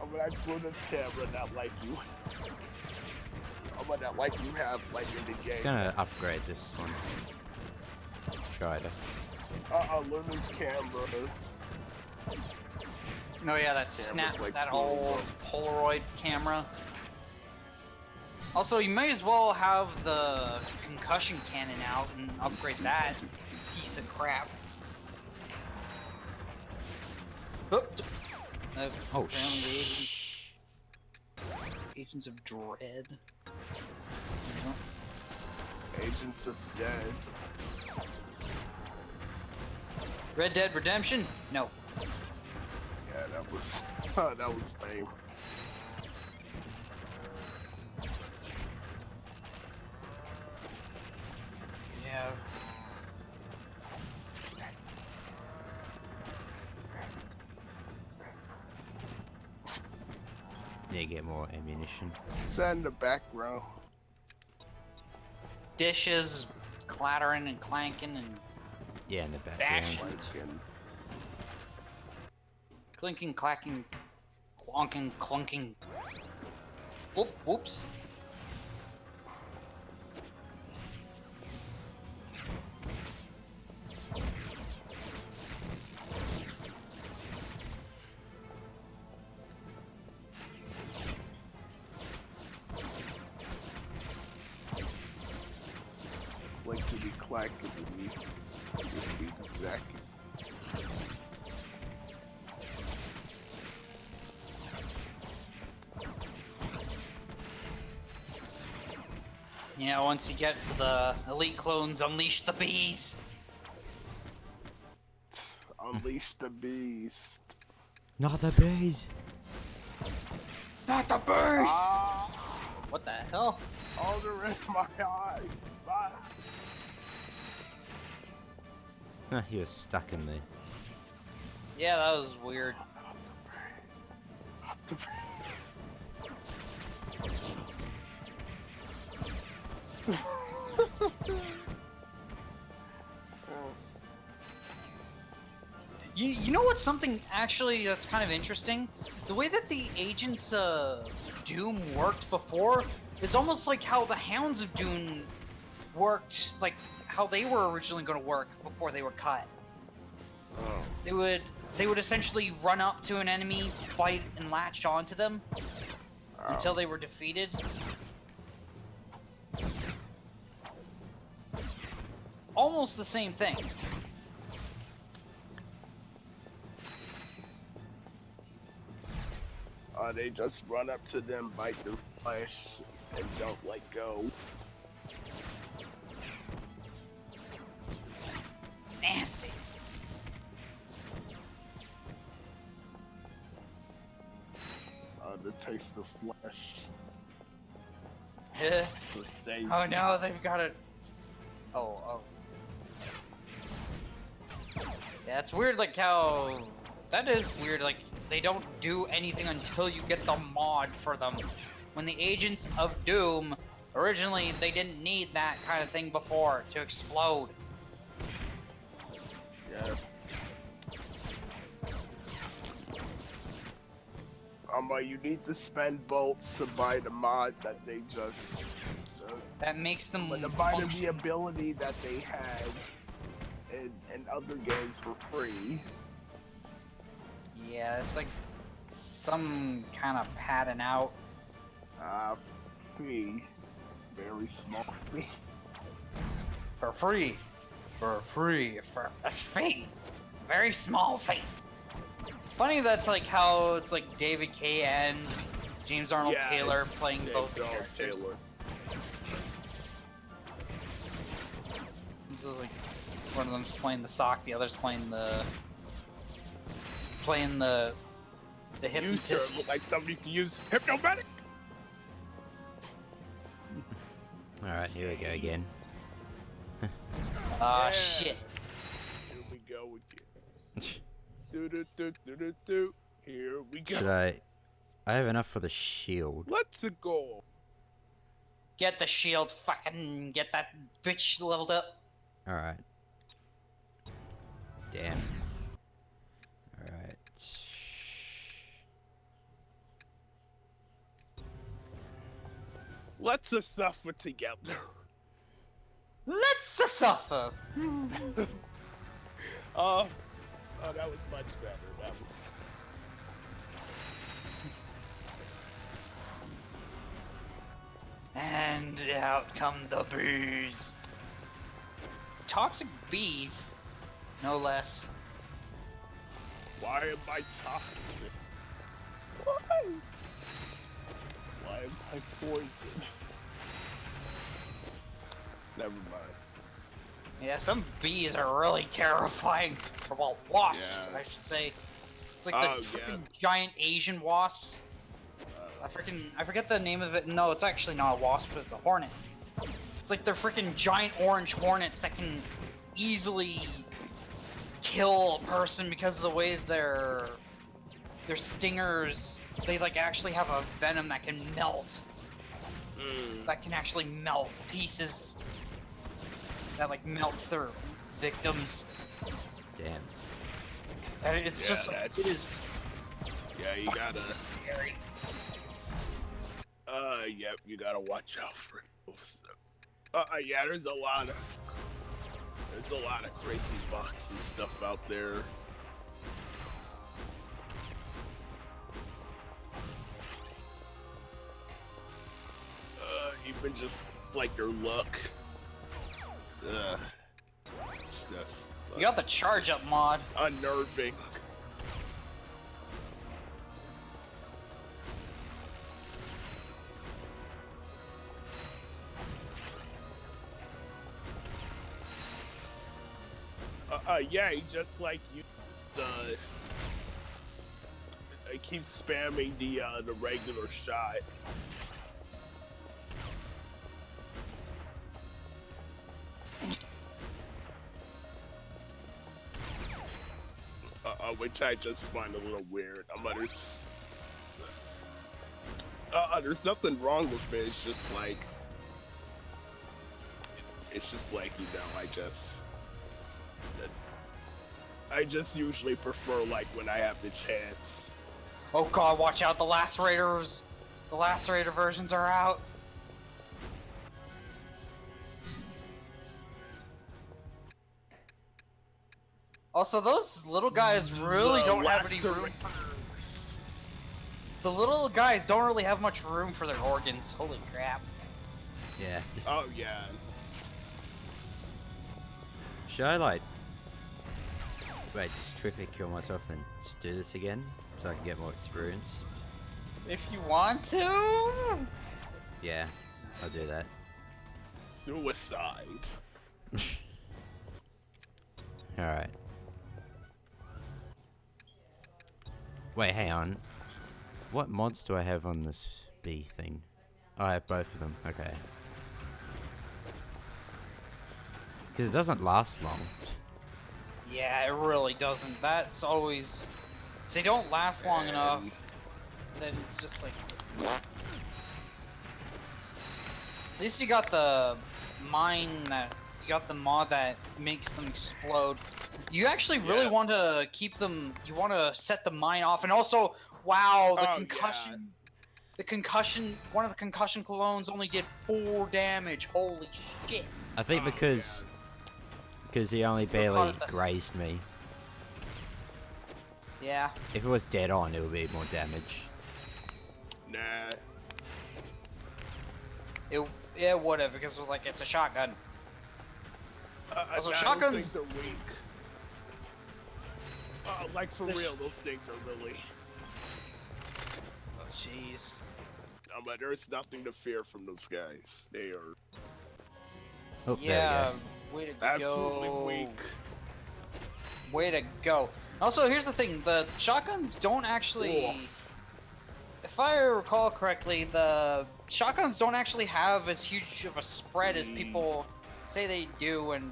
I'm on that slowness camera, not like you. I'm on that like you have, like in the game. It's gonna upgrade this one. Try to. Luna's camera. No, yeah, that snap, like that scrolling old up. Polaroid camera. Also, you may as well have the concussion cannon out and upgrade that piece of crap. Oop. Oh, Apparently the shh. Agents of Dread. Agents of Dead. Red Dead Redemption? No. Yeah, that was that was lame. Yeah. Yeah, get more ammunition. Is that in the background? Dishes clattering and clanking and Yeah, in the background. Bash. Lincoln. clinking, clacking, clonking, clunking. Whoop, whoops. Clickety clackety. Clickety zack. Yeah, once you get to the elite clones, unleash the bees. Unleash the beast. Not the bees. Not the bees! Ah! What the hell? Oh, they're in my eyes. Ah. He was stuck in there. Yeah, that was weird. The beast. You know what's something actually that's kind of interesting? The way that the Agents of Doom worked before is almost like how the Hounds of Doom worked, like how they were originally going to work before they were cut. Oh. They would essentially run up to an enemy, fight, and latch onto them until they were defeated. Almost the same thing. They just run up to them, bite their flesh, and don't let go. Nasty. The taste of flesh oh sustains. no, they've got it. Oh. Yeah, it's weird, like how that is weird. Like they don't do anything until you get the mod for them. When the Agents of Doom originally, they didn't need that kind of thing before to explode. Yeah. You need to spend bolts to buy the mod that they just. That makes them But to buy the function. ability that they had in other games for free. Yeah, it's like some kind of padding out. Fee. Very small fee. For free. For free. For a fee. Very small fee. Funny that's like how it's like David K. and James Arnold Yeah, Taylor playing both the James Arnold characters. Taylor. So it's like one of them's playing the sock, the other's playing the You hypnotist. sir look like somebody can use hypnomatic. Alright, here we go again. Ah, Yeah. shit. Here we go again. Do. Here we go. Should I have enough for the shield. Let's go. Get the shield, fucking get that bitch leveled up. Alright. Damn. Alright. Let's suffer together. Let's suffer. Oh, that was much better. That was. And out come the bees. Toxic bees, no less. Why am I toxic? Why? Why am I poison? Never mind. Yeah, some bees are really terrifying. Or, well, wasps, Yeah. I should say. It's like Oh, the yeah. freaking giant Asian wasps. I forget the name of it. No, it's actually not a wasp, it's a hornet. It's like they're freaking giant orange hornets that can easily kill a person because of the way their stingers, they like actually have a venom that can melt. That can actually melt pieces. That like melts their victims. Damn. And it's Yeah, just that's- it is Yeah, you fucking gotta. scary. Yep, you gotta watch out for those. Yeah, there's a lot of crazy bots and stuff out there. Even just like your luck. It's just You got the charge up mod. unnerving. Yeah, he just like you. I keep spamming the regular shot. Which I just find a little weird. There's nothing wrong with it. It's just like, you know, I just usually prefer like when I have the chance. Oh god, watch out, the Lacerators! The Lacerator versions are out. Also, those little guys really The don't have any room. Lacerators. The little guys don't really have much room for their organs. Holy crap. Yeah. Oh yeah. Should I like... Wait, just quickly kill myself and just do this again? So I can get more experience? If you want to? Yeah, I'll do that. Suicide. Alright. Wait, hang on. What mods do I have on this bee thing? Oh, I have both of them. Okay. Because it doesn't last long. Yeah, it really doesn't. That's always... If they don't last long enough, then it's just like... At least you got the mine that... You got the mod that makes them explode. You actually really Yeah. want to keep them... You want to set the mine off. And also, wow, the Oh, concussion... The concussion... One of the concussion clones only did 4 damage. Holy shit. I think Oh, because he only caught barely at the- grazed me. Yeah. If it was dead on, it would be more damage. Nah. It would have, because it was like, it's a shotgun. Also, Those shotguns- things are weak. Like for This- real, those things are really. Oh, jeez. But there's nothing to fear from those guys. They are. Oh, Yeah, there Way to Absolutely go. weak. Way to go. Also, here's the thing. The shotguns don't actually... Oof. If I recall correctly, the shotguns don't actually have as huge of a spread as people say they do, and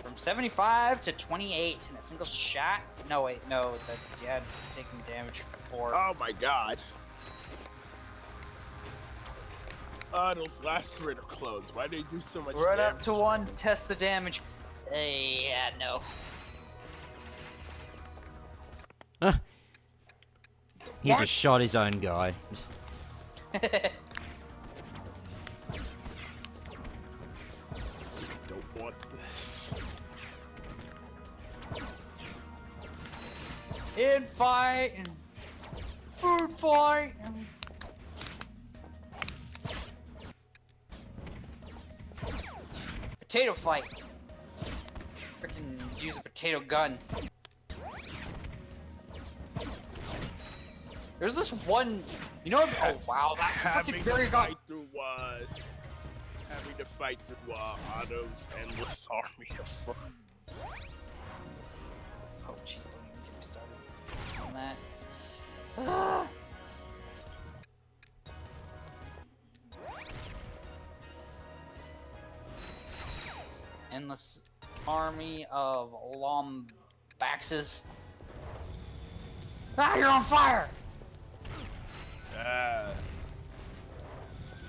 from 75 to 28 in a single shot? No, wait, no, that you had taken damage before. Oh my god. Those last three are close. Why do they do so much Right damage? up to one, test the damage. Yeah, no. He just shot his own guy. Don't want this. In fight and food fight. Potato fight. Freaking use a potato gun. There's this one, you know. Oh wow, that fucking Having berry to got. fight through Otto's endless army of foes. Oh jeez, don't even get me started on that. Ah. Endless army of Lombaxes. Ah, you're on fire!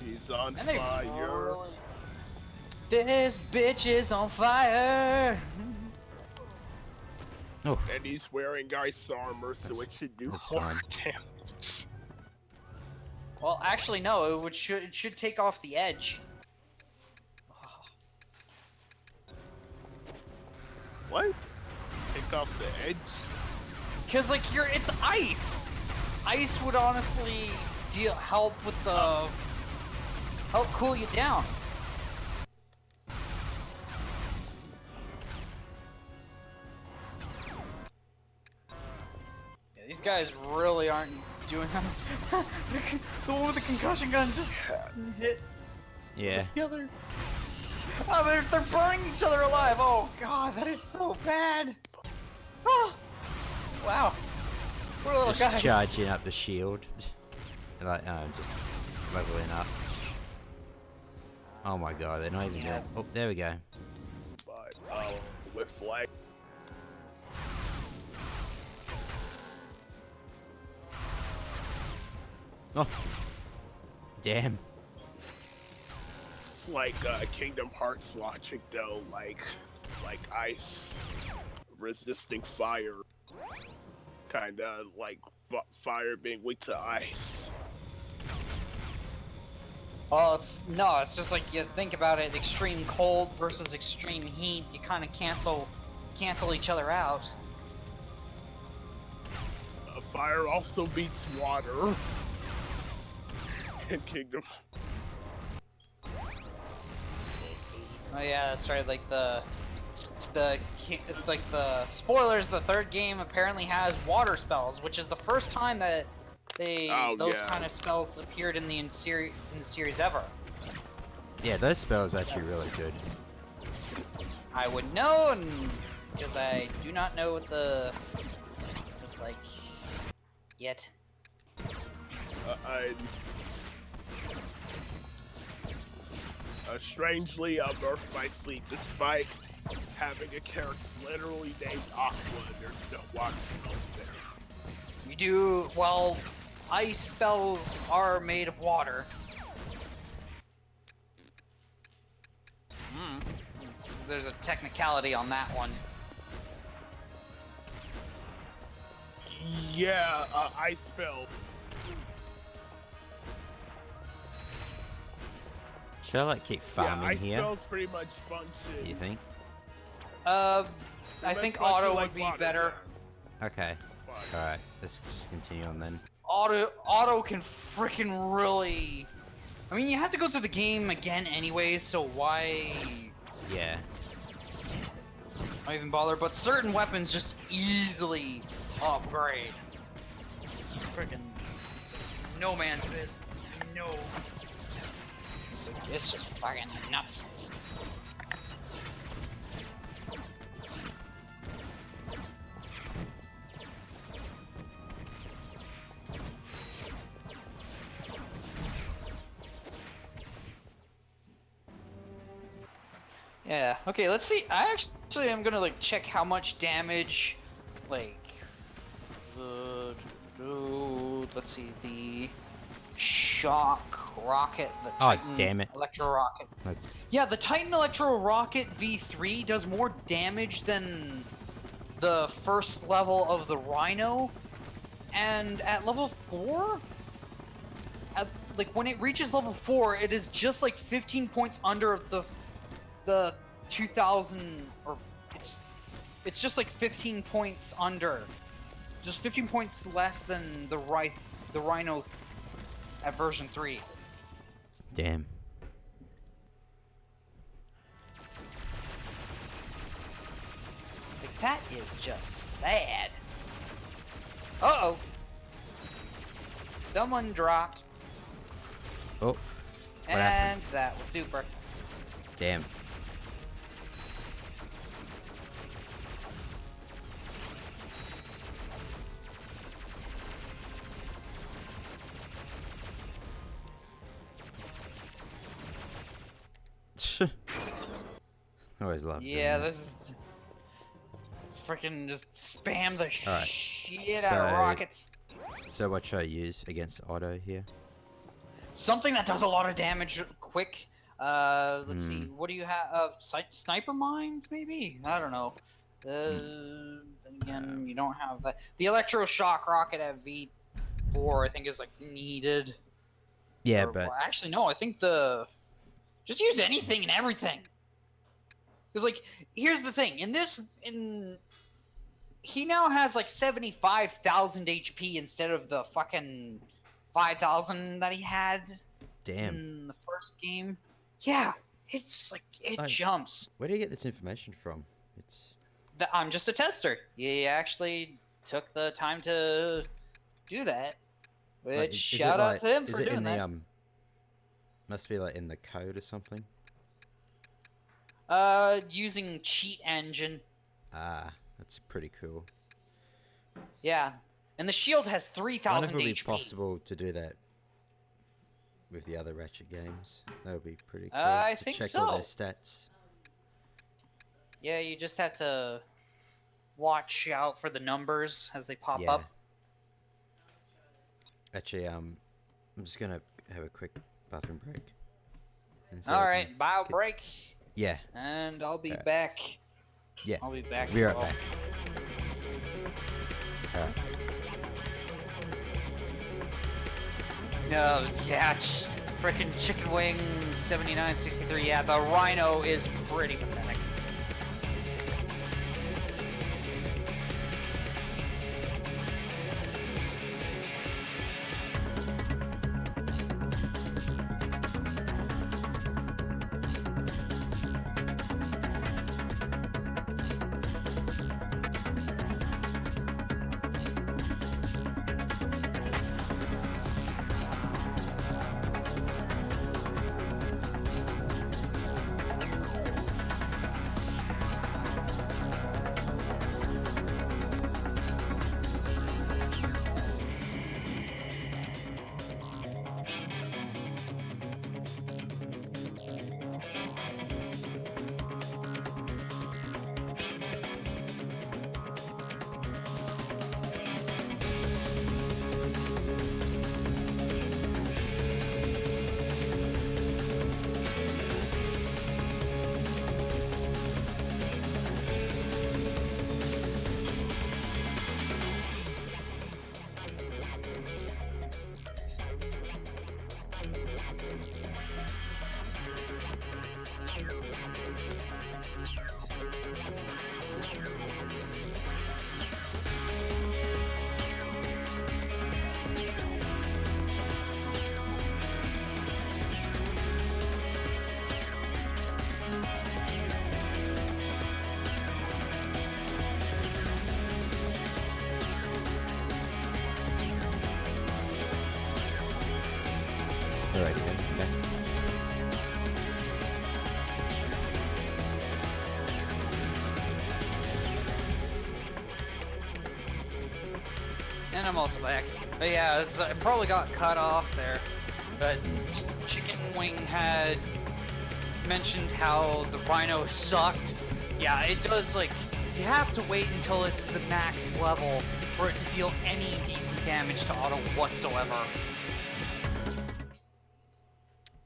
He's on And they fire. really... This bitch is on fire! Oh, And he's wearing ice armor, so it should do that's more fine. damage. Well, actually, no. It should take off the edge. What? Take off the edge? Cause like it's ice. Ice would honestly help with the help cool you down. Yeah, these guys really aren't doing the one with the concussion gun just hit yeah. the other. Oh, they're burning each other alive. Oh god, that is so bad. Oh, wow. What a little Just guy. charging up the shield. Like, just leveling up. Oh my god, they're not even there. Oh, there we go. But, with flag. Oh. Damn. It's like, Kingdom Hearts logic, though, like ice resisting fire. Kinda like fire being weak to ice. Well, it's just like you think about it, extreme cold versus extreme heat, you kind of cancel each other out. Fire also beats water in Kingdom. Oh yeah, that's right. Like the spoilers. The third game apparently has water spells, which is the first time that those kind of spells appeared in the series ever. Yeah, those spells are actually really good. I would know, because I do not know what the was like yet. Strangely, Earth by Sleep, despite having a character literally named Aqua, there's no water spells there. You do well. Ice spells are made of water. There's a technicality on that one. Yeah, ice spell. Should I like keep farming ice here? spells pretty much function. You think? I Pretty think much function auto like would be water, better. yeah. Okay. Fine. Alright, let's just continue on then. Auto can freaking really. I mean, you have to go through the game again anyways, so why Yeah. not even bother? But certain weapons just easily upgrade. Freaking no man's business. No. It's just fucking nuts. Yeah. Okay. Let's see. I actually am gonna like check how much damage, like, let's see, the shock rocket, the Oh, Titan damn it. electro rocket. That's Yeah, the Titan electro rocket V3 does more damage than the first level of the Rhino, and at level 4, like when it reaches level 4, it is just like 15 points under the 2000, or it's just like 15 points under, just 15 points less than the Rhino at version 3. damn. Like, that is just sad. Uh-oh. Someone dropped. Oh, what And happened? that was super. Damn. Always love doing Yeah, that. this is freaking just spam the Alright, shit out of so- rockets. So what should I use against Otto here? Something that does a lot of damage quick. Let's see. What do you have? Sniper mines, maybe? I don't know. Then again, you don't have that. The electroshock rocket at V4, I think, is like needed. Yeah, Or- but well, actually, no. I think just use anything and everything. Because like, here's the thing. He now has like 75,000 HP instead of the fucking 5,000 that he had damn. in the first game. Yeah, it's like it Like- jumps. Where do you get this information from? It's I'm just a tester. He actually took the time to do that. Which like, shout out to him is for it doing in that. the must be like in the code or something? Using cheat engine. Ah, that's pretty cool. Yeah, and the shield has I wonder 3,000 if it would be HP. possible to do that with the other Ratchet games. That would be pretty cool. I to think check all their so. stats. Yeah, you just have to watch out for the numbers as they pop Yeah. up. Actually, I'm just gonna have a quick bathroom break. And so All I right, can bio get- break, Yeah, and I'll be Alright. back. yeah. I'll be back. Be as right well. back. Alright. No, yeah, frickin' chicken wing 7963. Yeah, the Rhino is pretty pathetic. Alright, then. Back. And I'm also back. But yeah, it probably got cut off there. But Chicken Wing had mentioned how the Rhino sucked. Yeah, it does, like, you have to wait until it's the max level for it to deal any decent damage to auto whatsoever.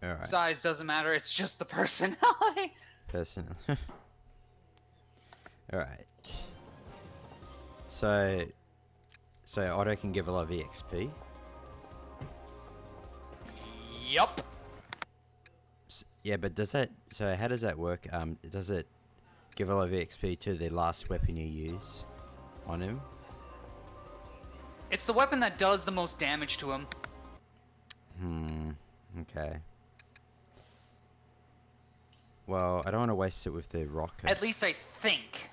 Alright. Size doesn't matter, it's just the personality. Personal. Alright. So auto can give a lot of EXP. Yup. Yeah, but does that? So how does that work? Does it give a lot of EXP to the last weapon you use on him? It's the weapon that does the most damage to him. Okay. Well, I don't want to waste it with the rocket. At least I think.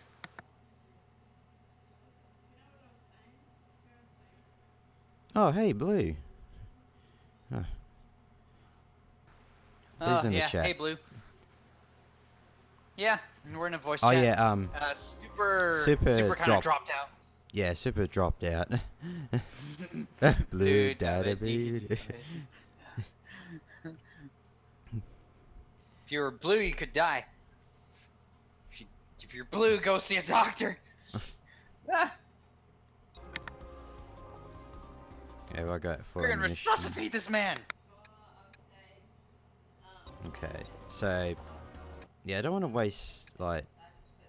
Oh, hey, Blue. Huh. He's in the Yeah, chat. hey Blue. Yeah, we're in a voice Oh chat. yeah, Super kind of dropped. dropped out. Yeah, Super dropped out. Blue Dude, data If you were blue, you could die. If you're blue, go see a doctor. Ah, Yeah, I got we're gonna mission. resuscitate this man. Okay, so yeah, I don't want to waste like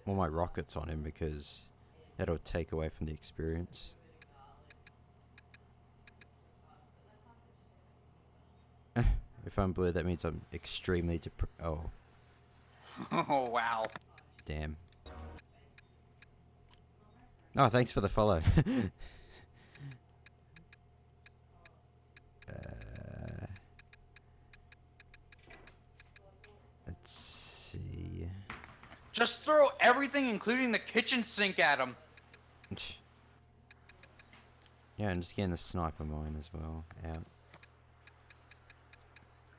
all my rockets on him because that'll take away from the experience. If I'm blue, that means I'm extremely oh, Oh wow. damn. Oh, thanks for the follow. Let's see. Just throw everything, including the kitchen sink, at him. Yeah, I'm just getting the sniper mine as well out.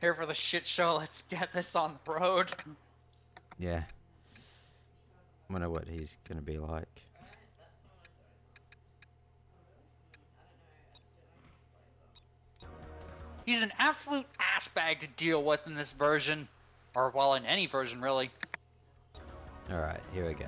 Here for the shit show. Let's get this on the road. Yeah. Wonder what he's gonna be like. He's an absolute ass bag to deal with in this version, or well, in any version really. All right, here we go.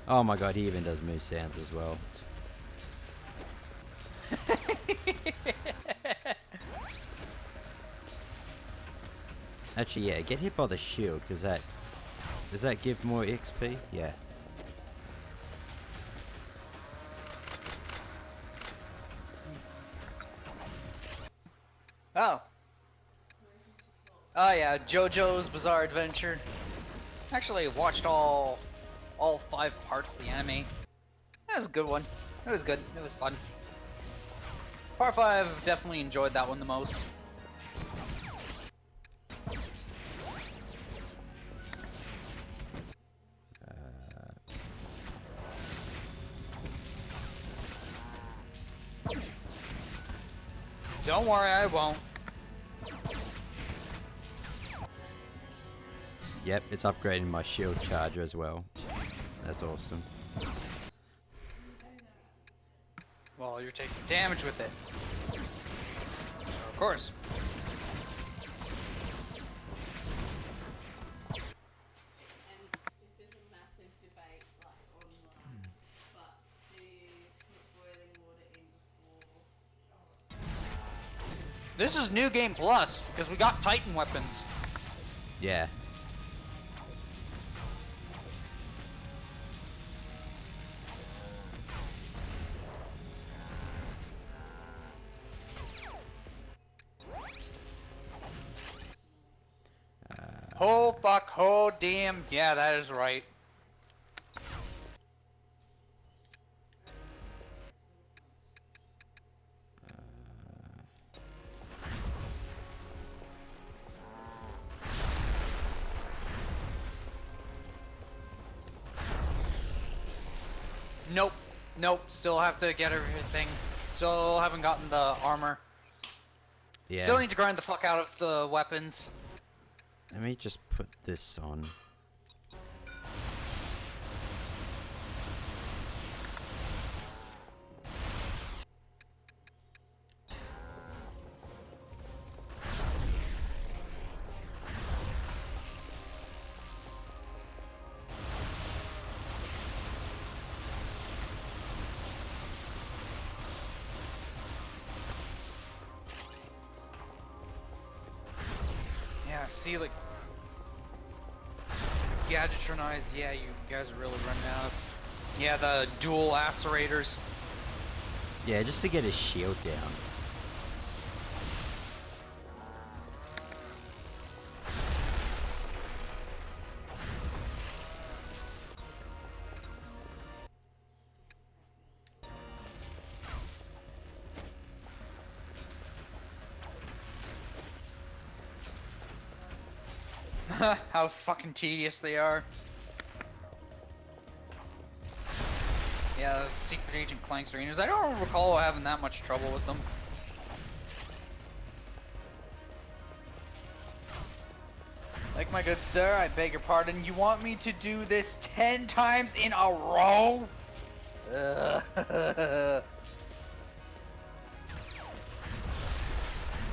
Oh my god, he even does moose sounds as well. Actually, yeah, get hit by the shield, because does that give more XP? Yeah. Oh. Oh yeah, JoJo's Bizarre Adventure. Actually, watched all 5 parts of the anime. That was a good one. It was good. It was fun. Part 5, definitely enjoyed that one the most. Don't worry, I won't. Yep, it's upgrading my shield charger as well. That's awesome. Well, you're taking damage with it. So, of course. This is New Game Plus, because we got Titan weapons. Yeah. Oh fuck, oh damn, yeah, that is right. Nope, nope, still have to get everything. Still haven't gotten the armor. Yeah. Still need to grind the fuck out of the weapons. Let me just put this on. Yeah, see, like, gadgetronized. Yeah, you guys are really running out. Yeah, the dual lacerators. Yeah, just to get his shield down. How fucking tedious they are. Yeah, those Secret Agent Clank arenas. I don't recall having that much trouble with them. Like, my good sir, I beg your pardon. You want me to do this 10 times in a row?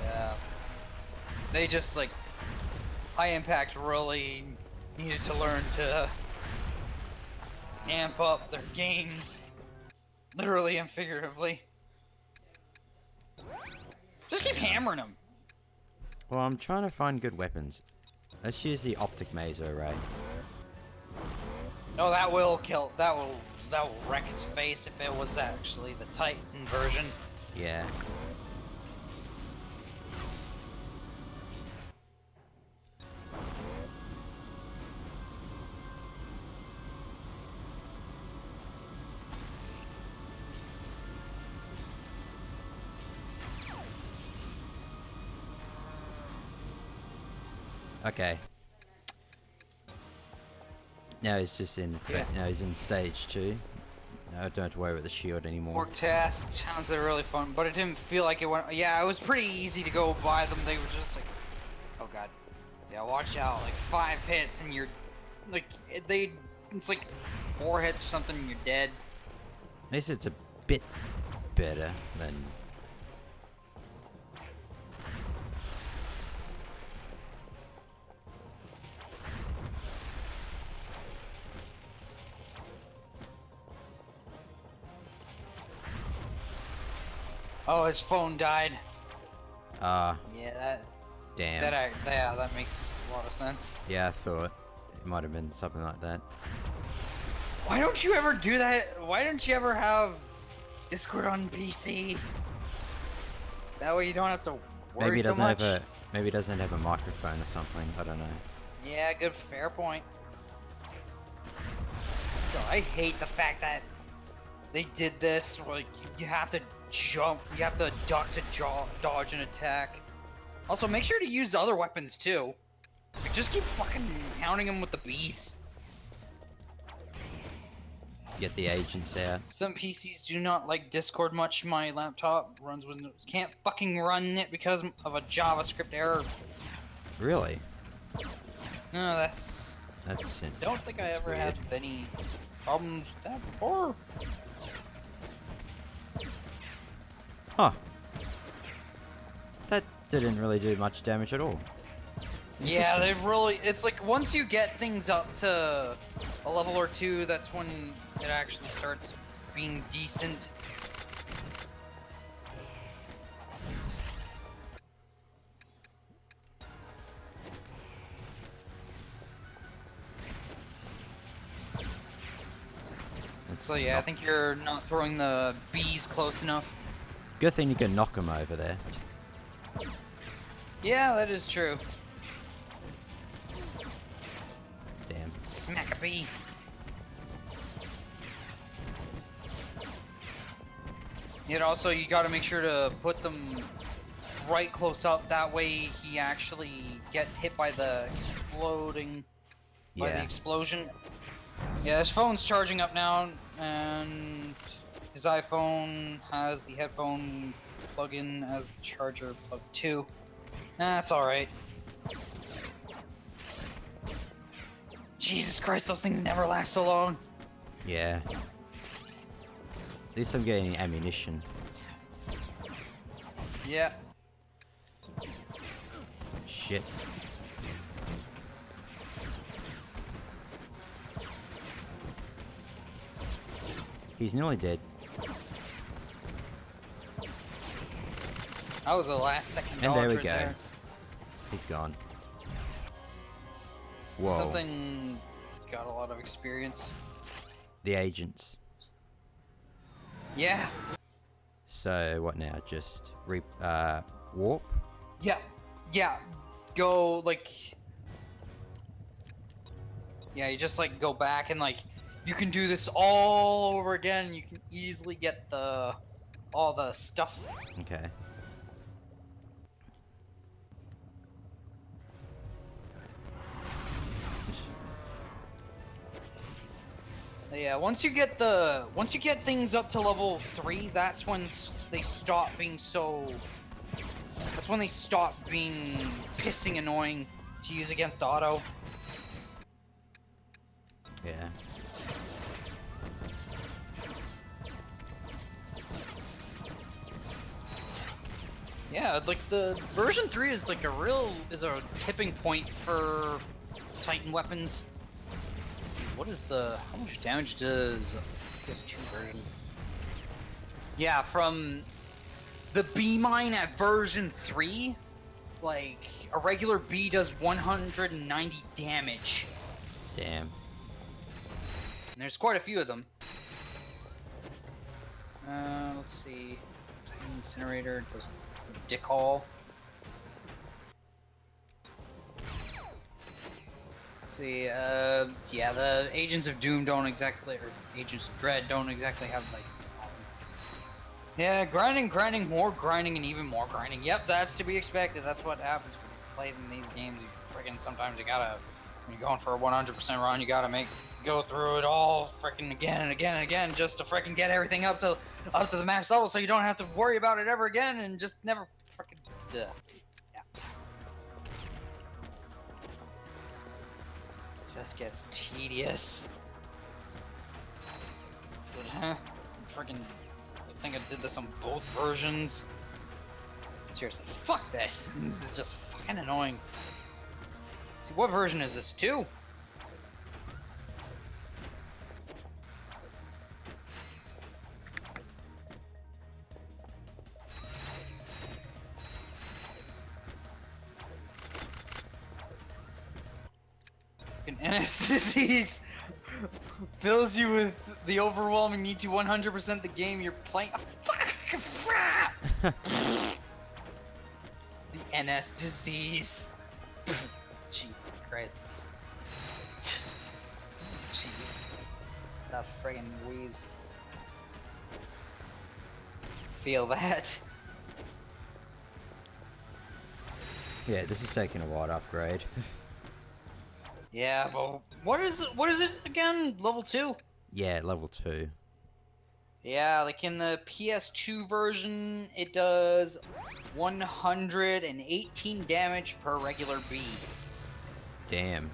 Yeah. They just, like, High Impact really needed to learn to amp up their games. Literally and figuratively. Just keep hammering them. Well, I'm trying to find good weapons. Let's use the optic maser array. Oh, that will kill. That will wreck his face if it was actually the Titan version. Yeah. Okay. Now he's just in. Yeah. Now he's in stage 2. Now I don't have to worry about the shield anymore. Work tasks sounds like really fun, but it didn't feel like it went. Yeah, it was pretty easy to go by them. They were just like, oh god, yeah, watch out! Like 5 hits and you're like It's like 4 hits or something and you're dead. At least it's a bit better than. Oh, his phone died. Ah, Yeah, damn. that makes a lot of sense. Yeah, I thought it might have been something like that. Why don't you ever do that? Why don't you ever have Discord on PC? That way you don't have to worry Maybe he so doesn't much. have a. Maybe he doesn't have a microphone or something. I don't know. Yeah, good, fair point. So I hate the fact that they did this. Like you have to jump, you have to duck to dodge an attack. Also, make sure to use other weapons too. Like, just keep fucking pounding them with the bees. Get the agents out. Some PCs do not like Discord much. My laptop runs Windows. Can't fucking run it because of a JavaScript error. Really? No, that's. That's it. Don't think I That's ever had weird. any problems with that before. Huh. That didn't really do much damage at all. Yeah, they've really. It's like once you get things up to a level or 2, that's when it actually starts being decent. So yeah, I think you're not throwing the bees close enough. Good thing you can knock him over there. Yeah, that is true. Damn. Smack a bee. Yet also, you gotta make sure to put them right close up. That way, he actually gets hit by the exploding, by the Yeah. explosion. Yeah, his phone's charging up now, and his iPhone has the headphone plug-in as the charger plug too. That's alright. Jesus Christ, those things never last so long. Yeah. At least I'm getting ammunition. Yeah. Shit. He's nearly dead. That was the last second And there dodge we right go. there. He's gone. Whoa. Something got a lot of experience. The agents. Yeah. So what now? Just warp? Yeah. Yeah. Go like. Yeah, you just like go back and like you can do this all over again. You can easily get all the stuff. Okay. Yeah, once you get things up to level 3, that's when they stop being so. That's when they stop being pissing annoying to use against auto. Yeah. Yeah, like the version 3 is like a tipping point for Titan weapons. Let's see, what is how much damage does PS2 version? Yeah, from the B mine at version 3, like a regular B does 190 damage. Damn. And there's quite a few of them. Let's see. Titan Incinerator does dick all. Let's see, yeah, the Agents of Doom don't exactly, or Agents of Dread don't exactly have, like, yeah, grinding, more grinding, and even more grinding. Yep, that's to be expected. That's what happens when you play in these games. You friggin' sometimes you gotta, when you're going for a 100% run, you gotta go through it all frickin' again and again and again just to frickin' get everything up to the max level, so you don't have to worry about it ever again and just never frickin' yeah. Just gets tedious. But, huh? Frickin', I think I did this on both versions. Seriously, fuck this. This is just fucking annoying. See, what version is this? 2? NS disease fills you with the overwhelming need to 100% the game you're playing. Oh, fuck! The NS disease. Jesus Christ. Jeez. That friggin' wheeze. Feel that. Yeah, this is taking a while to upgrade. Yeah, but what is it again? Level 2? Yeah, level 2. Yeah, like in the PS2 version, it does 118 damage per regular B. Damn.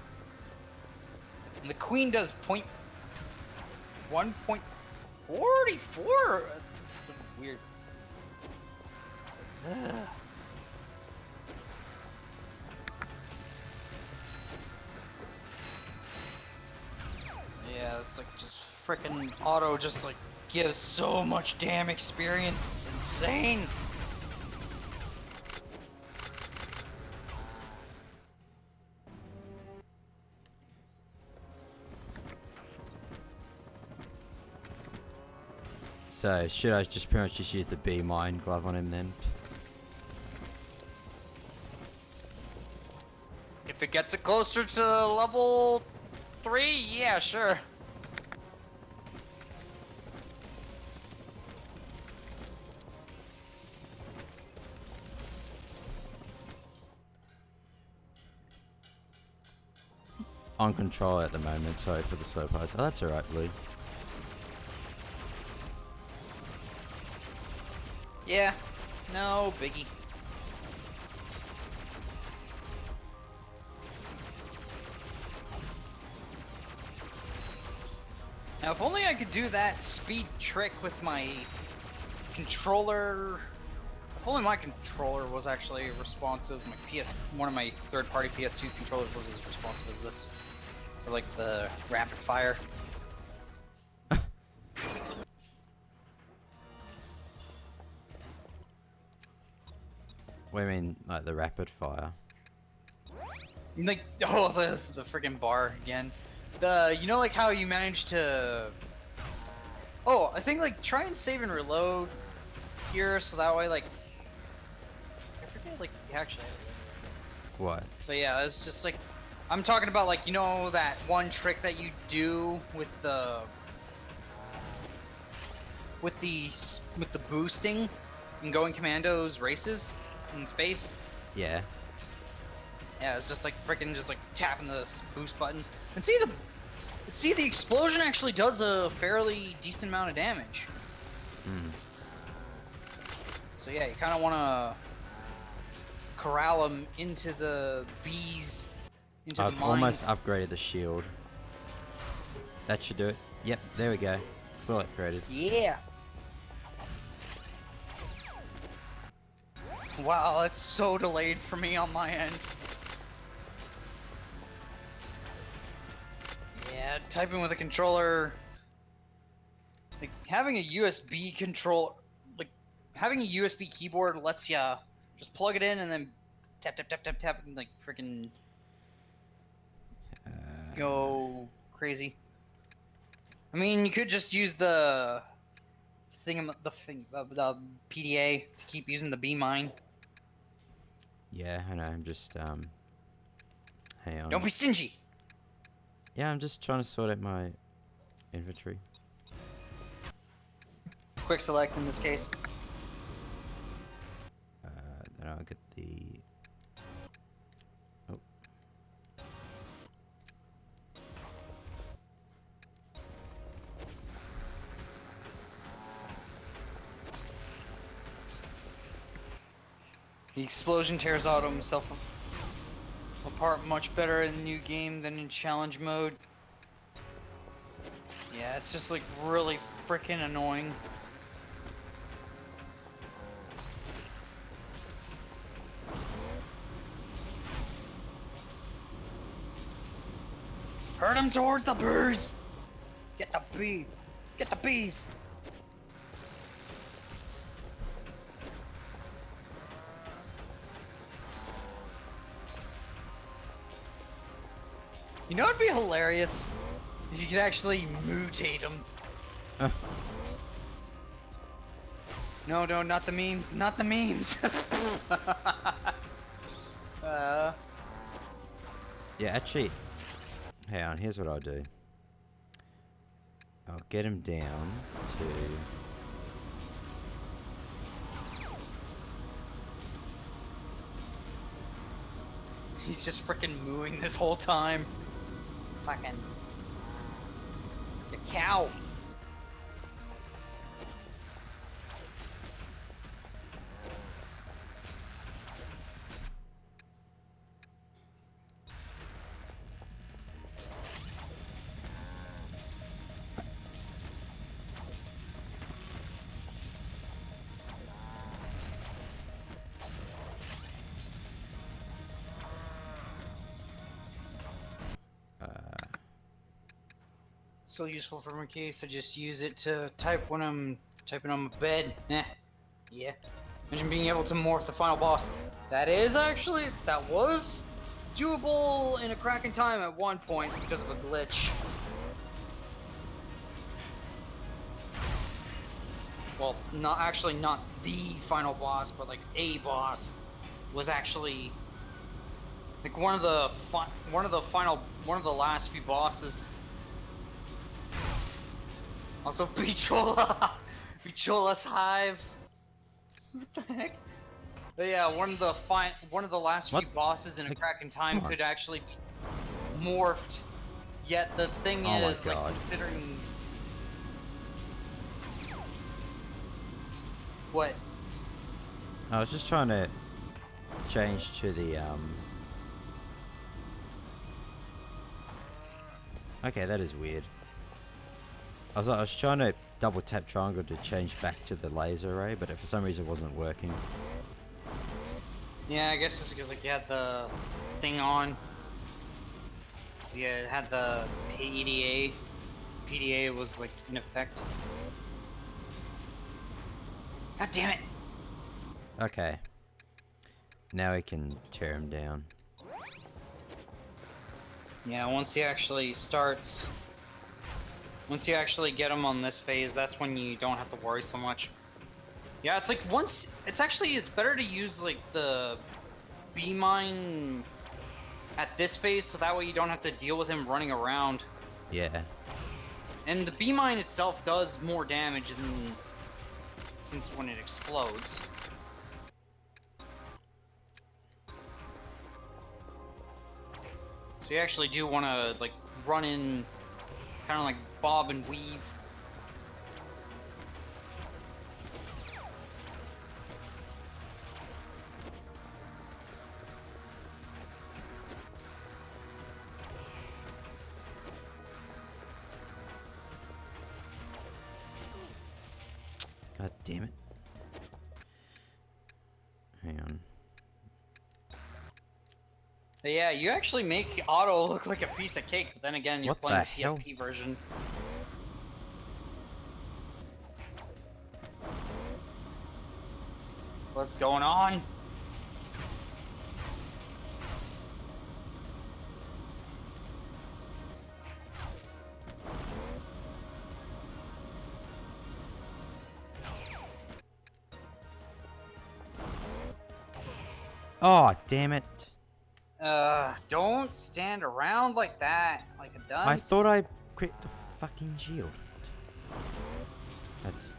And the Queen does 1.44? That's weird. Ugh. Yeah, it's like just frickin' auto just like gives so much damn experience. It's insane. So, should I just pretty much just use the B mine glove on him then? If it gets it closer to level 3, yeah, sure. On control at the moment, sorry for the slow pass. Oh, that's alright, Blue. Yeah, no biggie. Now, if only I could do that speed trick with my controller. If only my controller was actually responsive. One of my third-party PS2 controllers was as responsive as this, for like the rapid fire. What do you mean, like the rapid fire? Like, oh, the freaking bar again. You know, like how you managed to. Oh, I think like try and save and reload here, so that way like. I forget like you actually. What? But yeah, it's just like I'm talking about like you know that one trick that you do with the boosting and going commandos races in space. Yeah. Yeah, it's just like freaking just like tapping the boost button and see the explosion actually does a fairly decent amount of damage. Hmm. So yeah, you kind of want to corral them into the bees, into the I've mines. almost upgraded the shield. That should do it. Yep, there we go. Full upgraded. Yeah. Wow, that's so delayed for me on my end. Yeah, typing with a controller, like having a USB control, like having a USB keyboard lets ya just plug it in and then tap tap tap tap tap and like freaking go crazy. I mean, you could just use the the PDA to keep using the B mine. Yeah, I know, I'm just, hang on. Don't be stingy. Yeah, I'm just trying to sort out my inventory. Quick select in this case. Then I'll get the... Oh. The explosion tears Auto himself apart much better in the new game than in challenge mode. Yeah, it's just like really freaking annoying. Hurt him towards the bees! Get the bee! Get the bees! You know what'd be hilarious? If you could actually mutate him. No, not the memes. Not the memes. Yeah, actually... Hang on, here's what I'll do. I'll get him down to... He's just freaking mooing this whole time. Fucking... The cow. So useful for my case, I just use it to type when I'm typing on my bed. Yeah. Imagine being able to morph the final boss. That was doable in a cracking time at one point because of a glitch. Well, not the final boss, but like a boss was actually like one of the last few bosses. Also, Bichola! Bichola's Hive! What the heck? But yeah, one of the last few bosses in a cracking time could actually be morphed. Yet the thing is, like, considering... What? I was just trying to change to the, Okay, that is weird. I was trying to double tap triangle to change back to the laser array, but for some reason it wasn't working. Yeah, I guess it's because like you had the thing on. So yeah, it had the PDA. PDA was like in effect. God damn it! Okay. Now we can tear him down. Yeah, once he actually starts, once you actually get him on this phase, that's when you don't have to worry so much. Yeah, it's like once, it's better to use like the B mine at this phase, so that way you don't have to deal with him running around. Yeah. And the B mine itself does more damage than since when it explodes. So you actually do want to like run in, kind of like bob and weave. God damn it. Hang on. But yeah, you actually make Otto look like a piece of cake, but then again, you're What playing the the hell? PSP version. What's going on? Oh, damn it. Don't stand around like that, like a dunce. I thought I crit the fucking shield. That's...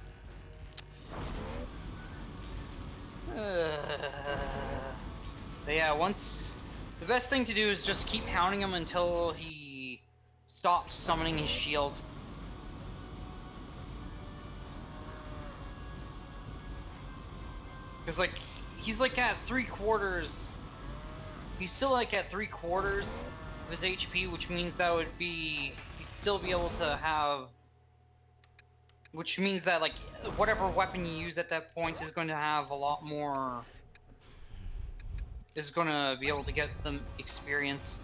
But yeah, the best thing to do is just keep pounding him until he stops summoning his shield. Because, like, he's like at 3/4. He's still like at 3/4 of his HP, which means that would be. He'd still be able to have. Which means that, like, whatever weapon you use at that point is going to have a lot more. Is going to be able to get them experience.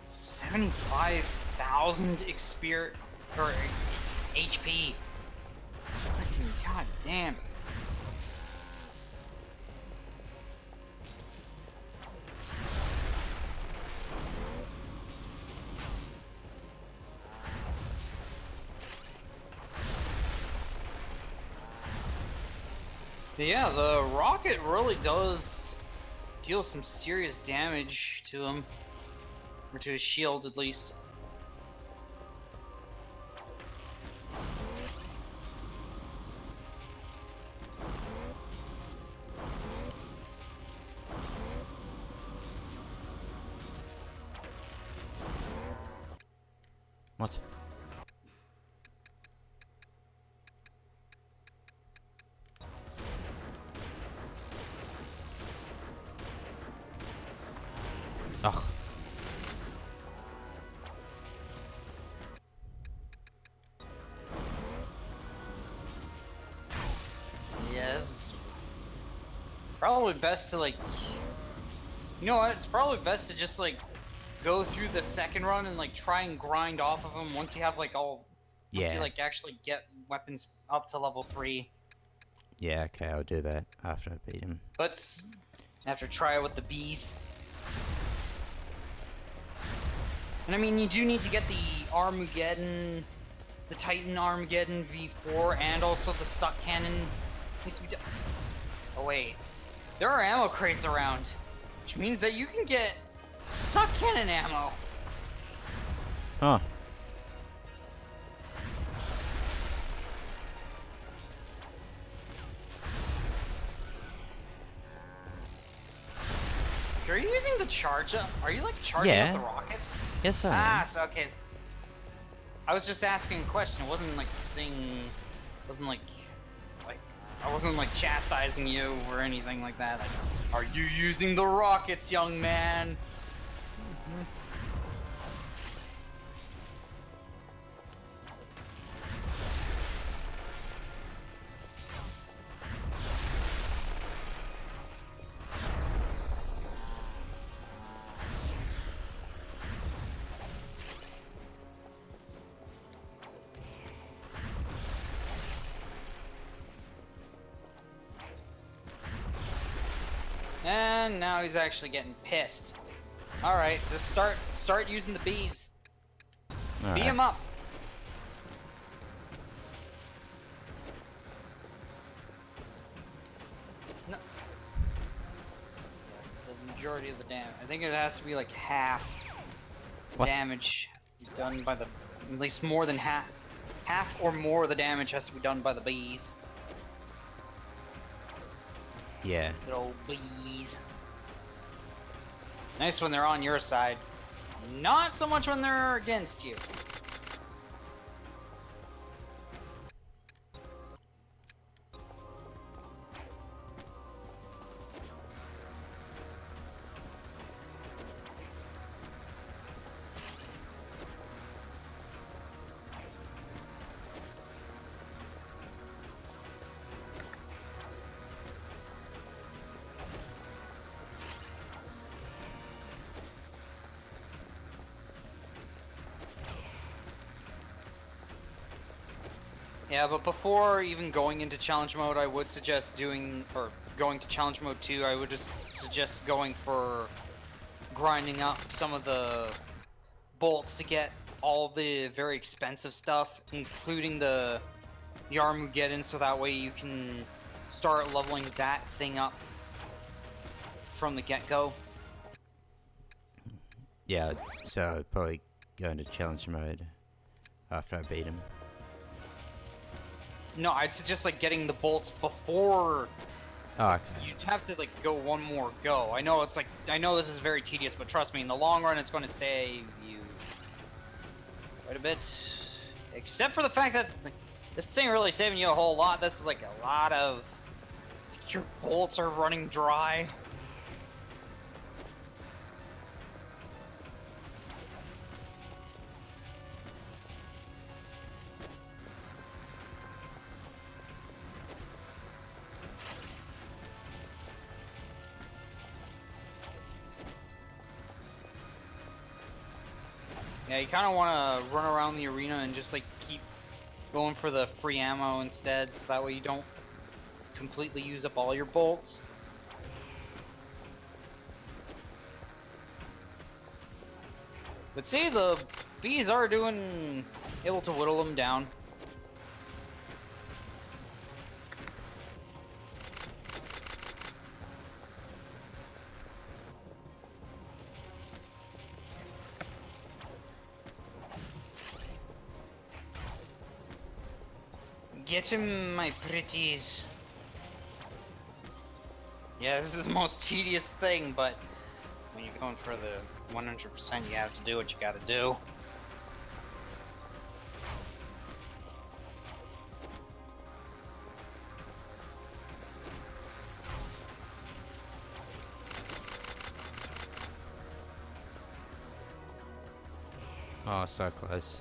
$75,000 experience or HP. Freaking goddamn. Yeah, the rocket really does deal some serious damage to him. Or to his shield, at least. What? Ugh. Yes. Probably best to, like... You know what? It's probably best to just, like, go through the second run and, like, try and grind off of him once you have, like, all... Once you, Yeah. like, actually get weapons up to level 3. Yeah, okay, I'll do that after I beat him. But after try it with the bees. And I mean, you do need to get the Armageddon, the Titan Armageddon V4, and also the Suck Cannon. Needs to be done. Oh wait, there are ammo crates around, which means that you can get Suck Cannon ammo. Huh. Are you using the charge up? Are you like charging Yeah. up the rockets? Yes, I Ah, am. so okay. I was just asking a question. It wasn't like saying, wasn't like I wasn't like chastising you or anything like that. Like, are you using the rockets, young man? And now he's actually getting pissed. All right, just start using the bees. All Bee right. him up. No. The majority of the damage. I think it has to be like half What? damage done by the, at least more than half. Half or more of the damage has to be done by the bees. Yeah. Good old bees. Nice when they're on your side. Not so much when they're against you. Yeah, but before even going into challenge mode, I would suggest doing, or going to challenge mode 2, I would just suggest going for grinding up some of the bolts to get all the very expensive stuff, including the Armageddon, so that way you can start leveling that thing up from the get-go. Yeah, so I'd probably go into challenge mode after I beat him. No, I'd suggest like getting the bolts before. Oh, okay. You'd have to like go one more go. I know it's like, I know this is very tedious, but trust me, in the long run, it's going to save you quite a bit. Except for the fact that like, this ain't really saving you a whole lot. This is like a lot of, like, your bolts are running dry. Yeah, you kind of want to run around the arena and just like keep going for the free ammo instead, so that way you don't completely use up all your bolts. But see, the bees are able to whittle them down. Get him, my pretties. Yeah, this is the most tedious thing, but when you're going for the 100%, you have to do what you gotta do. Oh, so close.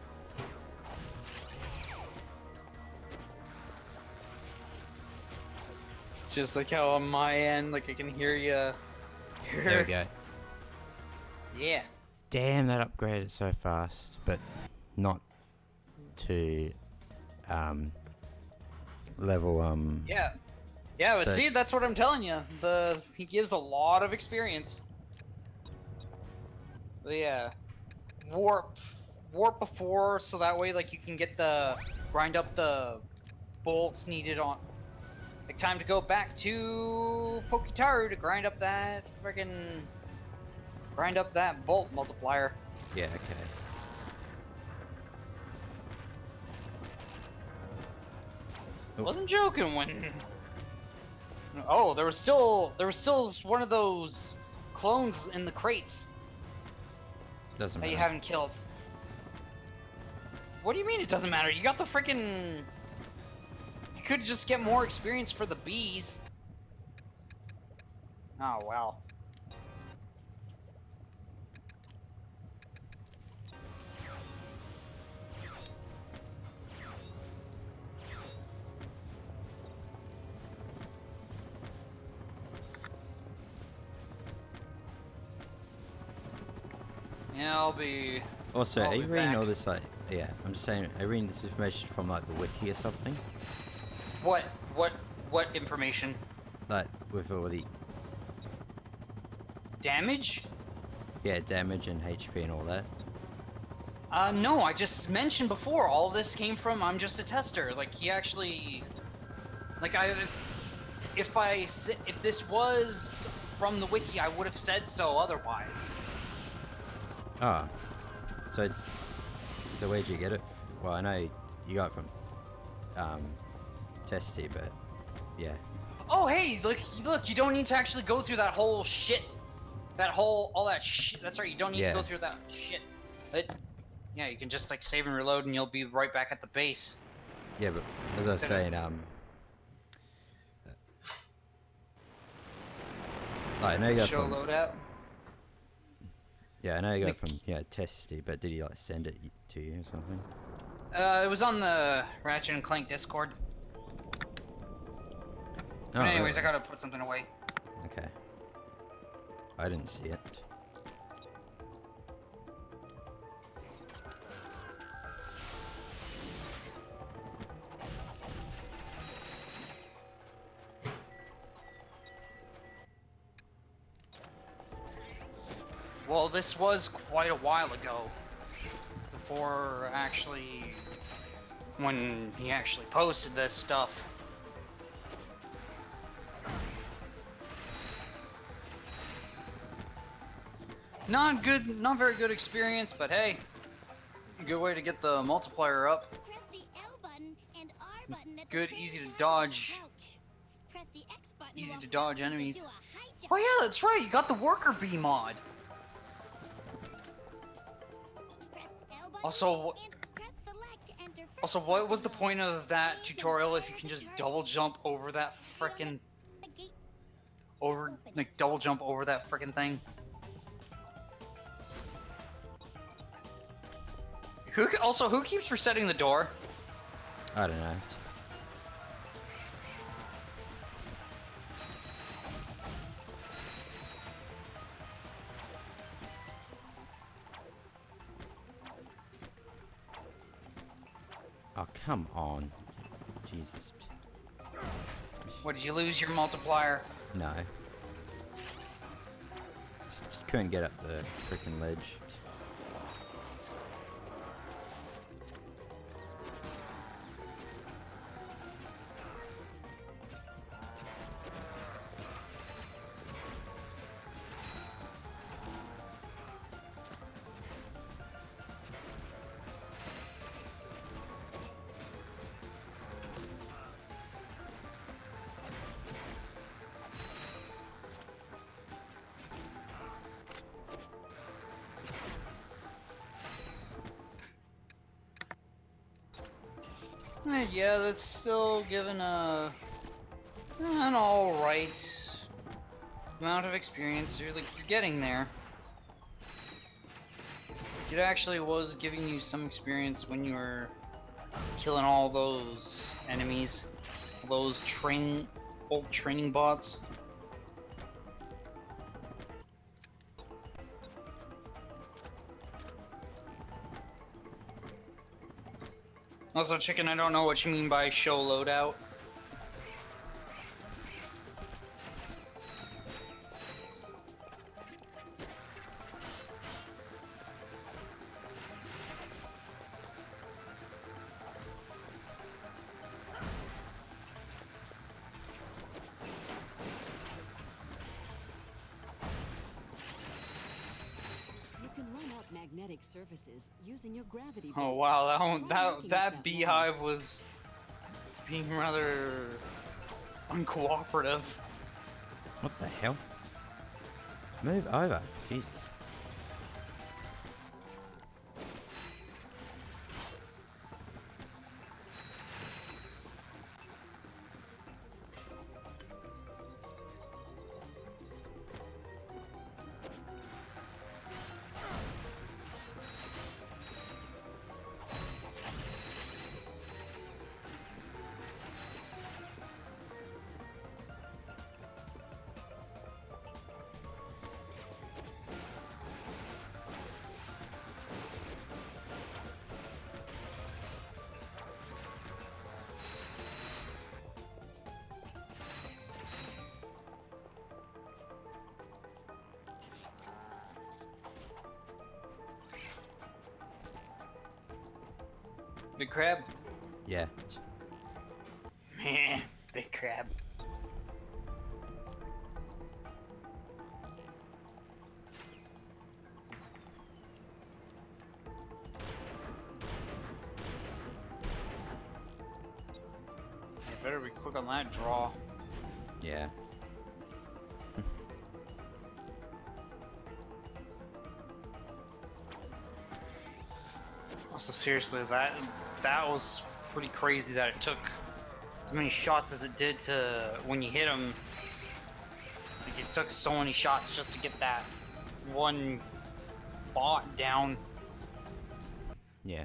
It's just like how on my end, like I can hear you. There we go. Yeah. Damn, that upgraded so fast, but not to level Yeah. Yeah, but So- see, that's what I'm telling you. He gives a lot of experience. But yeah, warp before, so that way like you can get the grind up the bolts needed on. Like time to go back to Pokitaru to grind up that bolt multiplier. Yeah, okay. Oh. Wasn't joking when. Oh, there was still one of those clones in the crates Doesn't that matter. you haven't killed. What do you mean it doesn't matter? You got the freaking. You You could just get more experience for the bees. Oh, well. Yeah, I'll be... Also, I'll are you be reading back. all this, like, yeah, I'm just saying, are you reading this information from, like, the wiki or something? What information? Like, with all the, Damage? yeah, damage and HP and all that? No, I just mentioned before, all this came from, I'm just a tester. Like, he actually... Like, if this was from the wiki, I would have said so otherwise. Ah. So where'd you get it? Well, I know you got it from, Testy, but, yeah. Oh, hey, look, you don't need to actually go through that whole shit. All that shit. That's right, you don't need to go Yeah. through that shit. Yeah, you can just, like, save and reload and you'll be right back at the base. Yeah, but, as I was Instead of- saying, like, I know you got Show from, loadout. yeah, I know you got Like- from, yeah, Testy, but did he, like, send it to you or something? It was on the Ratchet and Clank Discord. Oh, But anyways, really? I gotta put something away. Okay. I didn't see it. Well, this was quite a while ago. Before actually... When he actually posted this stuff. Not very good experience, but hey. Good way to get the multiplier up. Press the L button and R It's button at the good, same easy to time dodge. crouch. Press the X button Easy while to dodge crouching to enemies. do a high jump. Oh yeah, that's right, you got the worker bee mod. Press L button Also, and press select to enter first Also, what was the mode. point of that Please tutorial if you inquire can the just target double jump over that frickin' the gate. double jump over that frickin' thing? Who keeps resetting the door? I don't know. Oh, come on. Jesus. What, did you lose your multiplier? No. Just couldn't get up the freaking ledge. Yeah, that's still given an alright amount of experience. You're getting there. It actually was giving you some experience when you were killing all those enemies, all those old training bots. Also, chicken, I don't know what you mean by show loadout. You can run up magnetic surfaces using your gravity Oh bolts. wow, Try racking up that that beehive was being rather uncooperative. What the hell? Move over. Jesus. Big crab? Yeah. Meh, big crab. You better be quick on that draw. Yeah. Also, seriously, that was pretty crazy that it took as many shots as it did to when you hit him. Like, it took so many shots just to get that one bot down. Yeah.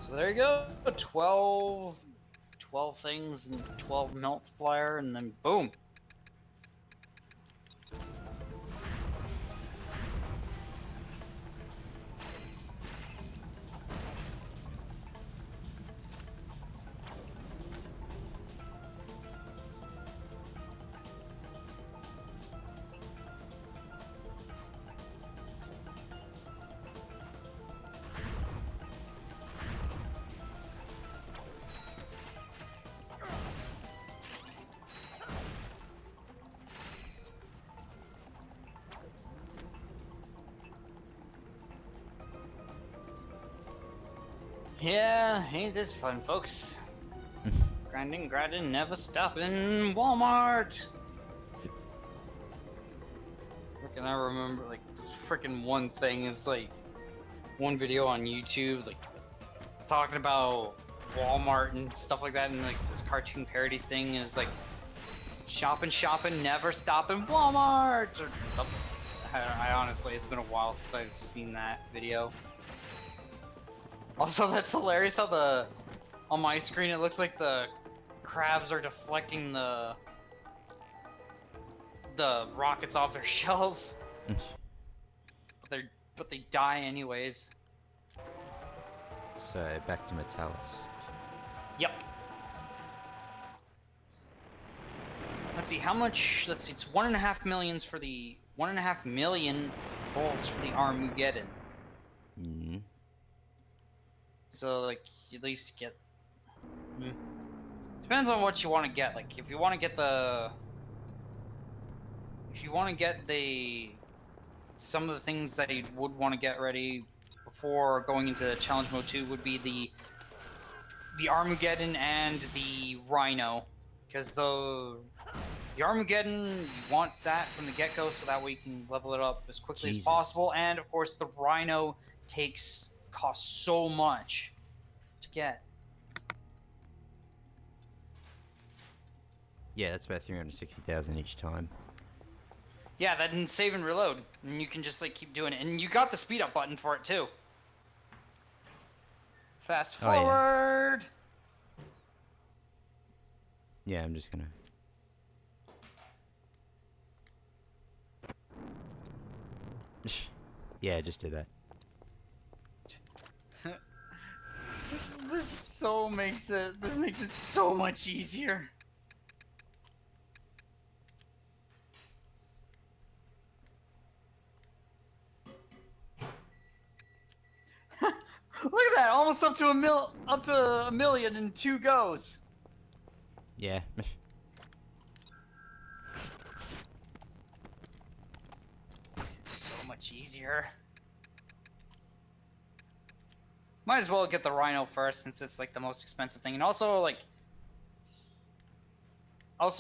So there you go, 12 things and 12 multiplier, and then boom. Yeah, ain't this fun, folks? Grinding, never stopping. Walmart. Freaking, I remember like freaking one thing is like one video on YouTube, like talking about Walmart and stuff like that, and like this cartoon parody thing is like shopping, never stopping Walmart or something. I honestly, it's been a while since I've seen that video. Also, that's hilarious how on my screen it looks like the crabs are deflecting the rockets off their shells. But they die anyways. So back to Metalis. Yep. Let's see how much. Let's see, it's 1.5 millions for the 1.5 million bolts for the Armageddon. Mm-hmm. So like you at least get. Depends on what you want to get. Like if you want to get some of the things that you would want to get ready before going into challenge mode 2 would be the Armageddon and the Rhino, because the Armageddon, you want that from the get-go so that way you can level it up as quickly as possible, and of course the Rhino costs so much to get. Yeah, that's about 360,000 each time. Yeah, that and save and reload, and you can just like keep doing it, and you got the speed up button for it too. Fast forward. Yeah, I'm just gonna. Yeah, just do that. This makes it so much easier. Look at that, almost up to a million in 2 goes. Yeah. Makes it so much easier. Might as well get the Rhino first since it's like the most expensive thing, and also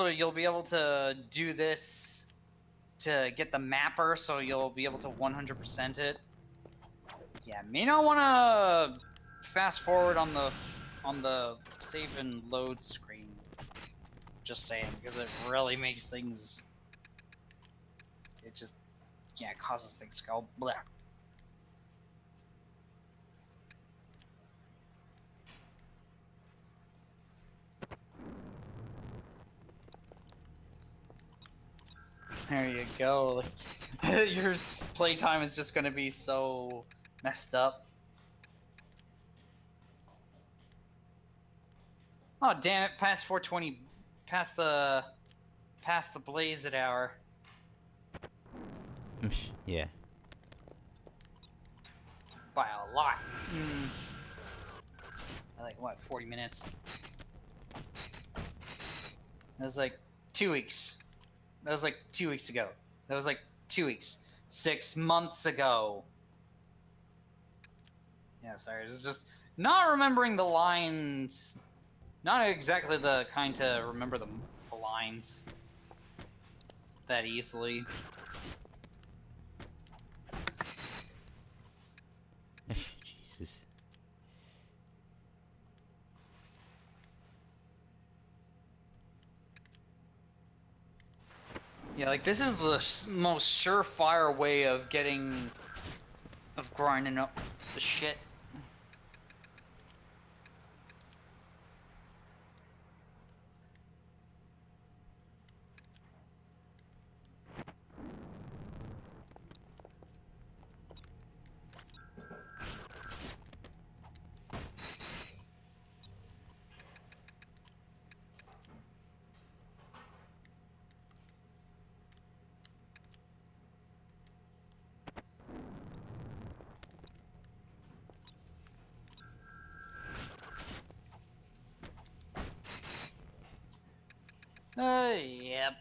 you'll be able to do this to get the mapper, so you'll be able to 100% it. Yeah, may not want to fast forward on the save and load screen. Just saying, because it really makes things. It just, yeah, it causes things to go bleh. There you go. Your playtime is just gonna be so messed up. Oh damn it! Past 420, past the blazed hour. Yeah. By a lot. Like what, 40 minutes? That was like 2 weeks. That was like 2 weeks ago. That was like 2 weeks. 6 months ago. Yeah, sorry. It's just not remembering the lines. Not exactly the kind to remember the lines that easily. Jesus. Yeah, like this is the most surefire way of grinding up the shit. Yep.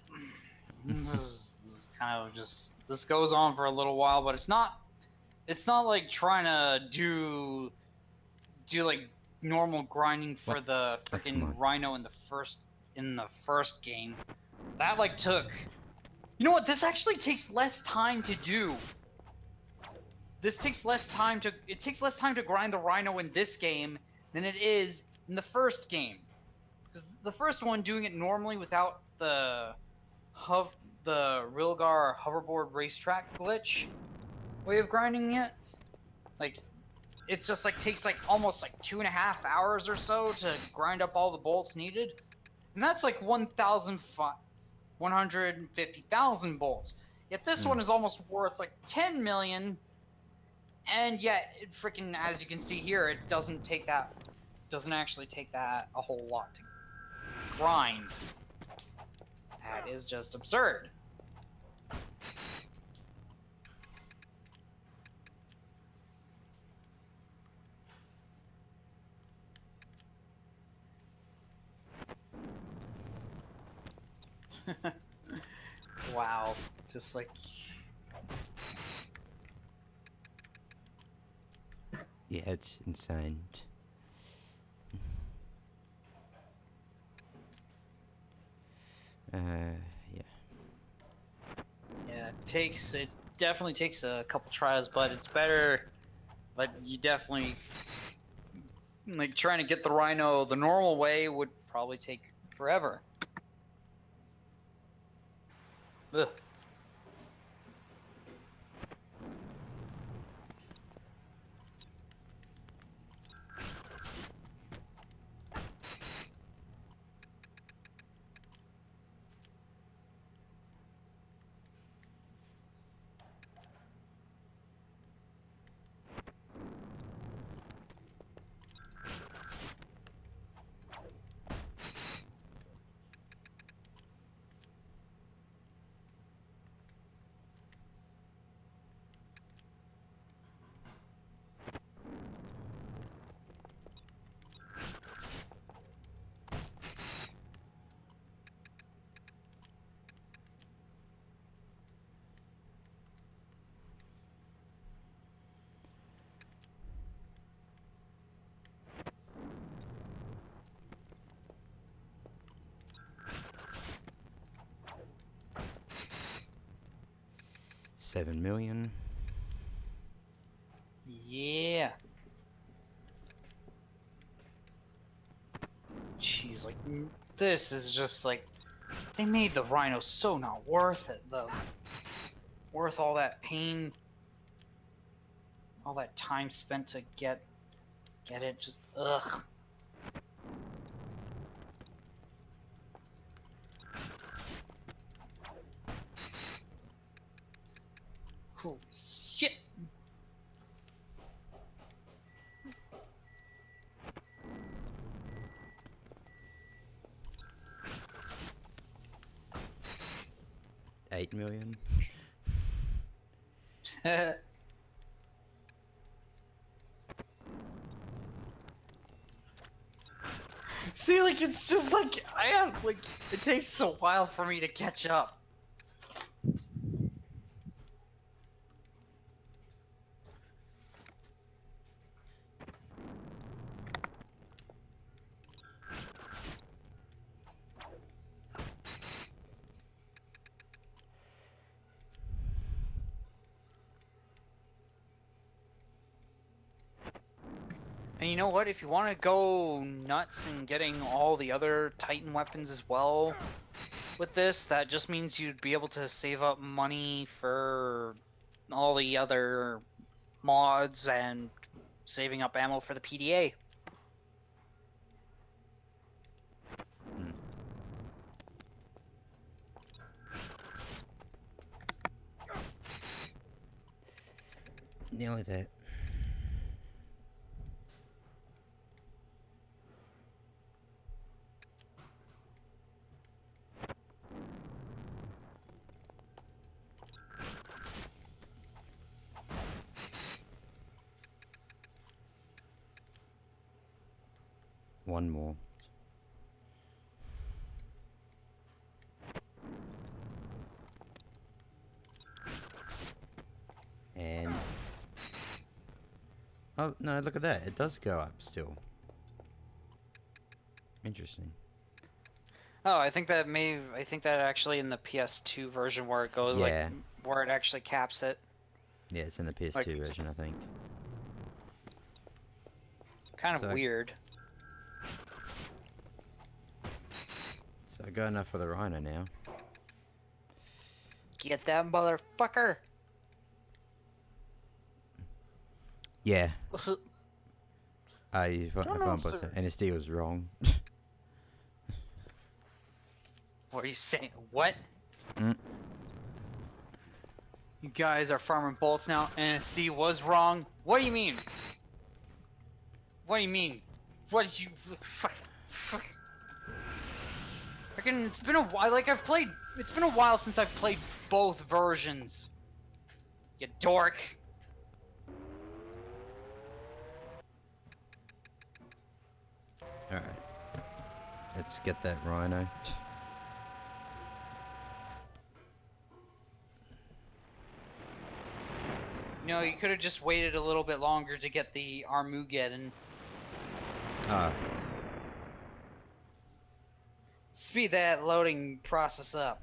This is kind of just, this goes on for a little while, but it's not like trying to do like normal grinding for What? the Oh, come freaking on. rhino in the first game. That like took, you know what, this actually takes less time to do. It takes less time to grind the rhino in this game than it is in the first game. Because the first one, doing it normally without the Rilgar hoverboard racetrack glitch way of grinding it, like it just like takes like almost like 2.5 hours or so to grind up all the bolts needed, and that's like 150,000 bolts. Yet this one is almost worth like 10 million, and yet it freaking, as you can see here, it doesn't actually take that a whole lot to grind. That is just absurd. Wow, just like, Yeah, it's insane. Yeah. yeah, it definitely takes a couple tries, but it's better. But you definitely, like, trying to get the rhino the normal way would probably take forever. Ugh. $7 million. Yeah. Jeez, like, this is just like, they made the rhino so not worth it, though. Worth all that pain, all that time spent to get it, just ugh. Holy shit. $8 million. See, like, it's just like, I have, like, it takes a while for me to catch up. And you know what? If you want to go nuts and getting all the other Titan weapons as well with this, that just means you'd be able to save up money for all the other mods and saving up ammo for the PDA. Nearly there. One more. And oh no, look at that. It does go up still. Interesting. Oh, I think that actually in the PS2 version where it goes Yeah. like where it actually caps it. Yeah, it's in the PS2 Like- version, I think. Kind of So- weird. So I got enough for the Rhino now. Get that motherfucker. Yeah. Also, I don't know found if both, there- and his was wrong. what are you saying? What? Mm. You guys are farming bolts now, and SD was wrong. What do you mean? What do you mean? What did you? Freaking, it's been a while. Like it's been a while since I've played both versions. You dork. Alright. Let's get that Rhino. No, you could have just waited a little bit longer to get the Armageddon. Ah, Speed that loading process up.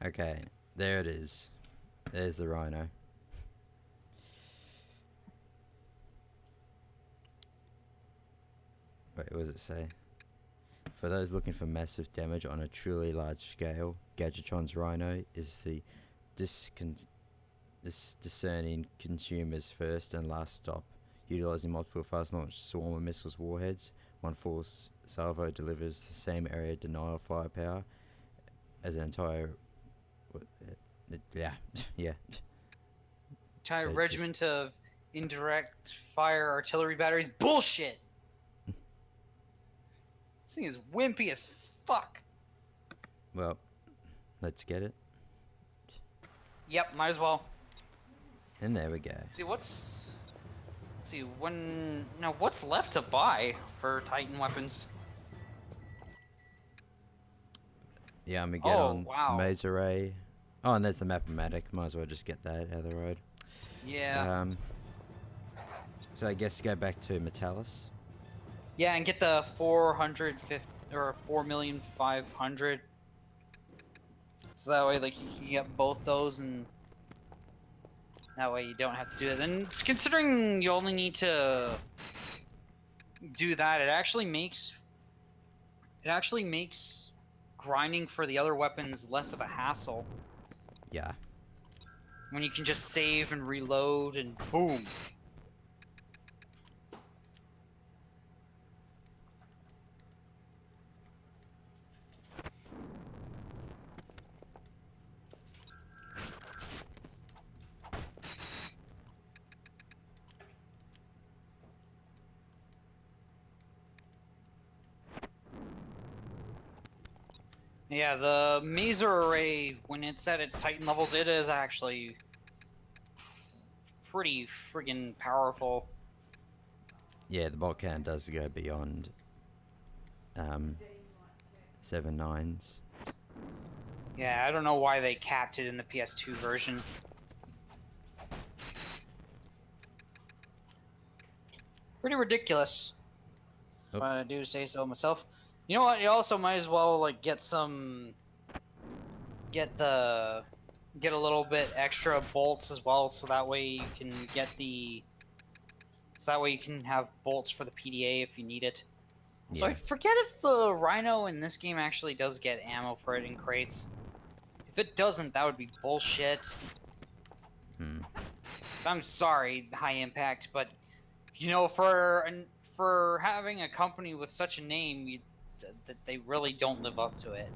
okay. There it is. There's the Rhino. Wait, what does it say? For those looking for massive damage on a truly large scale, Gadgetron's Rhino is the discerning consumer's first and last stop. Utilizing multiple fast-launch swarm of missiles warheads, one full salvo delivers the same area denial firepower as an entire... yeah, yeah. Entire So regiment of indirect fire artillery batteries. Bullshit! This thing is wimpy as fuck. Well, let's get it. Yep, might as well. And there we go. See, what's left to buy for Titan weapons? Yeah, I'm gonna get Oh, on wow. Maze Array. Oh, and there's the Map-O-Matic. Might as well just get that out of the road. Yeah. So I guess go back to Metallus. Yeah, and get the 450 or 4,500,000. So that way, like, you can get both those, and that way you don't have to do it. And considering you only need to do that, it actually makes grinding for the other weapons less of a hassle. Yeah. When you can just save and reload and boom. Yeah, the Mazer Array, when it's at its Titan levels, it is actually pretty friggin' powerful. Yeah, the bolt count does go beyond 7 9s. Yeah, I don't know why they capped it in the PS2 version. Pretty ridiculous. Oh. But I do say so myself. You know what? You also might as well like get a little bit extra bolts as well, so that way you can have bolts for the PDA if you need it. So I Yeah. forget if the Rhino in this game actually does get ammo for it in crates. If it doesn't, that would be bullshit. Hmm. So I'm sorry, High Impact, but you know, for having a company with such a name, that they really don't live up to it.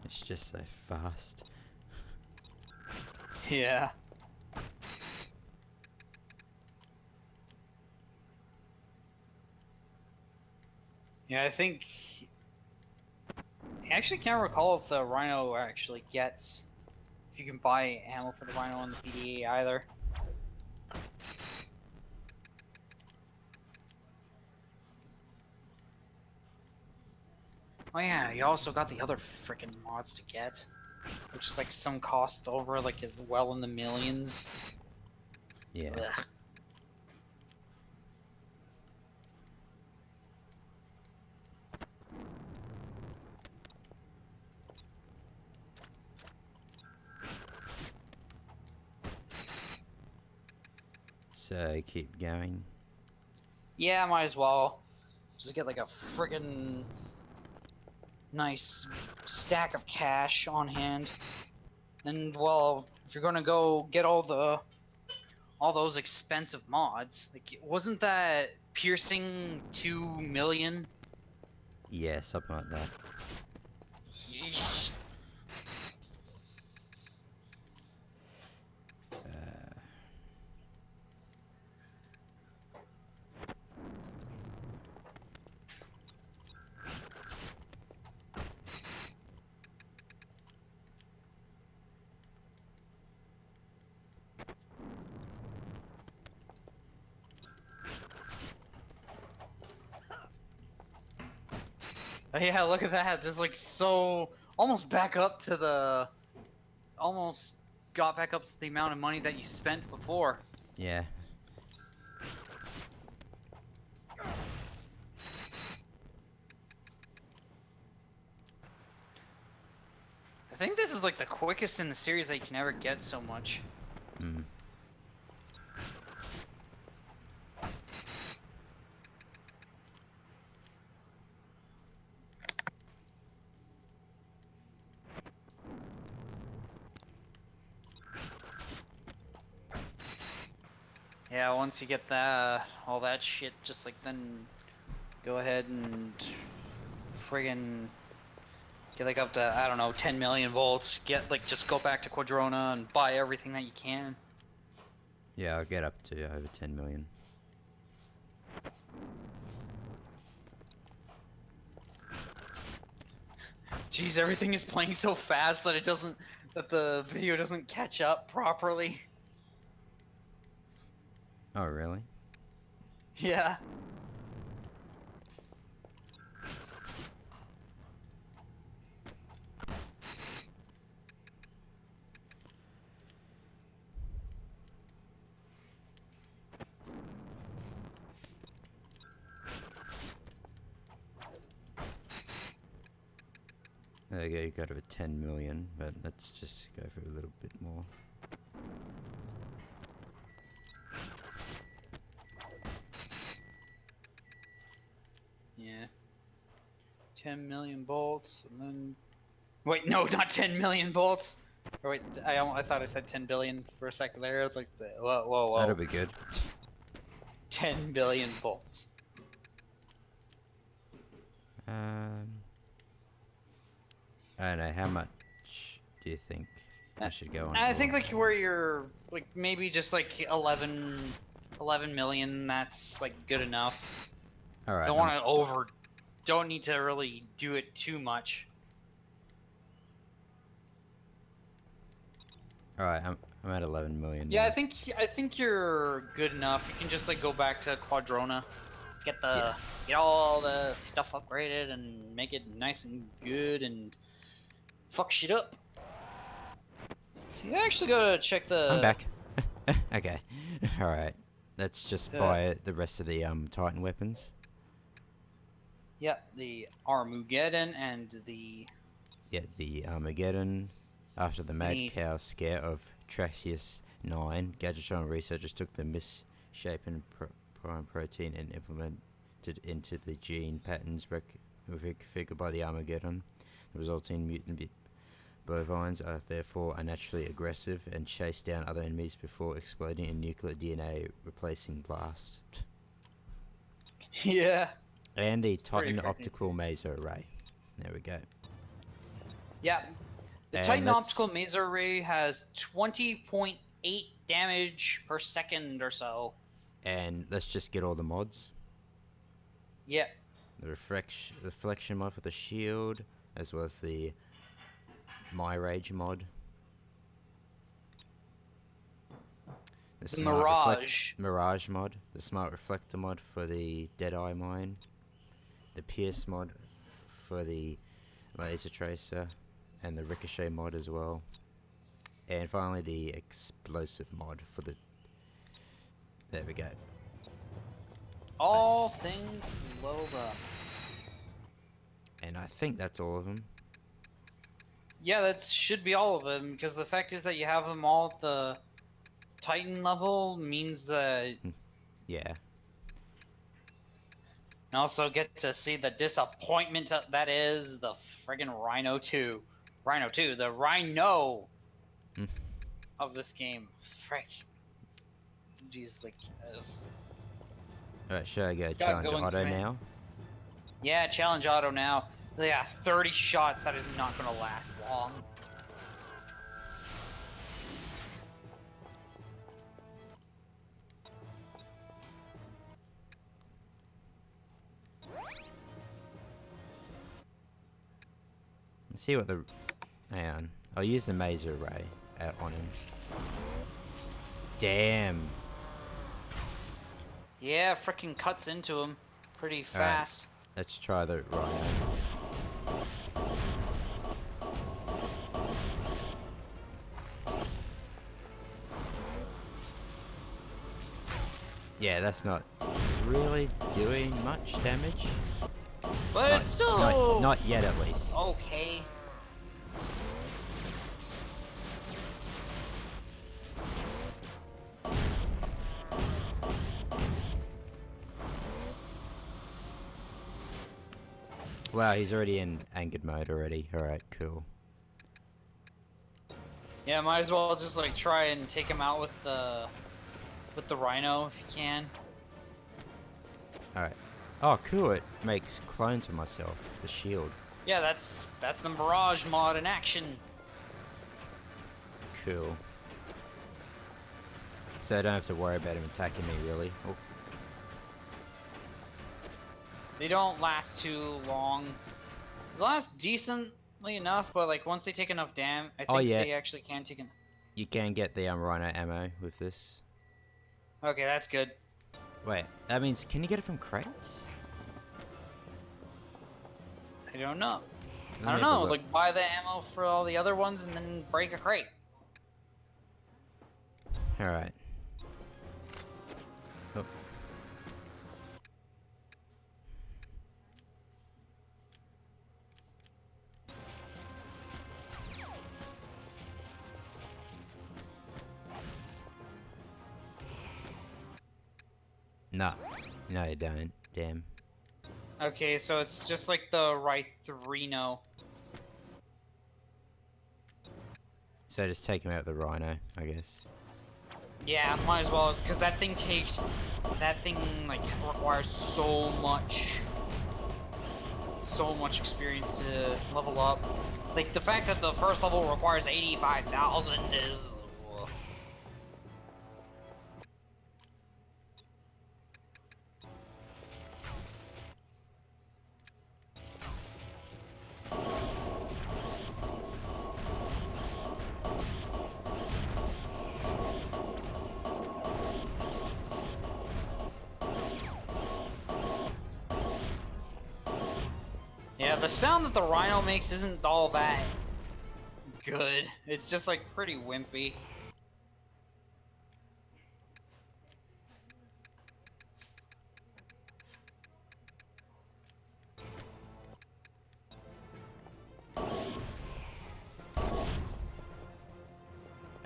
It's just so fast. Yeah. Yeah, I think. I actually can't recall if the Rhino actually gets. If you can buy ammo for the Rhino on the PDA either. Oh yeah, you also got the other freaking mods to get, which is like some cost over like well in the millions. Yeah. Ugh. So keep going. Yeah, might as well. Just get like a friggin' nice stack of cash on hand. And well, if you're gonna go get all those expensive mods, like wasn't that piercing 2 million? Yeah, something like that. Yeesh. Oh, yeah, look at that. Just like so almost back up to the almost got back up to the amount of money that you spent before. Yeah. I think this is like the quickest in the series that you can ever get so much. Hmm. Yeah, once you get that all that shit, just like then go ahead and friggin' get like up to, I don't know, 10 million volts. Get like just go back to Quadrona and buy everything that you can. Yeah, I'll get up to over 10 million. Jeez, everything is playing so fast that that the video doesn't catch up properly. Oh, really? Yeah. There you go, you got over 10 million, but let's just go for a little bit more. Yeah. 10 million bolts, and then Wait, no, not 10 million bolts. Or wait, I thought I said 10 billion for a second there. Like, whoa, whoa, whoa. That'll be good. 10 billion bolts. I don't know, how much do you think I should go on I for? think like where you're like maybe just like 11 million. That's like good enough. Alright, Don't want to don't need to really do it too much. alright, I'm at 11 million Yeah, now. I think you're good enough. You can just like go back to Quadrona, get Yeah. get all the stuff upgraded and make it nice and good and fuck shit up. So you actually gotta check the. I'm back. Okay. Alright. Let's just buy the rest of the Titan weapons. Yeah, the Armageddon and the. Yeah, the Armageddon. After the mad Neat. cow scare of Traxius 9, Gadgetron researchers took the misshapen prime protein and implemented into the gene patterns configured by the Armageddon. The resulting mutant bovines are therefore unnaturally aggressive and chase down other enemies before exploding in nuclear DNA replacing blast. Yeah. And the It's pretty Titan freaking optical maser array. There we go. Yeah. The And Titan let's- Optical Maser Array has 20.8 damage per second or so. And let's just get all the mods. Yeah. The reflection mod for the shield, as well as the My Rage mod. The Smart Mirage. Mirage mod. The Smart Reflector mod for the Deadeye Mine. The Pierce mod for the Laser Tracer. And the Ricochet mod as well. And finally the Explosive mod for the... There we go. All things leveled up. And I think that's all of them. Yeah, that should be all of them, because the fact is that you have them all at the Titan level means that Yeah. you also get to see the disappointment that is the friggin' Rhino 2. Rhino 2, the Rhino Hmm. of this game. Frick. Jeez, like, Alright, should I go Got challenge going auto command. now? yeah, challenge auto now. Yeah, 30 shots, that is not gonna last long. Let's see what the... Hang on. I'll use the maser array on him. Damn. Yeah, frickin' cuts into him pretty fast. Let's try the Rhino. Yeah, that's not really doing much damage. But it's still Not yet, at least. okay. Wow, he's already in angered mode already. Alright, cool. Yeah, might as well just like try and take him out with the Rhino if you can. Alright. Oh, cool, it makes clones of myself. The shield. Yeah, that's the Mirage mod in action. Cool. So I don't have to worry about him attacking me, really. Oh. They don't last too long. They last decently enough, but like once they take enough damage, I think yeah. they actually can take You can get the Rhino ammo with this. Okay, that's good. Wait, that means, can you get it from crates? I don't know. Let I me don't have a know. look. Like buy the ammo for all the other ones and then break a crate. Alright. Oh. No. No, you don't. Damn. Okay, so it's just like the Rhino. So just take him out with the rhino, I guess. Yeah, might as well, because that thing like requires so much experience to level up. Like the fact that the first level requires 85,000 is. Yeah, the sound that the rhino makes isn't all that good. It's just like pretty wimpy.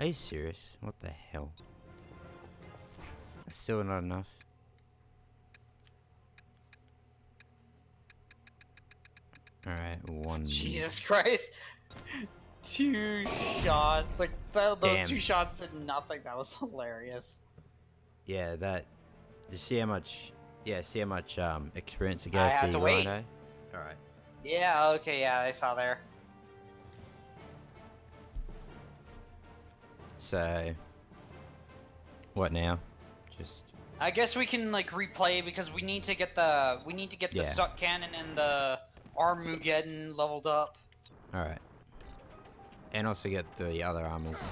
Are you serious? What the hell? That's still not enough. Alright, one. Jesus Christ. 2 shots. Like, those Damn. 2 shots did nothing. That was hilarious. Yeah, that. Did you see how much? Yeah, see how much experience it gave I had the to wait. rhino? Alright. Yeah, okay, yeah, I saw there. So. What now? Just. I guess we can like replay because we need to get the Yeah. suck cannon and the Armageddon leveled up. Alright. And also get the other armors.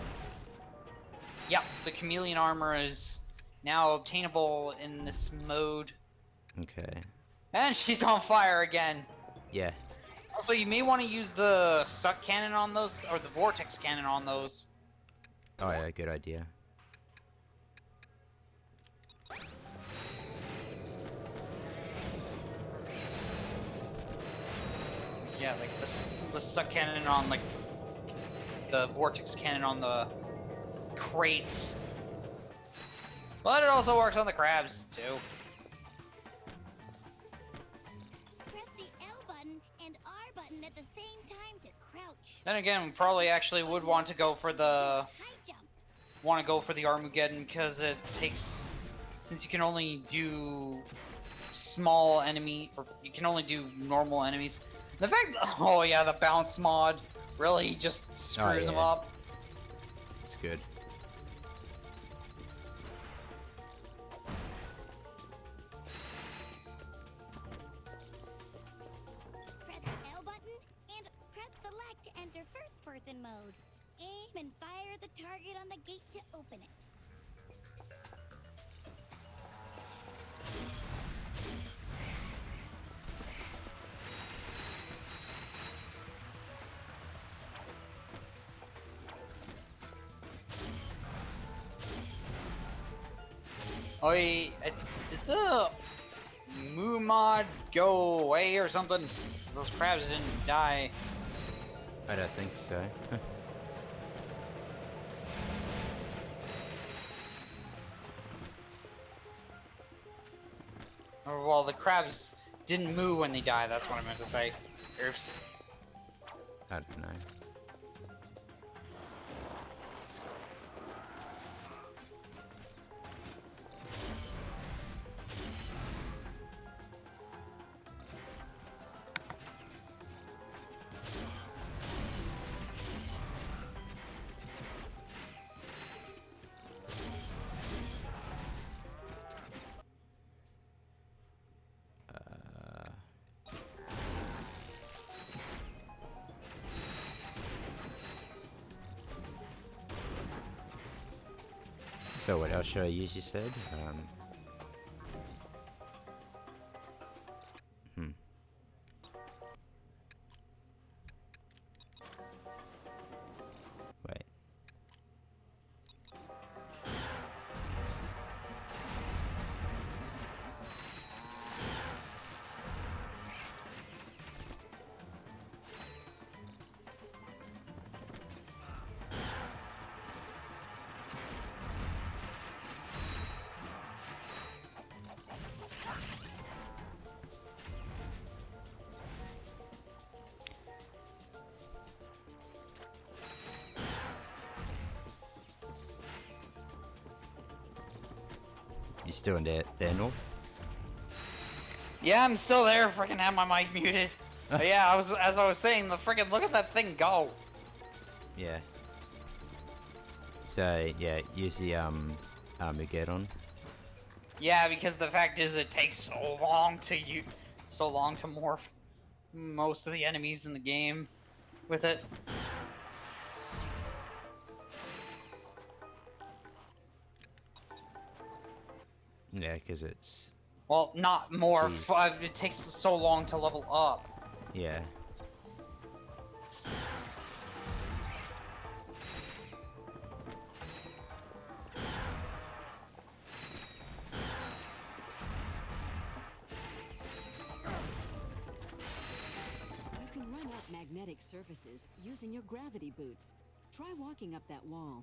Yep, the chameleon armor is now obtainable in this mode. Okay. And she's on fire again. Yeah. Also, you may want to use the suck cannon on those, or the vortex cannon on those. Oh yeah, good idea. Yeah, like the suck cannon on like the vortex cannon on the crates. But it also works on the crabs too. Press the L button and R button at the same time to crouch. Then again, we probably actually would want to go for the High jump. Armageddon because it takes, since you can only do small enemy, or you can only do normal enemies. The fact, oh yeah, the bounce mod really just screws them yeah. up. It's good. Press L button and press select to enter first person mode. Aim and fire the target on the gate to open it. Oh, did the Moo mod go away or something? 'Cause those crabs didn't die. I don't think so. Or, well, the crabs didn't moo when they died, that's what I meant to say. Oops. I don't know. So what else should I use, you said? Wait. still in there, North? Yeah, I'm still there. Freaking have my mic muted. But yeah, as I was saying, the freaking look at that thing go. Yeah. So yeah, use the Armageddon. Yeah, because the fact is, it takes so long to morph most of the enemies in the game with it. Yeah, because it's Well, not morph. Jeez. It takes so long to level up. yeah. You can run up magnetic surfaces using your gravity boots. Try walking up that wall.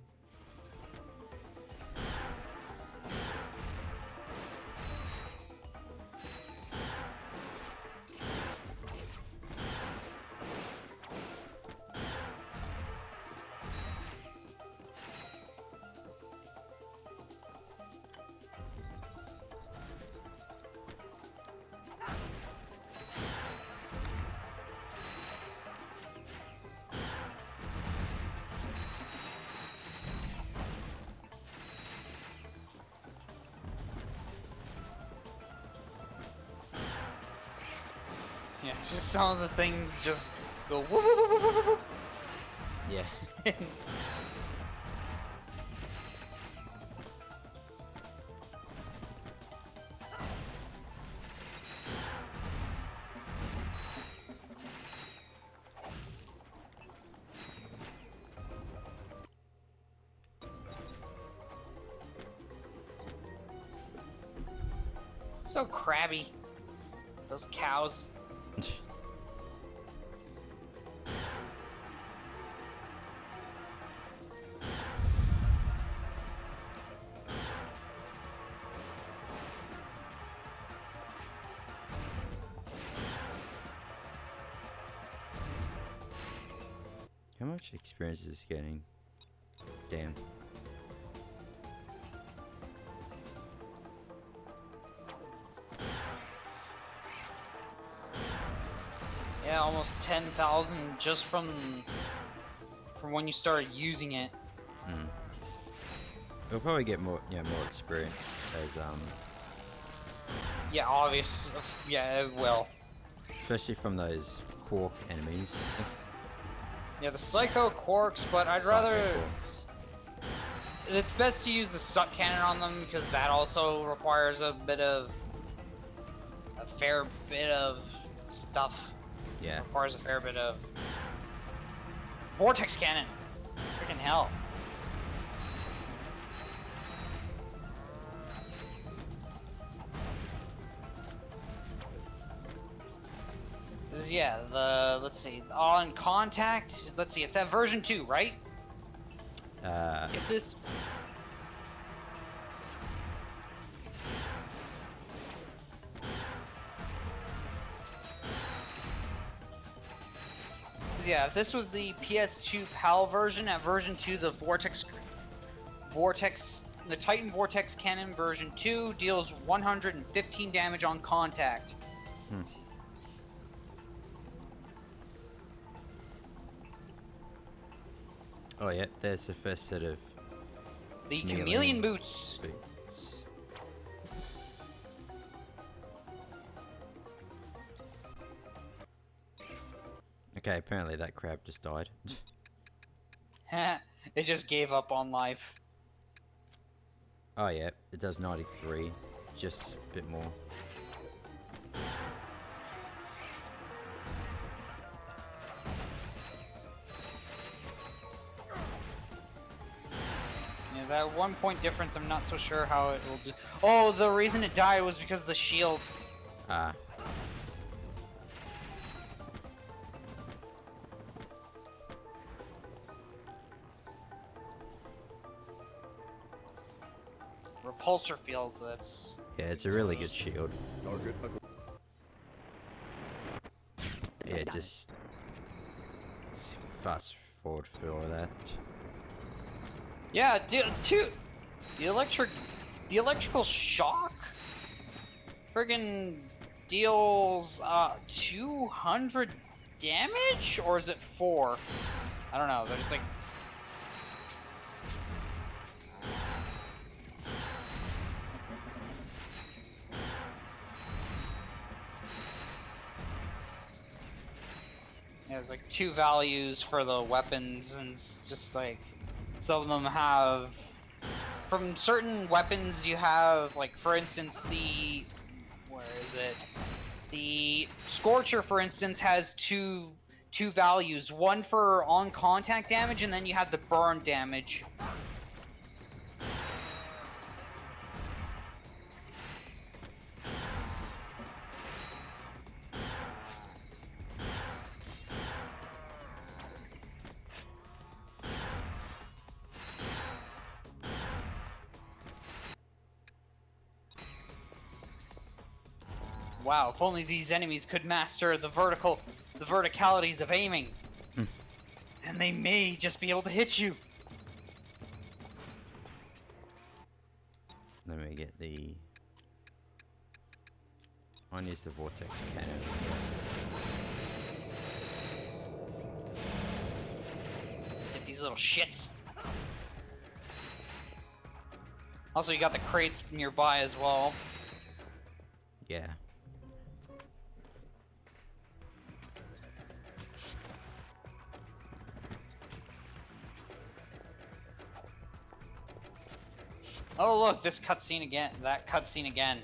Yeah, just some of the things just go whoop, whoop, whoop, whoop, whoop, Yeah. whoop. So crabby. Those cows. How much experience is this getting? Damn. Yeah, almost 10,000 just from when you started using it. Hmm. We'll probably get more experience as Yeah, obvious. Yeah, it will. especially from those quark enemies. Yeah, the Psycho Quarks, but I'd Psycho rather. quarks. It's best to use the Suck Cannon on them because that also requires a fair bit of stuff. Yeah. Requires a fair bit of Vortex Cannon. Freaking hell. Yeah, let's see, on contact, let's see, it's at version 2, right? If this... Yeah, if this was the PS2 PAL version, at version 2, the the Titan Vortex Cannon version 2 deals 115 damage on contact. Hmm. Oh yeah, there's the first set of The Chameleon Boots. boots. Okay, apparently that crab just died. It just gave up on life. Oh yeah, it does 93, just a bit more. Yeah, that 1 point difference, I'm not so sure how it will do. Oh, the reason it died was because of the shield. Ah. Repulsor field, that's... Yeah, it's a really good shield. Yeah, just fast forward for all that. Yeah, the electric The electrical shock friggin' deals 200 damage, or is it 4? I don't know. There's like there's like 2 values for the weapons, and it's just like some of them have. From certain weapons, you have, like, for instance, the... Where is it? The Scorcher, for instance, has two values. One for on-contact damage, and then you have the burn damage. Wow, if only these enemies could master the verticalities of aiming. And they may just be able to hit you. Let me get the... I'll use the vortex cannon. Get these little shits. Also, you got the crates nearby as well. Yeah. Oh look, this cutscene again. That cutscene again.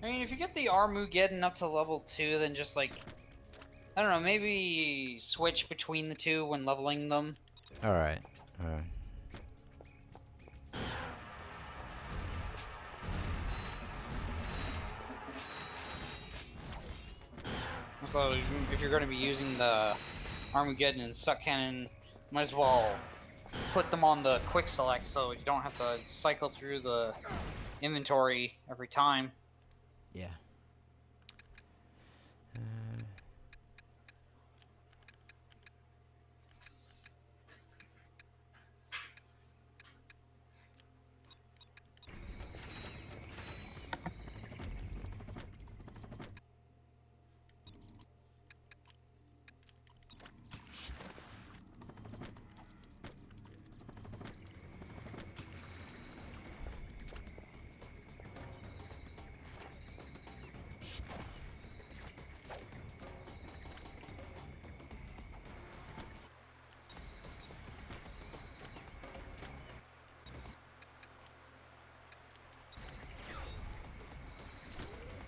I mean, if you get the Armageddon up to level 2, then just like, I don't know, maybe switch between the two when leveling them. Alright, alright. So, if you're going to be using the Armageddon and Suck Cannon, might as well put them on the quick select so you don't have to cycle through the inventory every time. Yeah.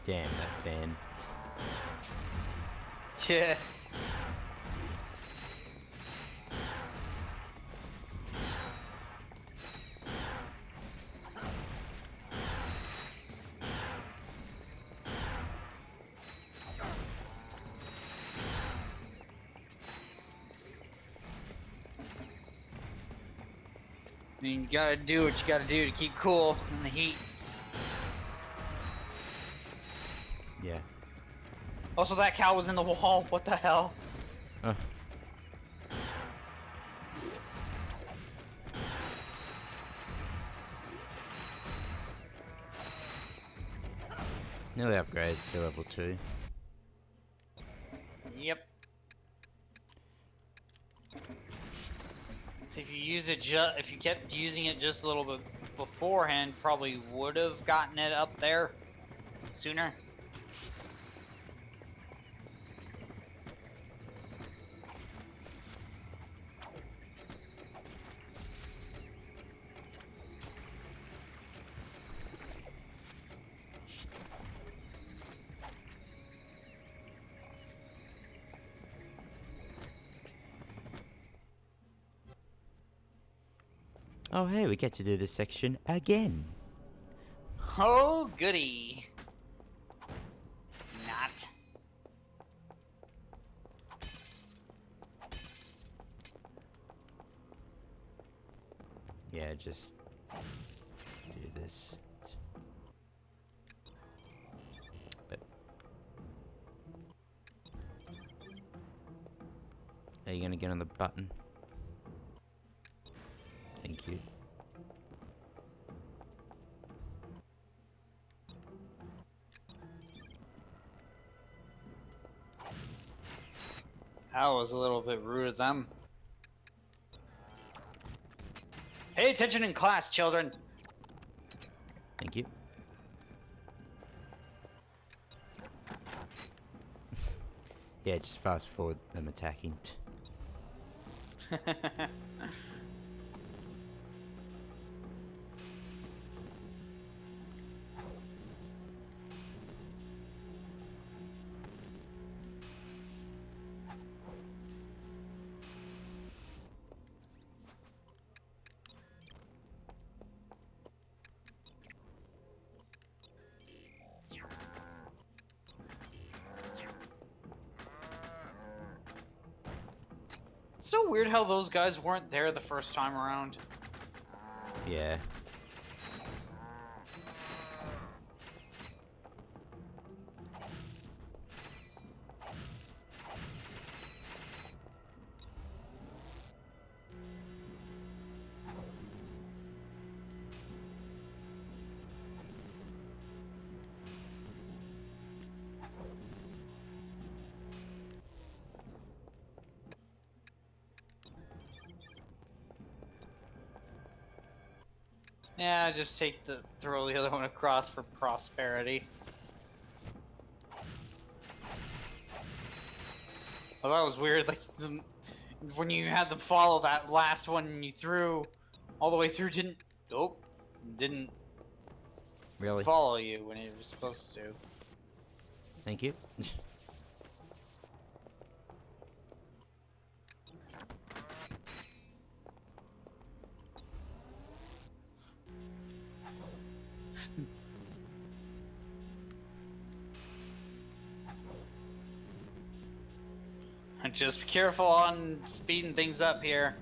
Damn, that fan. Yeah. I mean, you gotta do what you gotta do to keep cool in the heat. Yeah. Also, that cow was in the wall. What the hell? Nearly upgraded to level 2. Yep. So if you use it if you kept using it just a little bit beforehand, probably would have gotten it up there sooner. Oh hey, we get to do this section again. Oh, goody. Not. Yeah, just do this. But are you gonna get on the button? Thank you. That was a little bit rude of them. Pay attention in class, children. Thank you. Yeah, just fast forward them attacking. It's so weird how those guys weren't there the first time around. Yeah. Yeah, just throw the other one across for prosperity. Well, that was weird. Like when you had them follow that last one and you threw all the way through, didn't Really? follow you when it was supposed to. Thank you. Just be careful on speeding things up here.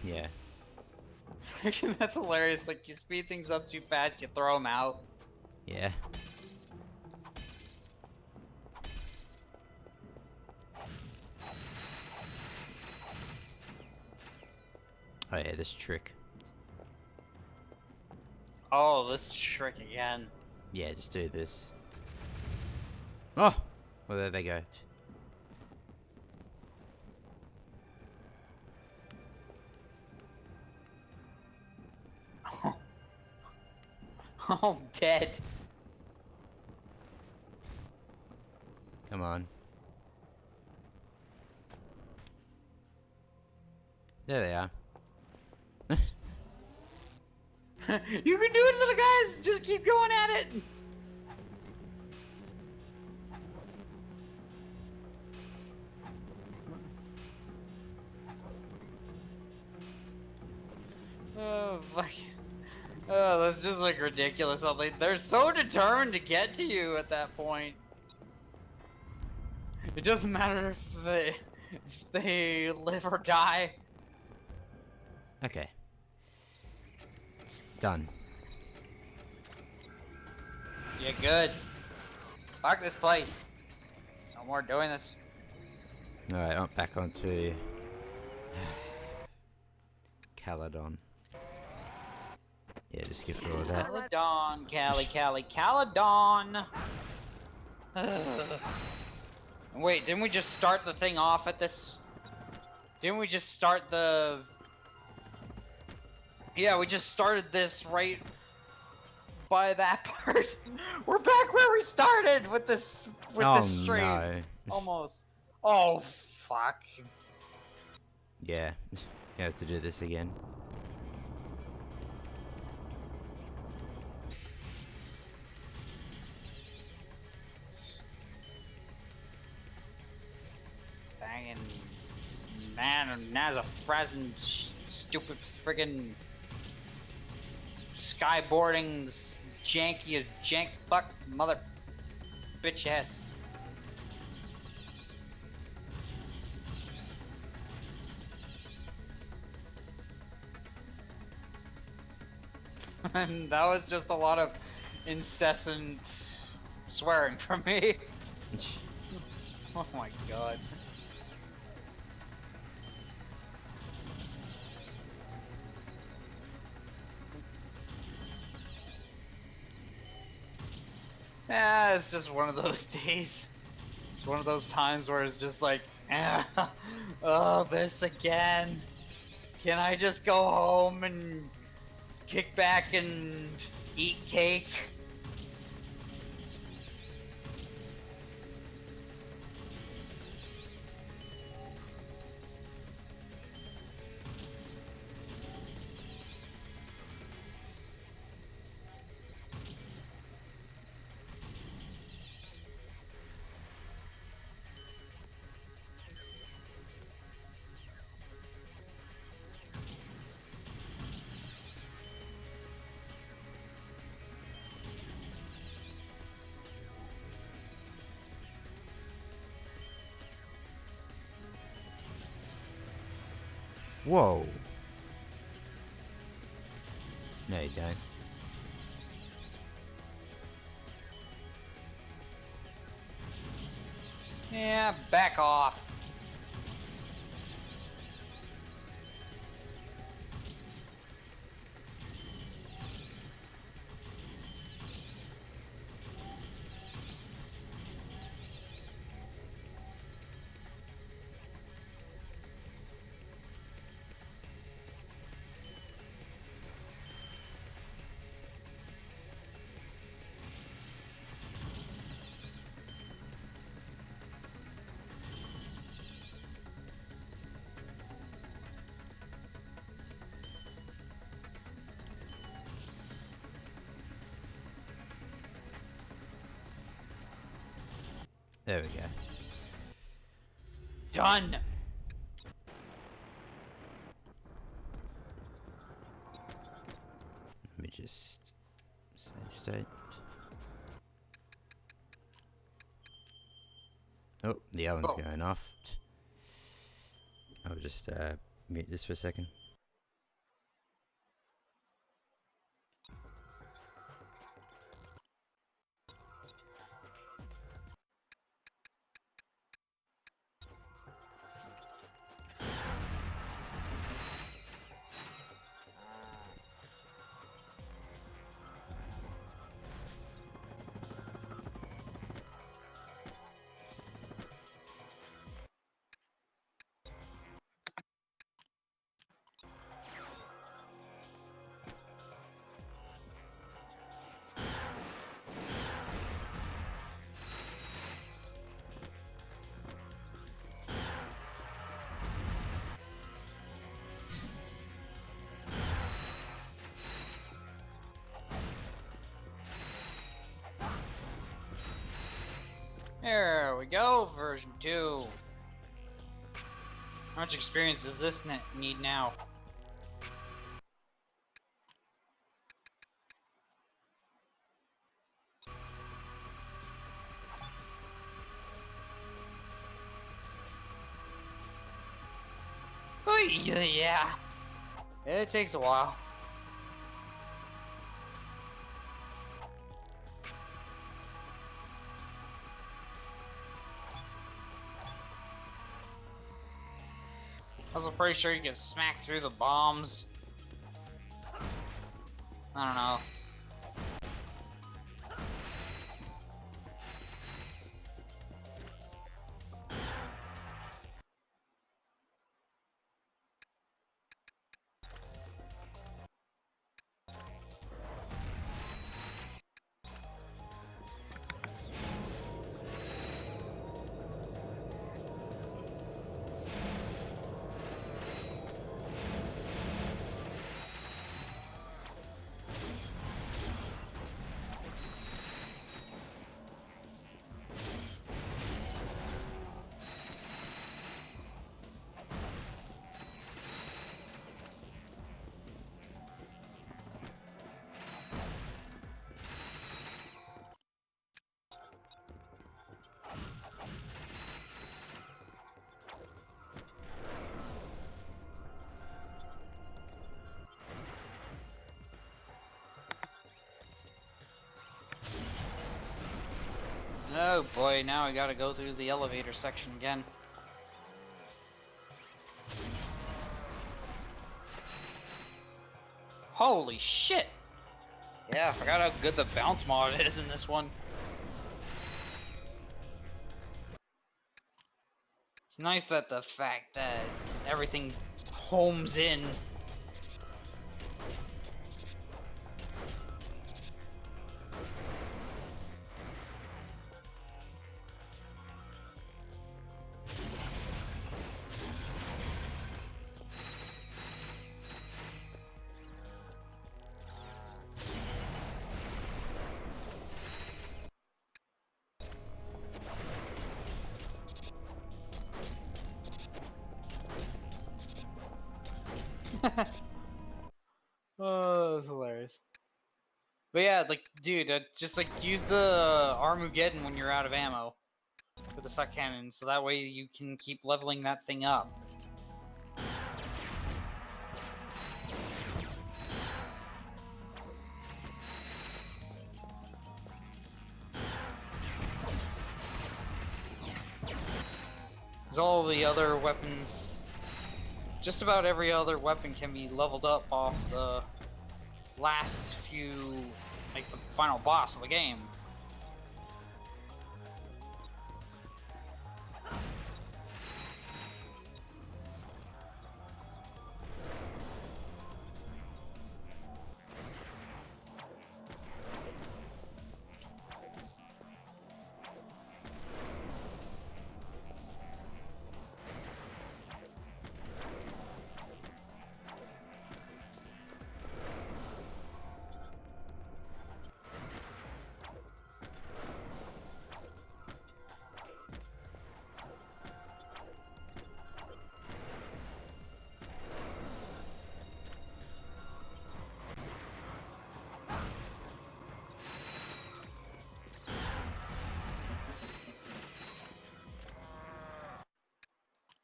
Yeah. That's hilarious. Like you speed things up too fast, you throw them out. Yeah. Oh yeah, this trick. Oh, this trick again. Yeah, just do this. Oh! Well, there they go. Oh, dead. Come on. There they are. You can do it, little guys. Just keep going at it. Oh, fuck. Oh, that's just like ridiculous. They're so determined to get to you at that point. It doesn't matter if they live or die. Okay. It's done. Yeah, good. Fuck this place. No more doing this. Alright, I'm back onto Caladon. Yeah, just skip through all that. Caladon, Caladon. Wait, didn't we just start the thing off at this? Didn't we just start the? Yeah, we just started this right by that part. We're back where we started with this this stream. No. Almost. Oh fuck. Yeah, you have to do this again. Banging man, Nazafrazin, stupid friggin' skyboarding, janky as jank fuck mother bitch ass. And that was just a lot of incessant swearing from me. Oh my god. Yeah, it's just one of those days. It's one of those times where it's just like, oh, this again. Can I just go home and kick back and eat cake? Whoa. No, you don't. Yeah, back off. There we go. Done. Let me just save state. Oh, the oven's Oh. going off. I'll just mute this for a second. There we go, version 2. How much experience does this need now? Oh, yeah. It takes a while. I was pretty sure you could smack through the bombs. I don't know. Oh boy, now I gotta go through the elevator section again. Holy shit! Yeah, I forgot how good the bounce mod is in this one. It's nice that the fact that everything homes in. Oh, that's hilarious. But yeah, like, dude, just like use the Armageddon when you're out of ammo for the suck cannon, so that way you can keep leveling that thing up. Because all the other weapons, just about every other weapon can be leveled up off the last few, like the final boss of the game.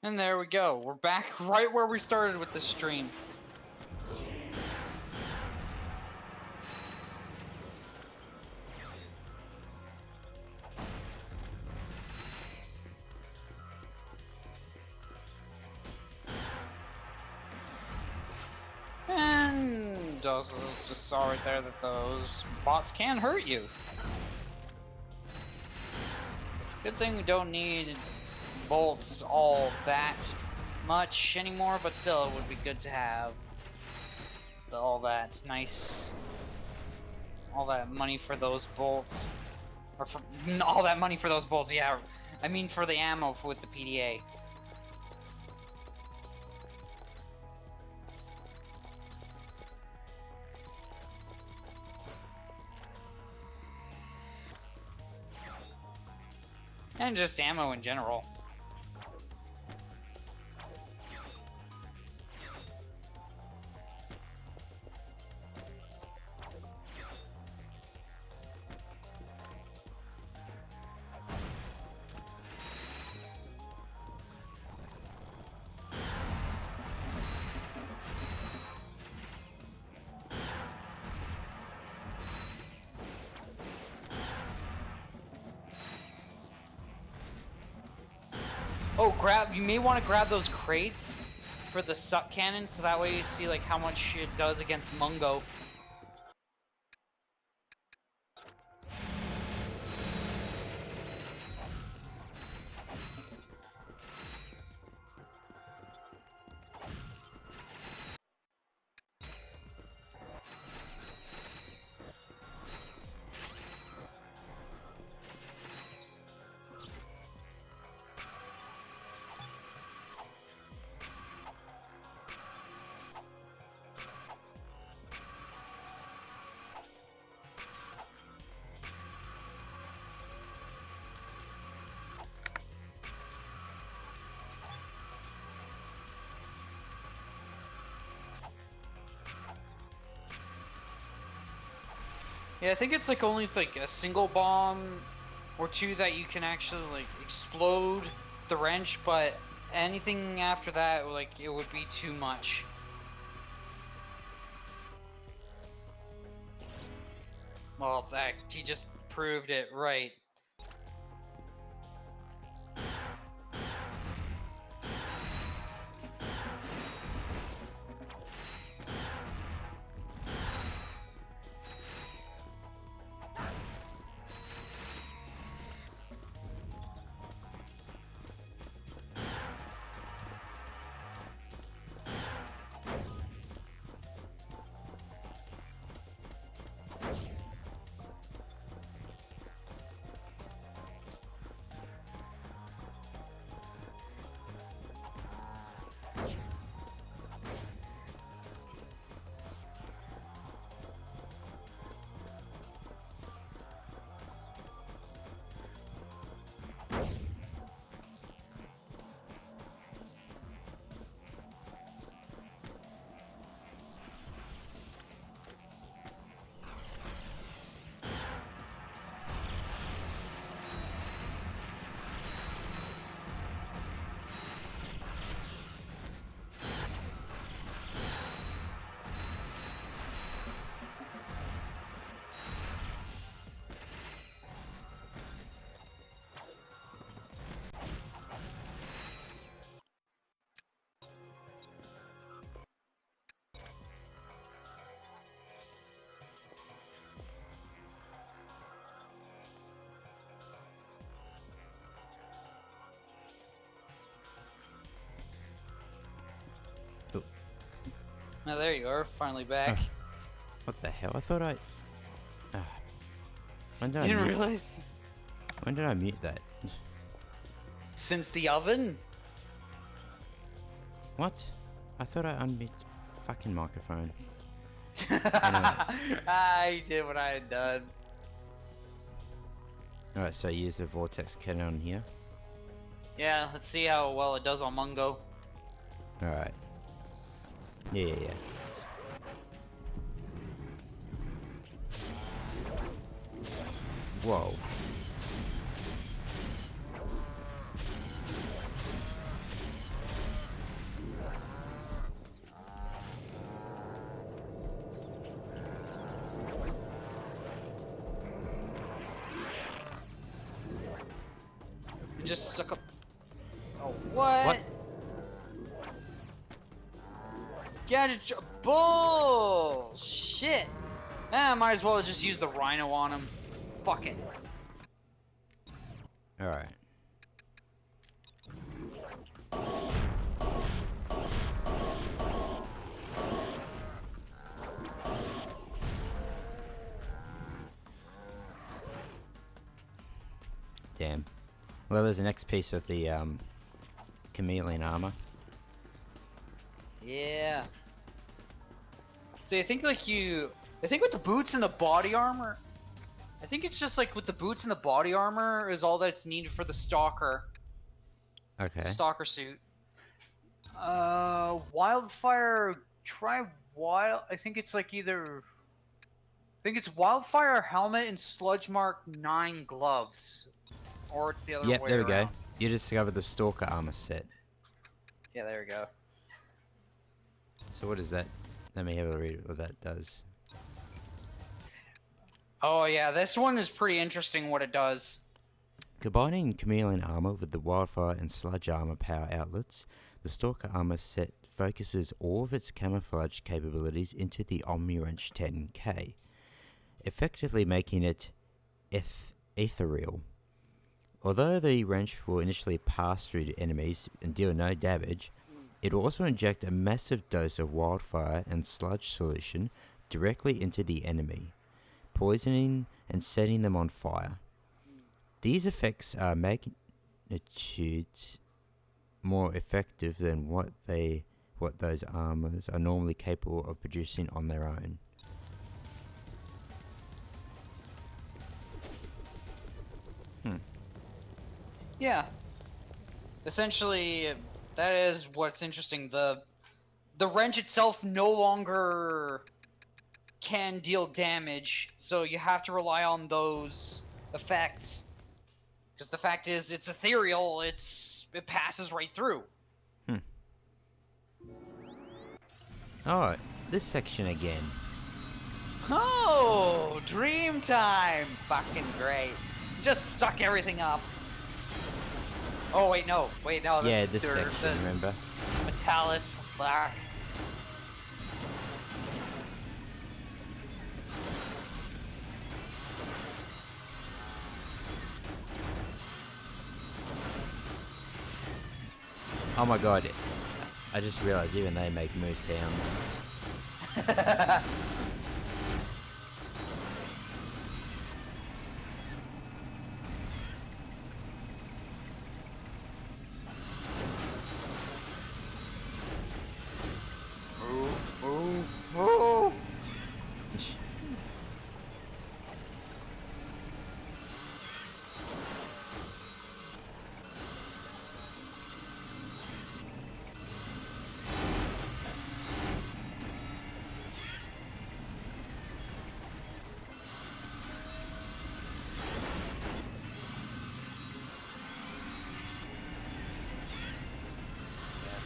And there we go. We're back right where we started with the stream. And also just saw right there that those bots can hurt you. Good thing we don't need bolts all that much anymore, but still it would be good to have all that nice, all that money for those bolts, or for all that money for those bolts. Yeah, I mean for the ammo with the PDA. And just ammo in general. Oh, you may want to grab those crates for the suck cannon, so that way you see like how much it does against Mungo. Yeah, I think it's like only like a single bomb or two that you can actually like explode the wrench, but anything after that, like, it would be too much. Well, that he just proved it right. Oh, there you are, finally back. What the hell? I thought I. Ah. When did I Didn't mute? realize. When did I mute that? Since the oven? What? I thought I unmuted fucking microphone. I did what I had done. Alright, so use the vortex cannon here. Yeah, let's see how well it does on Mungo. Alright. Yeah. Whoa. And just suck up. Oh, what? What? Gadget. Bullshit. Might as well just use the rhino on him. Fuck it. Alright. Damn. Well, there's the next piece of the chameleon armor. Yeah. See, I think with the boots and the body armor, I think it's just like with the boots and the body armor is all that's needed for the stalker. Okay. Stalker suit. Wildfire. Try wild. I think it's like either. I think it's wildfire helmet and sludge mark 9 gloves, or it's the other Yep, way there we go. around. You discovered the stalker armor set. Yeah, there we go. So what is that? Let me have a read what that does. Oh yeah, this one is pretty interesting. What it does. Combining chameleon armor with the wildfire and sludge armor power outlets, the stalker armor set focuses all of its camouflage capabilities into the Omni-Wrench 10K, effectively making it ethereal. Although the wrench will initially pass through the enemies and deal no damage, it will also inject a massive dose of wildfire and sludge solution directly into the enemy, poisoning and setting them on fire. These effects are magnitudes more effective than what those armors are normally capable of producing on their own. Yeah. Essentially, that is what's interesting. The wrench itself no longer can deal damage, so you have to rely on those effects. Because the fact is, it's ethereal. It passes right through. Alright, this section again. Oh, dream time! Fucking great. Just suck everything up. Oh wait, no. Yeah, this section, remember? Metalis black. Oh my god, I just realized even they make moo sounds. Oh.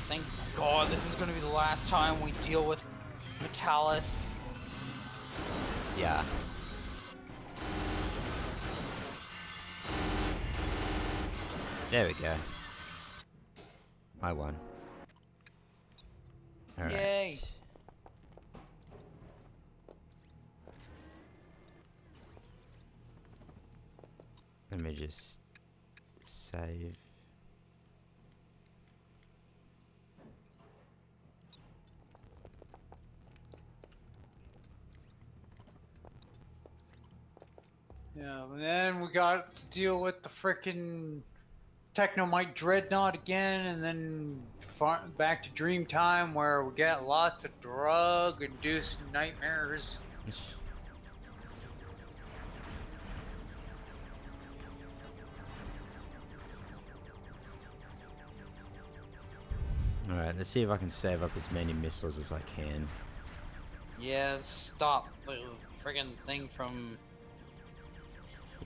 Thank God this is going to be the last time we deal with Metalis. Yeah. There we go. I won. Alright. Yay. Let me just save. Yeah, and then we got to deal with the frickin' Technomite Dreadnought again, and then back to Dreamtime where we get lots of drug-induced nightmares. Alright, let's see if I can save up as many missiles as I can. Yeah, stop the friggin' thing from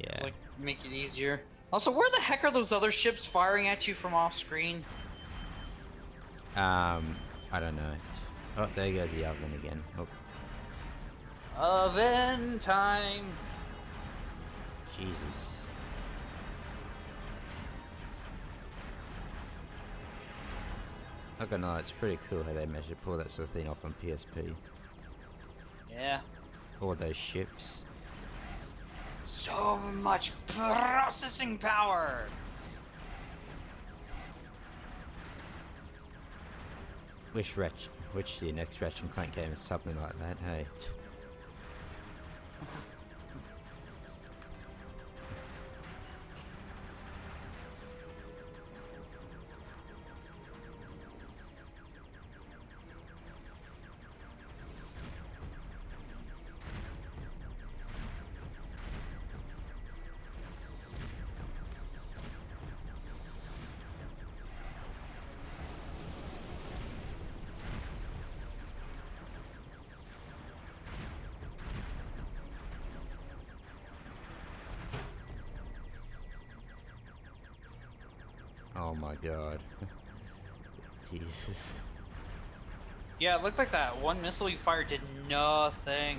Yeah. like make it easier. Also, where the heck are those other ships firing at you from off screen? I don't know. Oh, there goes the oven again. Oh, Oven time. Jesus. I don't know, it's pretty cool how they managed to pull that sort of thing off on PSP. Yeah. All those ships. So much processing power. Wish the next Ratchet and Clank game is something like that, hey. Oh my god. Jesus. Yeah, it looked like that one missile you fired did nothing.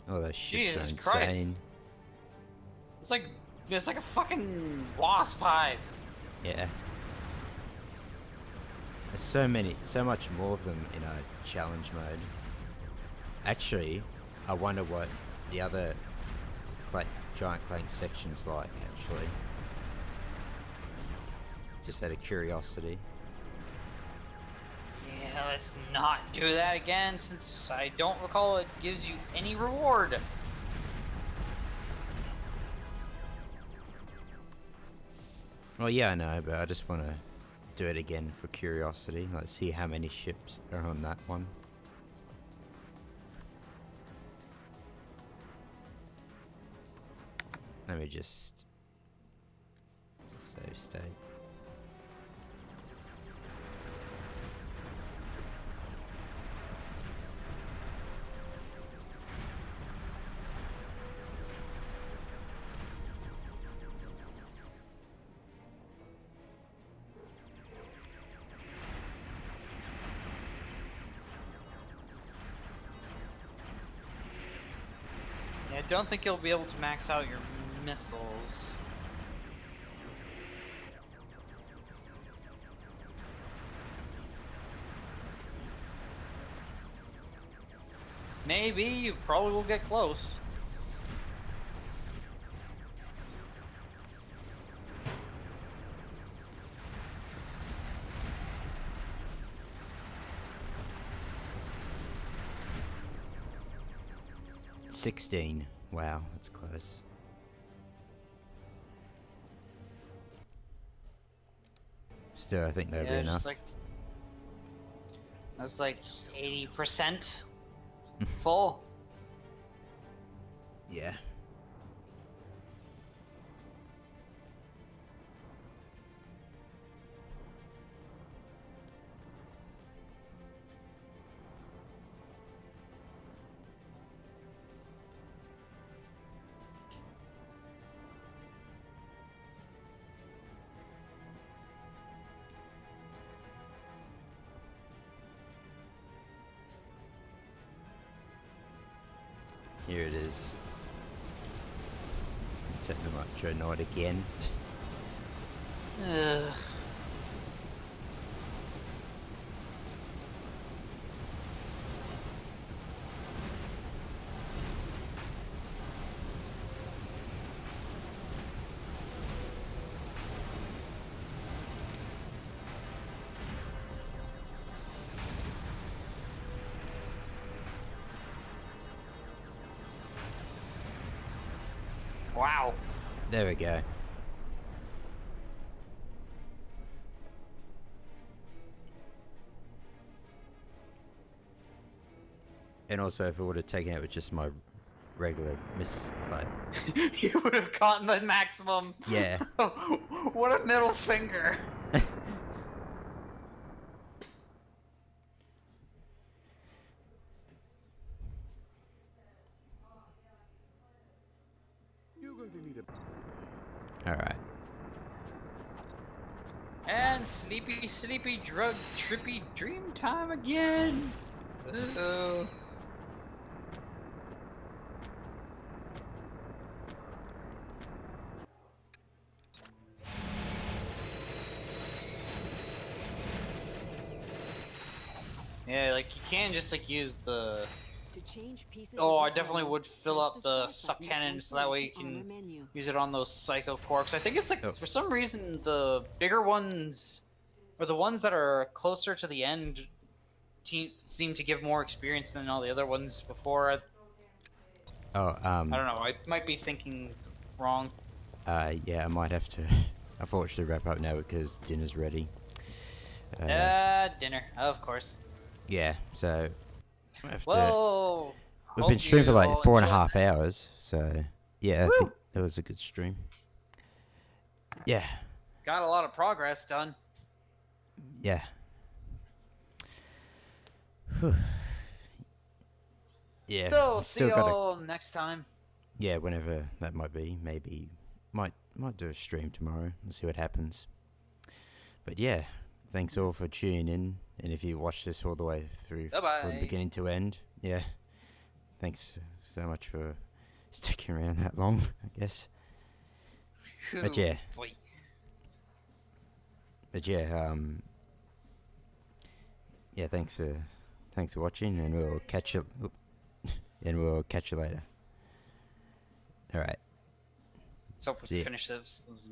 Oh, those ships Jesus are Christ. insane. It's like a fucking wasp hive. Yeah. There's so much more of them in a challenge mode. Actually, I wonder what the other giant Clank section's like, actually. Just out of curiosity. Yeah, let's not do that again, since I don't recall it gives you any reward. Well, yeah, I know, but I just want to do it again for curiosity. Let's see how many ships are on that one. Let me just save state. Yeah, I don't think you'll be able to max out your missiles. Maybe, you probably will get close. $16. Wow, that's close. Still, I think that'd be enough. That's like 80% full. Yeah. Here it is. Technomite Dreadnought again. Ugh. Wow. There we go. And also, if I would have taken it with just my regular like, You would have gotten the maximum. yeah. What a middle finger. You're going to need a All right. And sleepy, sleepy, drug, trippy, dream time again. Uh-oh. Yeah, like you can't just like use the. To change pieces Oh, of I the definitely armor, would fill press up the the suck start button cannon and so that way you select the armor can menu. use it on those psycho corks. I think it's like Oh. for some reason the bigger ones, or the ones that are closer to the end, seem to give more experience than all the other ones before. Oh, I don't know. I might be thinking wrong. yeah, I might have to, unfortunately, wrap up now because dinner's ready. Dinner, of course. Yeah, so I have to. Well, We've been hope streaming for you like all 4.5 enjoyed hours, so yeah, I Woo! think that was a good stream. Yeah, Got a lot of progress done. yeah. Whew. Yeah, So, I've see still got to. y'all next time. Yeah, whenever that might be, maybe might do a stream tomorrow and see what happens. But yeah, thanks all for tuning in, and if you watch this all the way through Bye-bye. from beginning to end, yeah, thanks so much for sticking around that long, I guess. But yeah. Boy. But yeah, yeah, thanks for watching, and we'll catch you later. All right. So See ya. finish this.